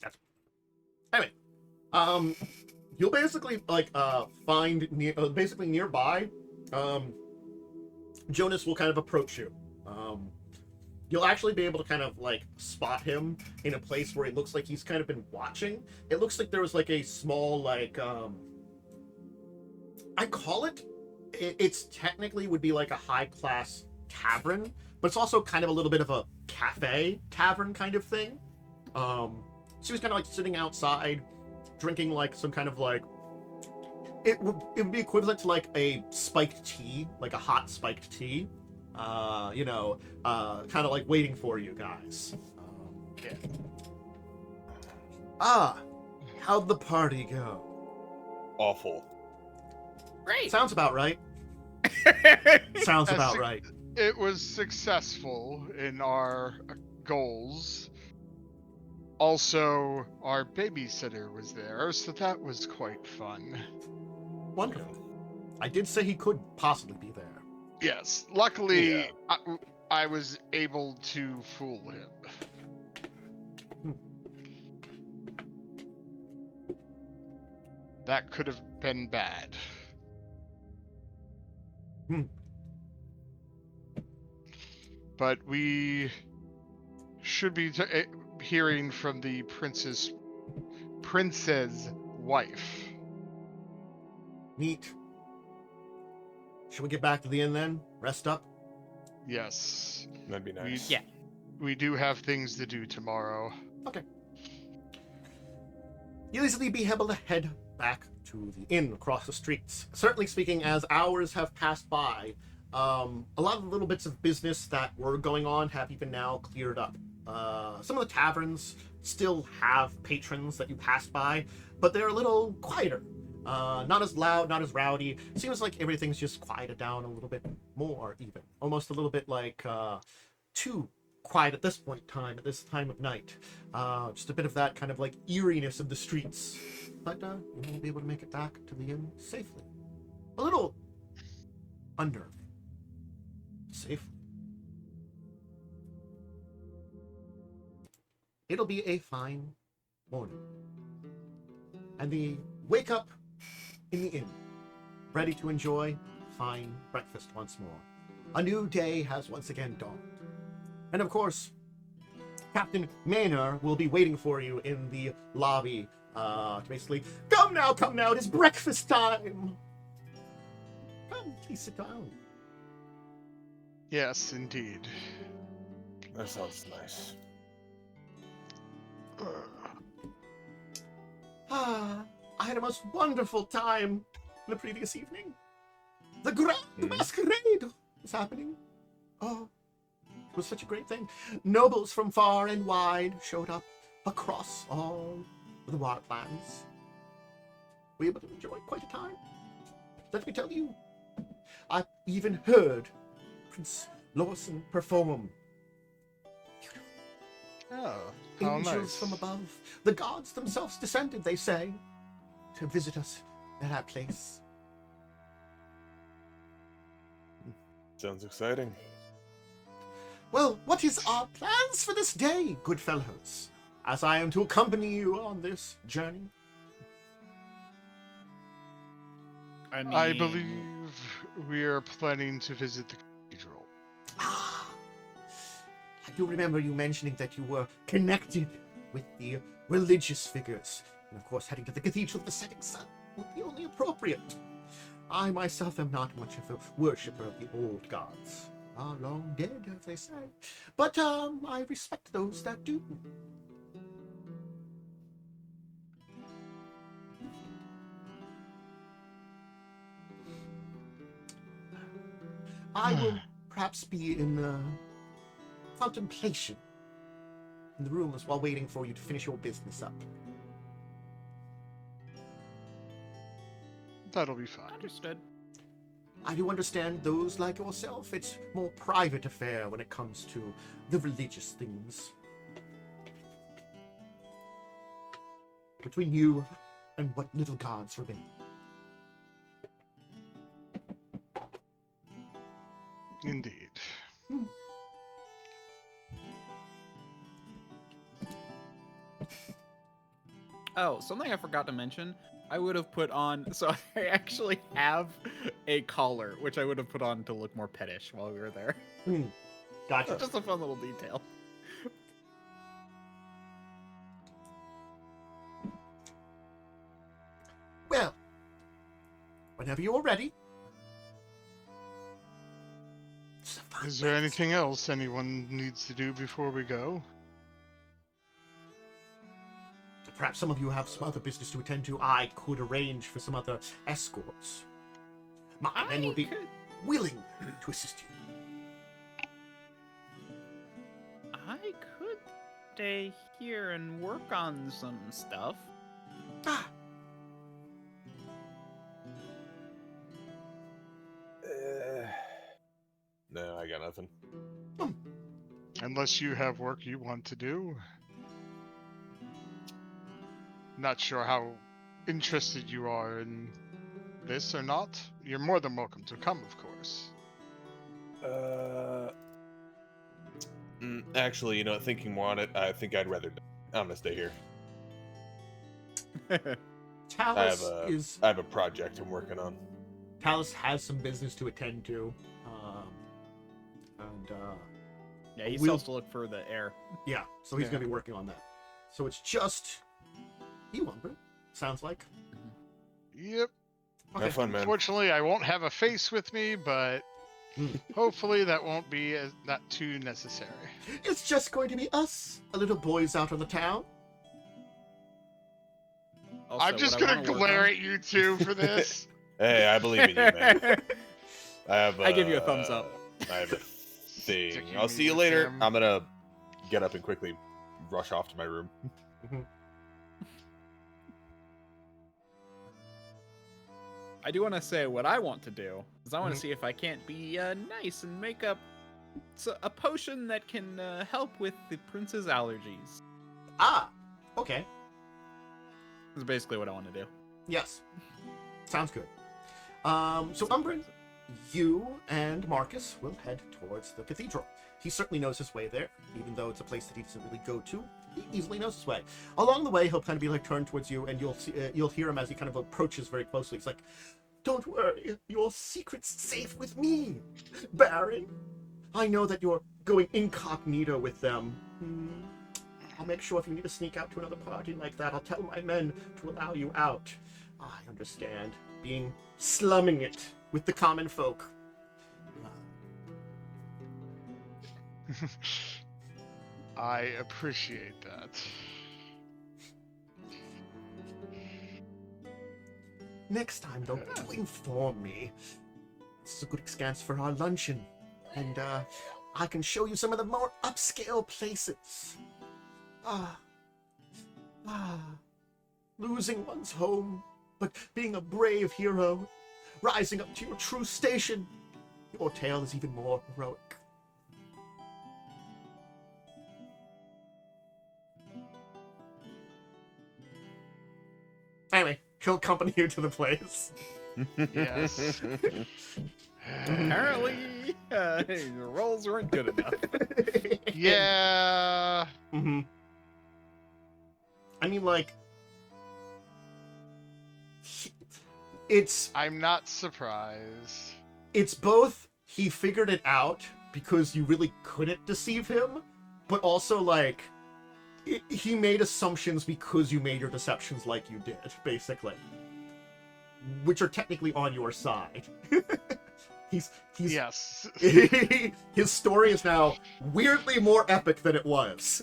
That's anyway. You'll basically like find basically nearby. Jonas will kind of approach you. You'll actually be able to kind of like spot him in a place where it looks like he's kind of been watching. It looks like there was like a small like I call it's technically would be like a high class tavern, but it's also kind of a little bit of a cafe tavern kind of thing. So he was kind of like sitting outside, drinking like some kind of like it would be equivalent to like a spiked tea, like a hot spiked tea. Kind of like waiting for you guys. Yeah. How'd the party go? Awful. Great. Sounds about right. Sounds about right. It was successful in our goals. Also, our babysitter was there, so that was quite fun. Wonderful. I did say he could possibly be there. Yes, luckily Yeah. I was able to fool him. That could have been bad. But we should be hearing from the prince's wife. Neat. Should we get back to the inn then? Rest up? Yes. That'd be nice. Yeah. We do have things to do tomorrow. Okay. You'll easily be able to head back to the inn across the streets. Certainly speaking, as hours have passed by, a lot of the little bits of business that were going on have even now cleared up. Some of the taverns still have patrons that you pass by, but they're a little quieter. Not as loud, not as rowdy. Seems like everything's just quieted down a little bit more, even. Almost a little bit like, too quiet at this point in time, at this time of night. Just a bit of that kind of like eeriness of the streets. But, you will be able to make it back to the inn safely. A little unnerving. Safely. It'll be a fine morning. And the wake up in the inn, ready to enjoy fine breakfast once more. A new day has once again dawned. And of course, Captain Maynor will be waiting for you in the lobby to basically, come now, it's breakfast time! Come, please sit down. Yes, indeed. That sounds nice. I had a most wonderful time the previous evening. The Grand Masquerade was happening. Oh, it was such a great thing. Nobles from far and wide showed up across all the wildlands. We were able to enjoy quite a time. Let me tell you, I even heard Prince Lawson perform. Oh, how Angels nice. from above. The gods themselves descended, they say, to visit us at our place. Sounds exciting. Well, what is our plans for this day, good fellows, as I am to accompany you on this journey? I believe we are planning to visit the cathedral. Ah, I do remember you mentioning that you were connected with the religious figures. And of course, heading to the Cathedral of the Setting Sun would be only appropriate. I myself am not much of a worshipper of the old gods. Are long dead, as they say. But, I respect those that do. I will perhaps be in contemplation in the rooms while waiting for you to finish your business up. That'll be fine. Understood. I do understand those like yourself. It's more private affair when it comes to the religious things. Between you and what little gods remain. Indeed. Oh, something I forgot to mention. I would have put on. So I actually have a collar, which I would have put on to look more pettish while we were there. Gotcha. Just a fun little detail. Well, whenever you're ready. Is there anything else anyone needs to do before we go? Perhaps some of you have some other business to attend to. I could arrange for some other escorts. My men would be willing to assist you. I could stay here and work on some stuff. Ah, No, I got nothing. Unless you have work you want to do. Not sure how interested you are in this or not. You're more than welcome to come, of course. Actually, you know, thinking more on it, I think I'd rather. I'm gonna stay here. Talas I have a project I'm working on. Talas has some business to attend to. Yeah, he We'll- still has to look for the air. Yeah, so he's Yeah. going to be working on that. So it's just you, Umbrin, sounds like. Yep. Okay. Have fun, man. Unfortunately, I won't have a face with me, but hopefully that won't be not too necessary. It's just going to be us, a little boys out on the town. Also, I'm just what I gonna wanna work glare on- at you two for this. Hey, I believe in you, man. I give you a thumbs up. I have a thing. Sticking I'll me see you with later. him. I'm gonna get up and quickly rush off to my room. I do want to say what I want to do is I want to see if I can't be nice and make up a potion that can help with the prince's allergies. Ah, okay. That's basically what I want to do. Yes. Sounds good. So Umbrin, you and Marcus will head towards the cathedral. He certainly knows his way there, even though it's a place that he doesn't really go to. He easily knows his way. Along the way, he'll kind of be like turned towards you, and you'll hear him as he kind of approaches very closely. He's like, "Don't worry, your secret's safe with me, Baron. I know that you're going incognito with them. I'll make sure if you need to sneak out to another party like that, I'll tell my men to allow you out. I understand slumming it with the common folk." I appreciate that. Next time, though, do inform me. This is a good chance for our luncheon, and I can show you some of the more upscale places. Losing one's home, but being a brave hero, rising up to your true station. Your tale is even more heroic. Anyway, he'll accompany you to the place. Yes. Apparently, the rolls weren't good enough. Yeah. Mm-hmm. I mean, like, I'm not surprised. it's both he figured it out because you really couldn't deceive him, but also, like, he made assumptions because you made your deceptions like you did, basically. Which are technically on your side. he's Yes. his story is now weirdly more epic than it was.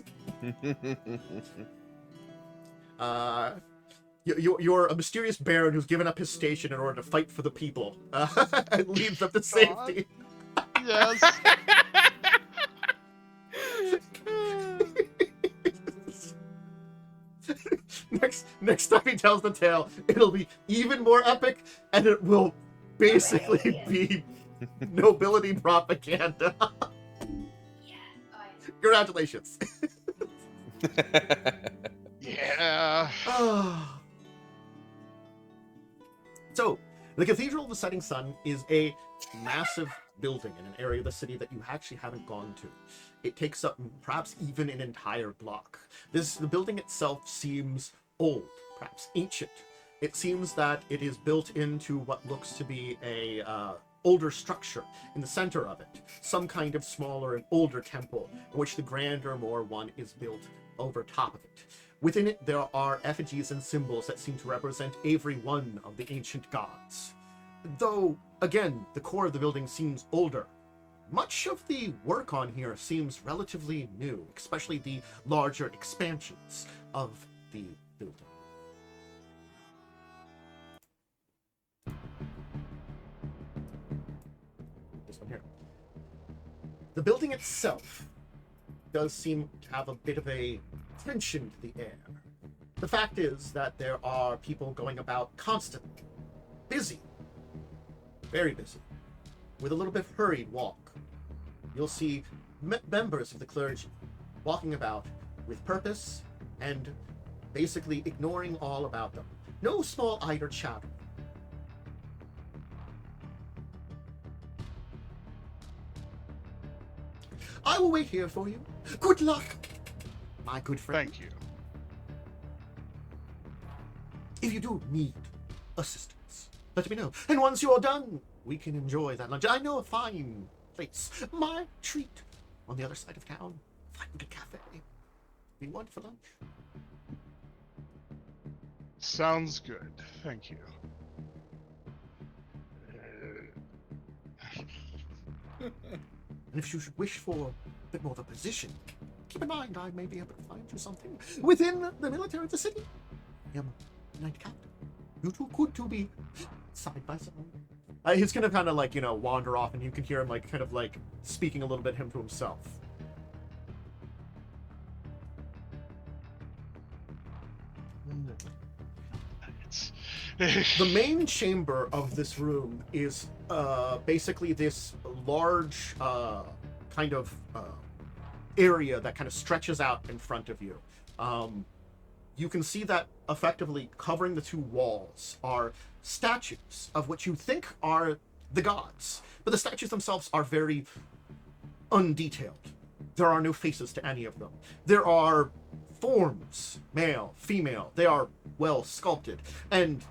You're a mysterious baron who's given up his station in order to fight for the people and leads them to safety. Yes. Next time he tells the tale, it'll be even more epic, and it will basically be nobility propaganda. Congratulations. Yeah. So, the Cathedral of the Setting Sun is a massive building in an area of the city that you actually haven't gone to. It takes up perhaps even an entire block. The building itself seems old, perhaps ancient. It seems that it is built into what looks to be a older structure in the center of it. Some kind of smaller and older temple, in which the grander, more one is built over top of it. Within it, there are effigies and symbols that seem to represent every one of the ancient gods. Though, again, the core of the building seems older. Much of the work on here seems relatively new, especially the larger expansions of the building. This one here. The building itself does seem to have a bit of a tension to the air. The fact is that there are people going about constantly, busy, very busy, with a little bit of hurried walk. You'll see members of the clergy walking about with purpose and basically ignoring all about them. No small idle chatter. I will wait here for you. Good luck, my good friend. Thank you. If you do need assistance, let me know. And once you're done, we can enjoy that lunch. I know a fine place. My treat on the other side of town. Fine good cafe. We want for lunch. Sounds good. Thank you. And if you should wish for a bit more of a position, keep in mind I may be able to find you something within the military of the city. I am Knight Captain. You two could to be side by side. He's gonna kind of like, wander off, and you can hear him like kind of like speaking a little bit him to himself. The main chamber of this room is basically this large kind of area that kind of stretches out in front of you. You can see that effectively covering the two walls are statues of what you think are the gods, but the statues themselves are very undetailed. There are no faces to any of them. There are forms, male, female. They are well sculpted, and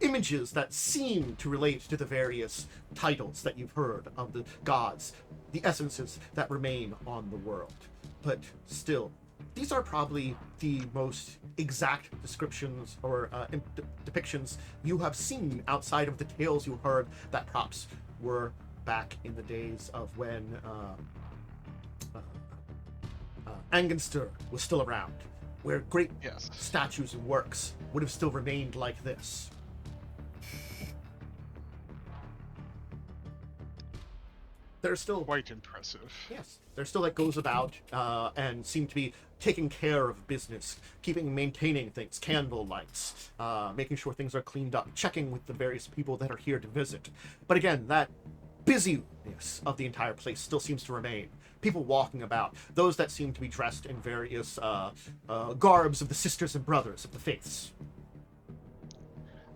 images that seem to relate to the various titles that you've heard of the gods, the essences that remain on the world. But still, these are probably the most exact descriptions or depictions you have seen outside of the tales you heard that perhaps were back in the days of when Angenster was still around, where great statues and works would have still remained like this. They're still quite impressive. Yes, they're still that goes about and seem to be taking care of business, maintaining things, candle lights, making sure things are cleaned up, checking with the various people that are here to visit. But again, that busyness of the entire place still seems to remain. People walking about, those that seem to be dressed in various garbs of the sisters and brothers of the faiths.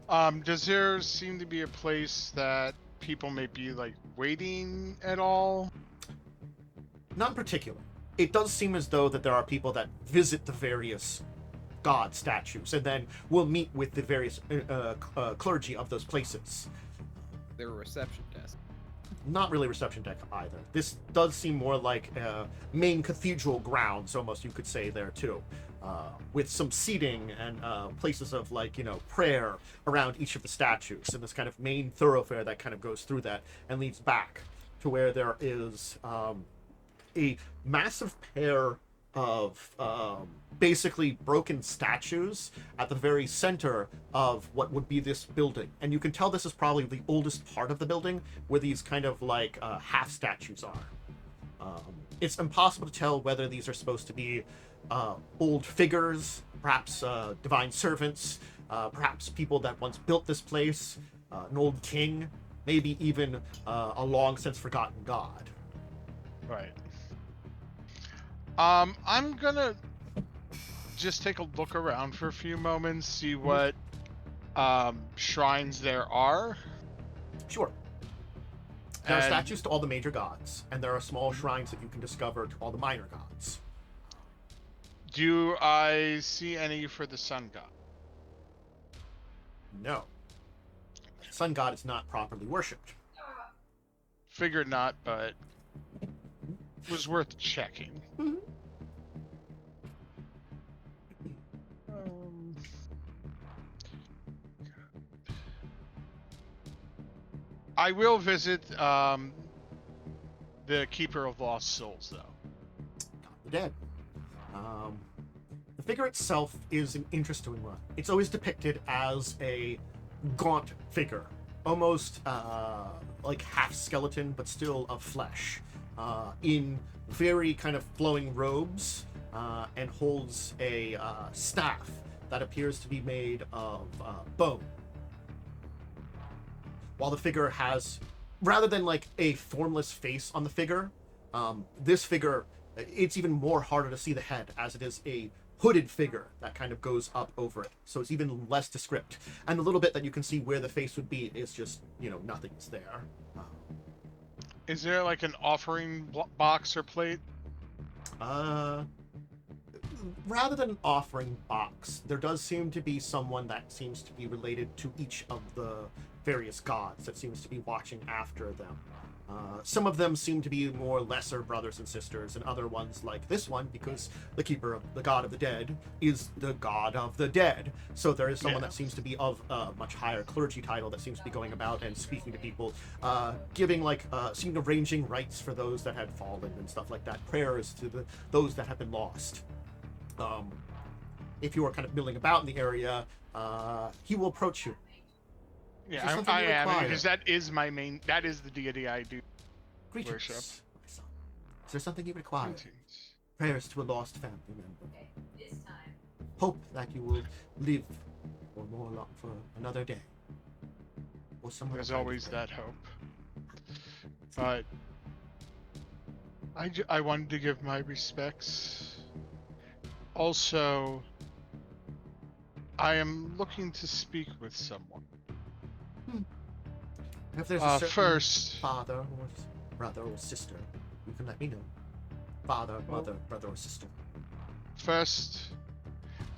Does there seem to be a place that people may be waiting at all? Not in particular. It does seem as though that there are people that visit the various god statues and then will meet with the various clergy of those places. There are reception desks. Not really reception deck either. This does seem more like main cathedral grounds, almost, you could say, there too. With some seating and places of, like, prayer around each of the statues, and this kind of main thoroughfare that kind of goes through that and leads back to where there is a massive pair of basically broken statues at the very center of what would be this building. And you can tell this is probably the oldest part of the building, where these kind of like half statues are. It's impossible to tell whether these are supposed to be old figures, perhaps divine servants, perhaps people that once built this place, an old king, maybe even a long since forgotten god. Right. I'm gonna just take a look around for a few moments, see what shrines there are. Sure. There are statues to all the major gods, and there are small shrines that you can discover to all the minor gods. Do I see any for the sun god? No. The sun god is not properly worshipped. Figured not, but was worth checking. I will visit the Keeper of Lost Souls, though. The dead. The figure itself is an interesting one. It's always depicted as a gaunt figure, almost like half skeleton, but still of flesh, in very kind of flowing robes, and holds a staff that appears to be made of bone. While the figure has, rather than like a formless face on the figure, this figure, it's even more harder to see the head, as it is a hooded figure that kind of goes up over it. So it's even less descript. And the little bit that you can see where the face would be is just, nothing's there. Is there like an offering box or plate? Rather than an offering box, there does seem to be someone that seems to be related to each of the various gods that seems to be watching after them. Some of them seem to be more lesser brothers and sisters, and other ones like this one, because the god of the dead, is the god of the dead. So there is someone that seems to be of a much higher clergy title that seems to be going about and speaking to people, giving arranging rites for those that had fallen and stuff like that, prayers to those that have been lost. If you are kind of milling about in the area, he will approach you. Yeah, I am, because that is the deity I do Greetings, worship. my son. Is there something you require? Prayers to a lost family member. Hope that you will live for another day. Or somewhere. There's always that hope. But I wanted to give my respects. Also, I am looking to speak with someone. If there's a certain first, father or brother or sister, you can let me know. Father, mother, brother or sister. First,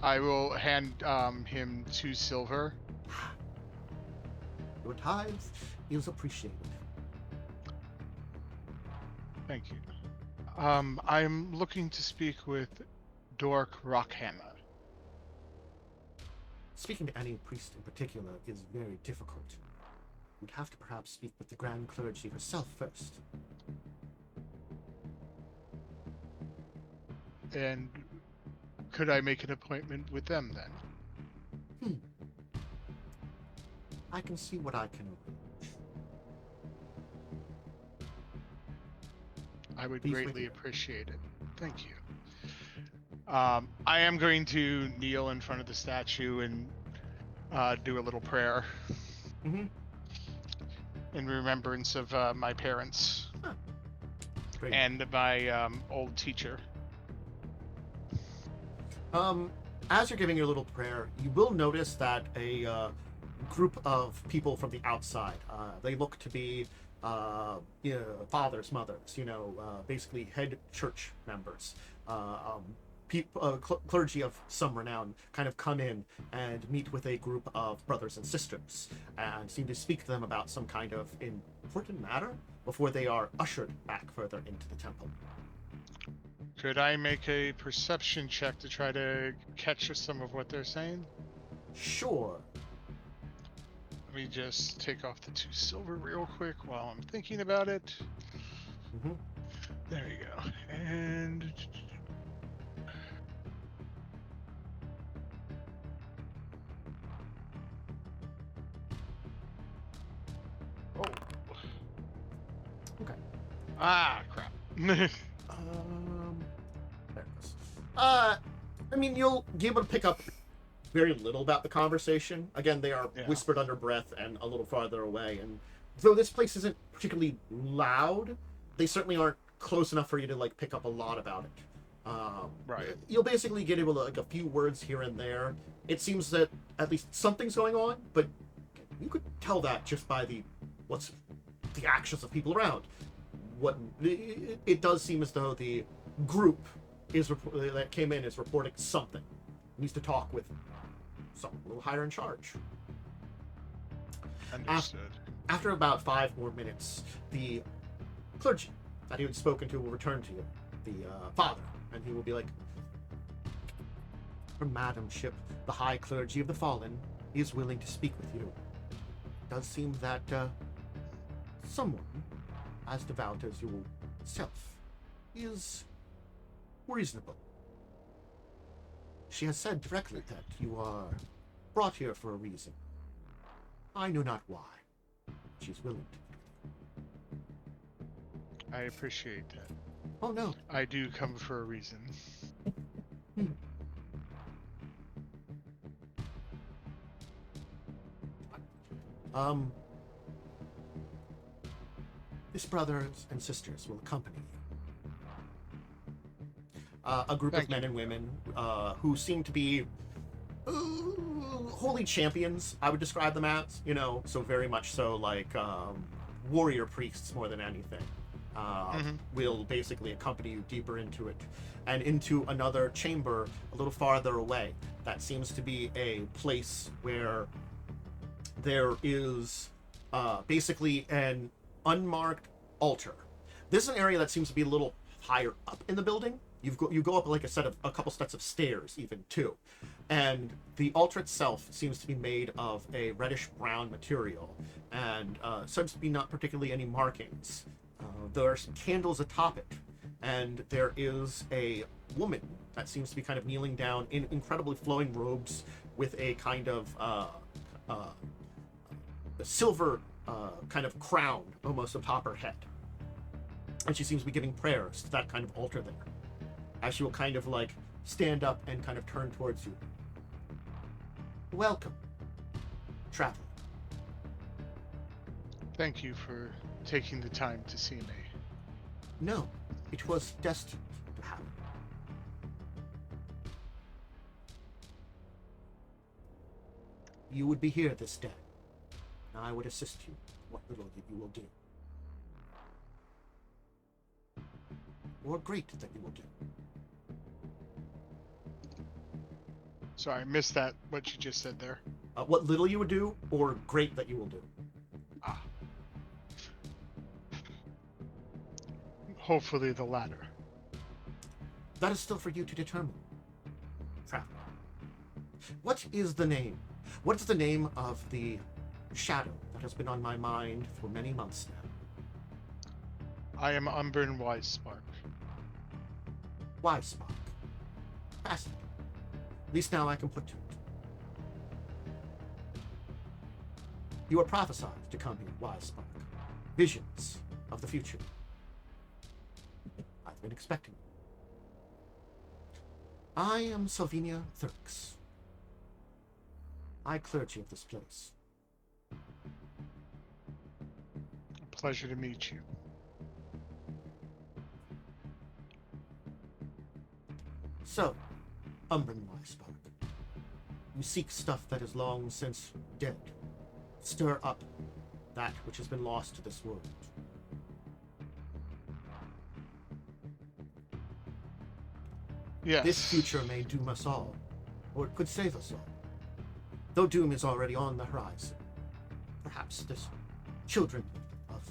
I will hand him 2 silver. Your tithe is appreciated. Thank you. I am looking to speak with Dork Rockhammer. Speaking to any priest in particular is very difficult. You'd have to perhaps speak with the Grand Clergy herself first. And could I make an appointment with them then? I can see what I can arrange. I would Please greatly wait. appreciate it. Thank you. I am going to kneel in front of the statue and do a little prayer in remembrance of my parents Great. and my old teacher. As you're giving your little prayer, you will notice that a group of people from the outside, they look to be fathers, mothers, basically head church members, clergy of some renown, kind of come in and meet with a group of brothers and sisters and seem to speak to them about some kind of important matter before they are ushered back further into the temple. Could I make a perception check to try to catch some of what they're saying? Sure. Let me just take off the 2 silver real quick while I'm thinking about it. Mm-hmm. There you go. And oh. Okay. Ah, crap. There it goes. I mean, you'll be able to pick up very little about the conversation. Again, they are whispered under breath and a little farther away. And though this place isn't particularly loud, they certainly aren't close enough for you to like pick up a lot about it. Right. You'll basically get able to like a few words here and there. It seems that at least something's going on, but you could tell that just by the actions of people around. It does seem as though the group that came in is reporting something. It needs to talk with someone a little higher in charge. Understood. After about 5 more minutes, the clergy that he had spoken to will return to you, the father, and he will be like, "Her madamship, the high clergy of the fallen, is willing to speak with you. It does seem that someone as devout as yourself is reasonable. She has said directly that you are brought here for a reason. I know not why. She's willing to. I appreciate that. Oh no. I do come for a reason. This brothers and sisters will accompany you. A group of men and women who seem to be holy champions, I would describe them as, so very much so like warrior priests more than anything. Will basically accompany you deeper into it and into another chamber a little farther away. That seems to be a place where there is basically an unmarked altar. This is an area that seems to be a little higher up in the building. You go up like a couple sets of stairs even too, and the altar itself seems to be made of a reddish brown material and seems to be not particularly any markings. There are some candles atop it, and there is a woman that seems to be kind of kneeling down in incredibly flowing robes with a kind of a silver kind of crown almost atop her head. And she seems to be giving prayers to that kind of altar there. As she will kind of like stand up and kind of turn towards you. Welcome, traveler. Thank you for taking the time to see me. No, it was destined to happen. You would be here this day. And I would assist you, what little that you will do. Or great that you will do. Sorry, I missed that, what you just said there. What little you would do, or great that you will do. Ah. Hopefully the latter. That is still for you to determine. Traveler. What is the name? What is the name of the shadow that has been on my mind for many months now? I am Umbrin Wisespark. Wisespark. Fascinating. At least now I can put to it. You are prophesied to come here, Wisespark. Visions of the future. I've been expecting you. I am Sylvania Thurks. I clergy of this place. A pleasure to meet you. So, Umbrin Wisespark, you seek stuff that is long since dead. Stir up that which has been lost to this world. Yes. This future may doom us all, or it could save us all. Though doom is already on the horizon, perhaps this children of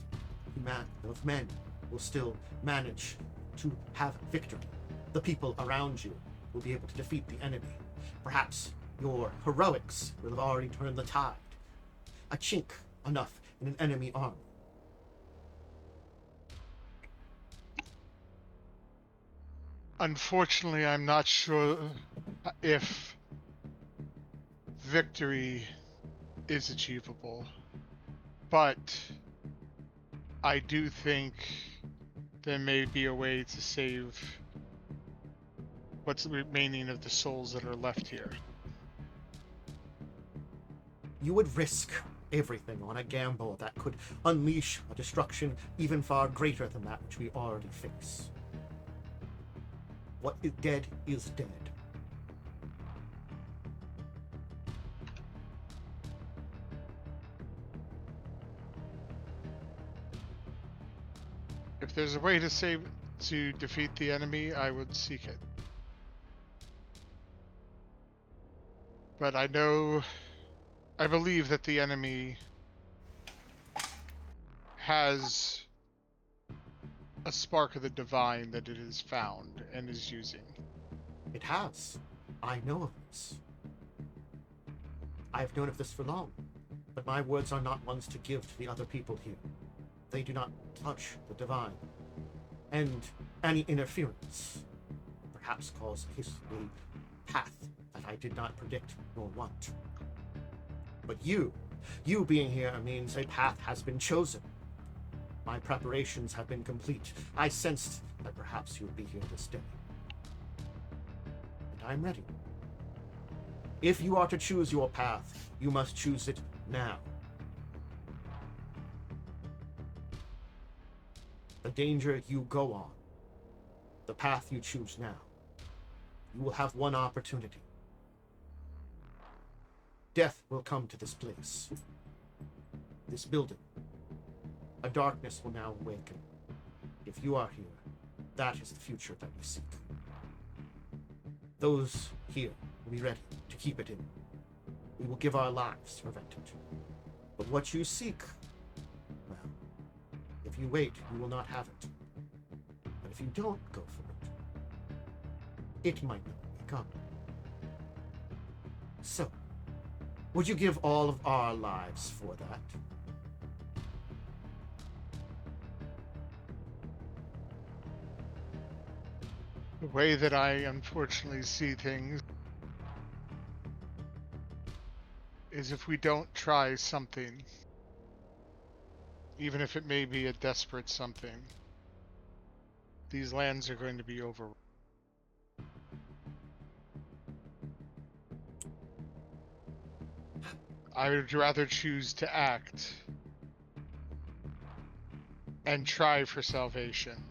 of men will still manage to have victory. The people around you will be able to defeat the enemy. Perhaps your heroics will have already turned the tide. A chink enough in an enemy army. Unfortunately, I'm not sure if victory is achievable, but I do think there may be a way to save what's remaining of the souls that are left here. You would risk everything on a gamble that could unleash a destruction even far greater than that which we already face. What is dead is dead. If there's a way to defeat the enemy, I would seek it. But I believe that the enemy has a spark of the divine that it has found and is using. It has. I know of this. I have known of this for long, but my words are not ones to give to the other people here. They do not touch the divine, and any interference perhaps cause a path that I did not predict nor want. But you being here means a path has been chosen. My preparations have been complete. I sensed that perhaps you would be here this day. And I'm ready. If you are to choose your path, you must choose it now. The danger you go on, the path you choose now, you will have one opportunity. Death will come to this place, this building. A darkness will now awaken. If you are here, that is the future that we seek. Those here will be ready to keep it in. We will give our lives to prevent it. But what you seek, well, if you wait, you will not have it. But if you don't go for it might not come. So, would you give all of our lives for that? The way that I unfortunately see things is if we don't try something, even if it may be a desperate something, these lands are going to be overrun. I would rather choose to act and try for salvation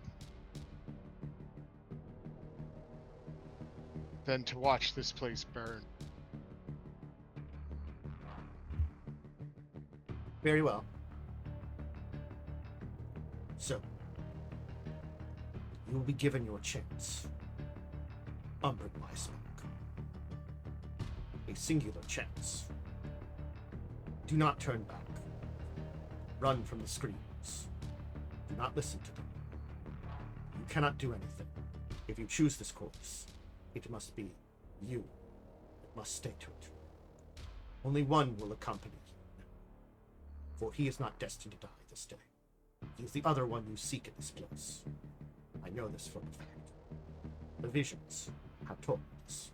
than to watch this place burn. Very well. So, you will be given your chance. Umbrin Wisespark. A singular chance. Do not turn back. Run from the screams. Do not listen to them. You cannot do anything. If you choose this course, it must be you. It must stay to it. Only one will accompany you, for he is not destined to die this day. He is the other one you seek in this place. I know this for a fact. The visions have told me this.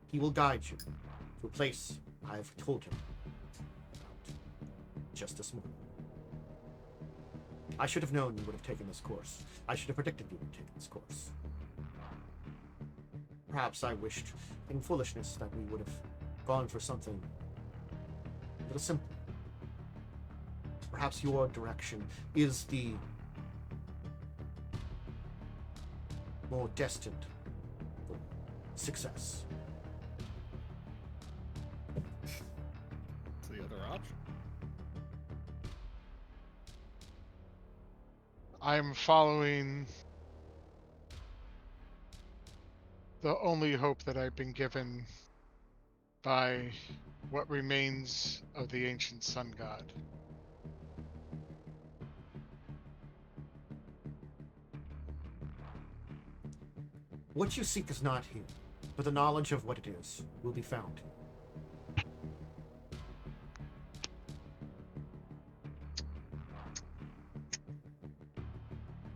He will guide you to a place I have told him about just this morning. I should have known you would have taken this course. I should have predicted you would take this course. Perhaps I wished, in foolishness, that we would have gone for something a little simpler. Perhaps your direction is the more destined for success. What's the other option? I'm following the only hope that I've been given by what remains of the ancient sun god. What you seek is not here, but the knowledge of what it is will be found.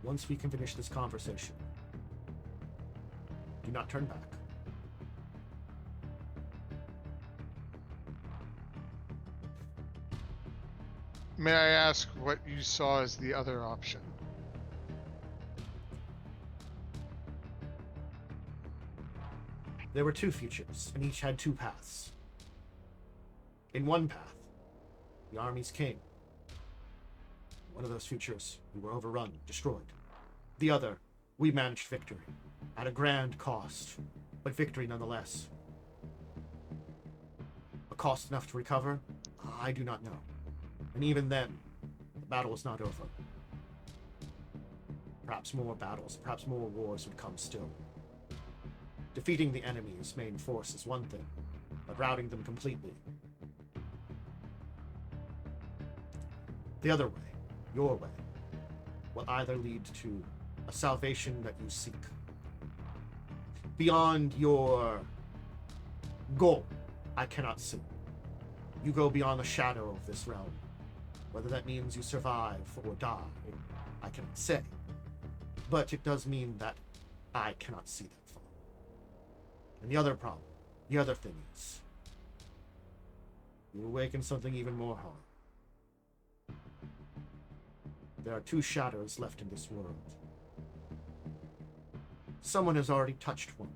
Once we can finish this conversation, do not turn back. May I ask what you saw as the other option? There were two futures, and each had two paths. In one path, the armies came. One of those futures, we were overrun, destroyed. The other, we managed victory, at a grand cost, but victory nonetheless. A cost enough to recover? I do not know. And even then, the battle is not over. Perhaps more battles, perhaps more wars would come still. Defeating the enemy's main force is one thing, but routing them completely. The other way, your way, will either lead to a salvation that you seek. Beyond your goal, I cannot see. You go beyond the shadow of this realm. Whether that means you survive or die, I cannot say. But it does mean that I cannot see that far. And the other problem, the other thing is, you awaken something even more hard. There are two shadows left in this world. Someone has already touched one.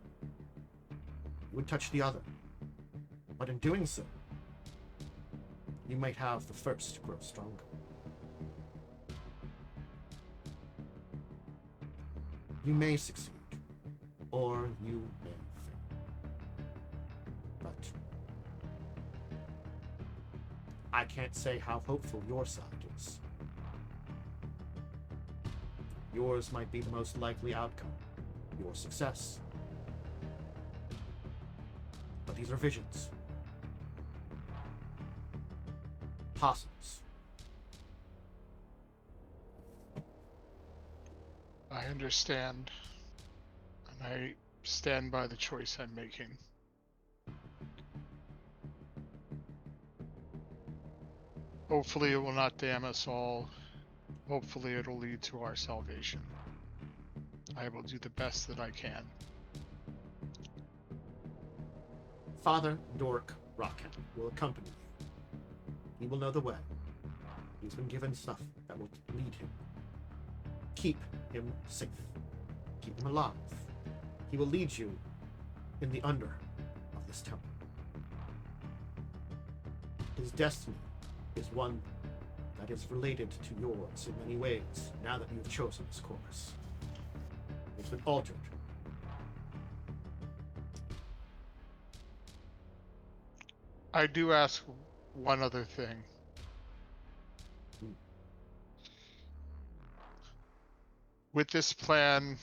You would touch the other. But in doing so, you might have the first grow stronger. You may succeed, or you may fail. But I can't say how hopeful your side is. Yours might be the most likely outcome, your success. But these are visions. Possibles. I understand, and I stand by the choice I'm making. Hopefully it will not damn us all. Hopefully it'll lead to our salvation. I will do the best that I can. Father Dork Rockhat will accompany you. He will know the way. He's been given stuff that will lead him. Keep him safe. Keep him alive. He will lead you in the under of this temple. His destiny is one that is related to yours in many ways, now that you've chosen this course. It's been altered. I do ask one other thing. With this plan,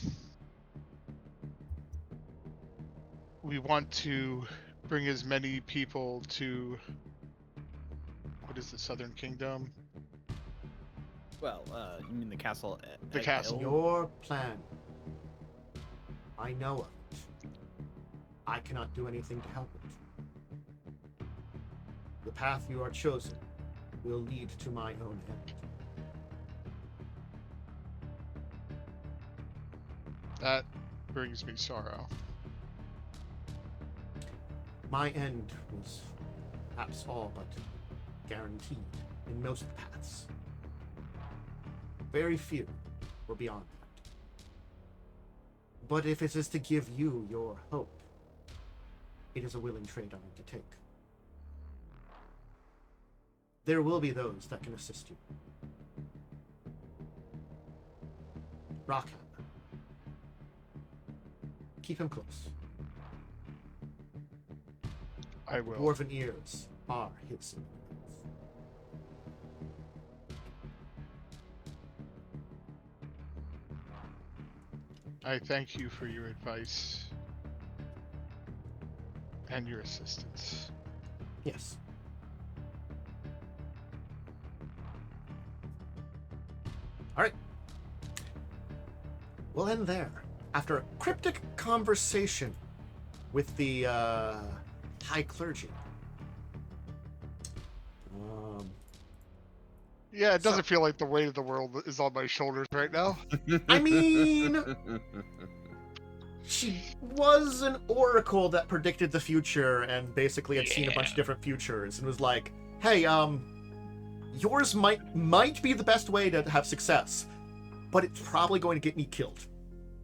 we want to bring as many people to, what is the Southern Kingdom? Well, you mean the castle? The castle. Your plan. I know of it. I cannot do anything to help it. The path you are chosen will lead to my own end. That brings me sorrow. My end was perhaps all but guaranteed in most paths. Very few were beyond that. But if it is to give you your hope, it is a willing trade I'm to take. There will be those that can assist you. Rockhammer. Keep him close. I will. Dwarven ears are his. I thank you for your advice and your assistance. Yes. All right. We'll end there. after a cryptic conversation with the High Clergy. Yeah, it doesn't feel like the weight of the world is on my shoulders right now. I mean, she was an oracle that predicted the future and basically had seen a bunch of different futures and was like, hey, yours might be the best way to have success, but it's probably going to get me killed.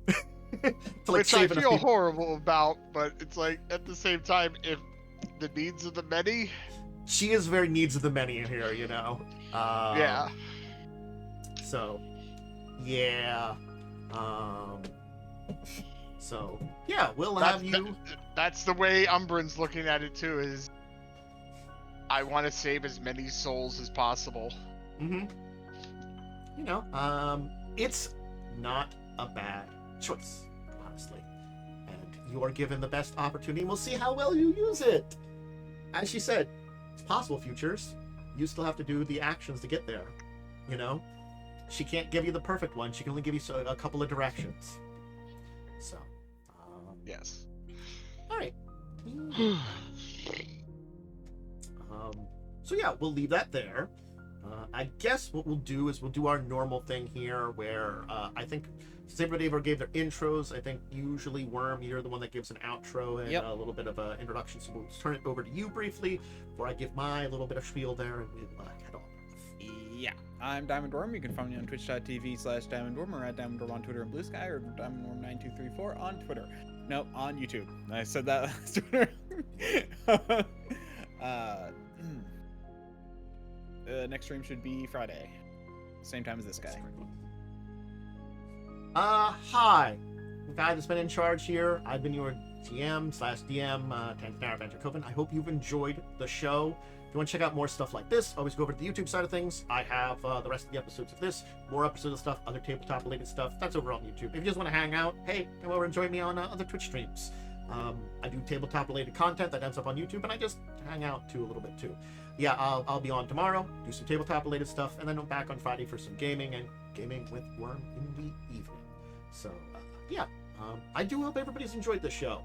To, like, Which I save enough feel people. horrible about, but it's like, at the same time, if the needs of the many... She is very needs of the many in here, you know? Yeah. So, yeah. So, yeah, we'll have you... That's the way Umbrin's looking at it, too, is... I want to save as many souls as possible. Mm-hmm. You know, it's not a bad choice, honestly. And you are given the best opportunity, and we'll see how well you use it. As she said, it's possible futures. You still have to do the actions to get there, you know? She can't give you the perfect one. She can only give you a couple of directions. So, Yes. all right. So yeah, we'll leave that there. I guess what we'll do is we'll do our normal thing here where I think since everybody ever gave their intros, I think usually Wyrm, you're the one that gives an outro and a little bit of an introduction. So we'll turn it over to you briefly before I give my little bit of spiel there and we'll head on. Yeah, I'm Diamond Wyrm. You can find me on twitch.tv/DiamondWyrm or at Diamond Wyrm on Twitter and Blue Sky or DiamondWyrm9234 on Twitter. No, on YouTube. I said that last Twitter. Next stream should be Friday. Same time as this guy. Hi. The guy that's been in charge here. I've been your GM/DM, Dracovin. I hope you've enjoyed the show. If you want to check out more stuff like this, always go over to the YouTube side of things. I have the rest of the episodes of this, more episodes of stuff, other tabletop-related stuff. That's over on YouTube. If you just want to hang out, hey, come over and join me on other Twitch streams. I do tabletop-related content that ends up on YouTube, and I just hang out too a little bit too. Yeah, I'll be on tomorrow, do some tabletop-related stuff, and then I'm back on Friday for some gaming and gaming with Wyrm in the evening. So, yeah, I do hope everybody's enjoyed this show.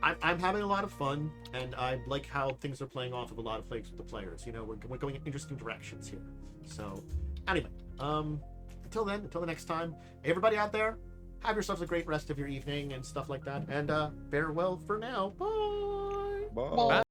I'm having a lot of fun, and I like how things are playing off of a lot of things with the players. You know, we're going in interesting directions here. So, anyway, until then, until the next time, everybody out there, have yourselves a great rest of your evening and stuff like that, and farewell for now. Bye! Bye.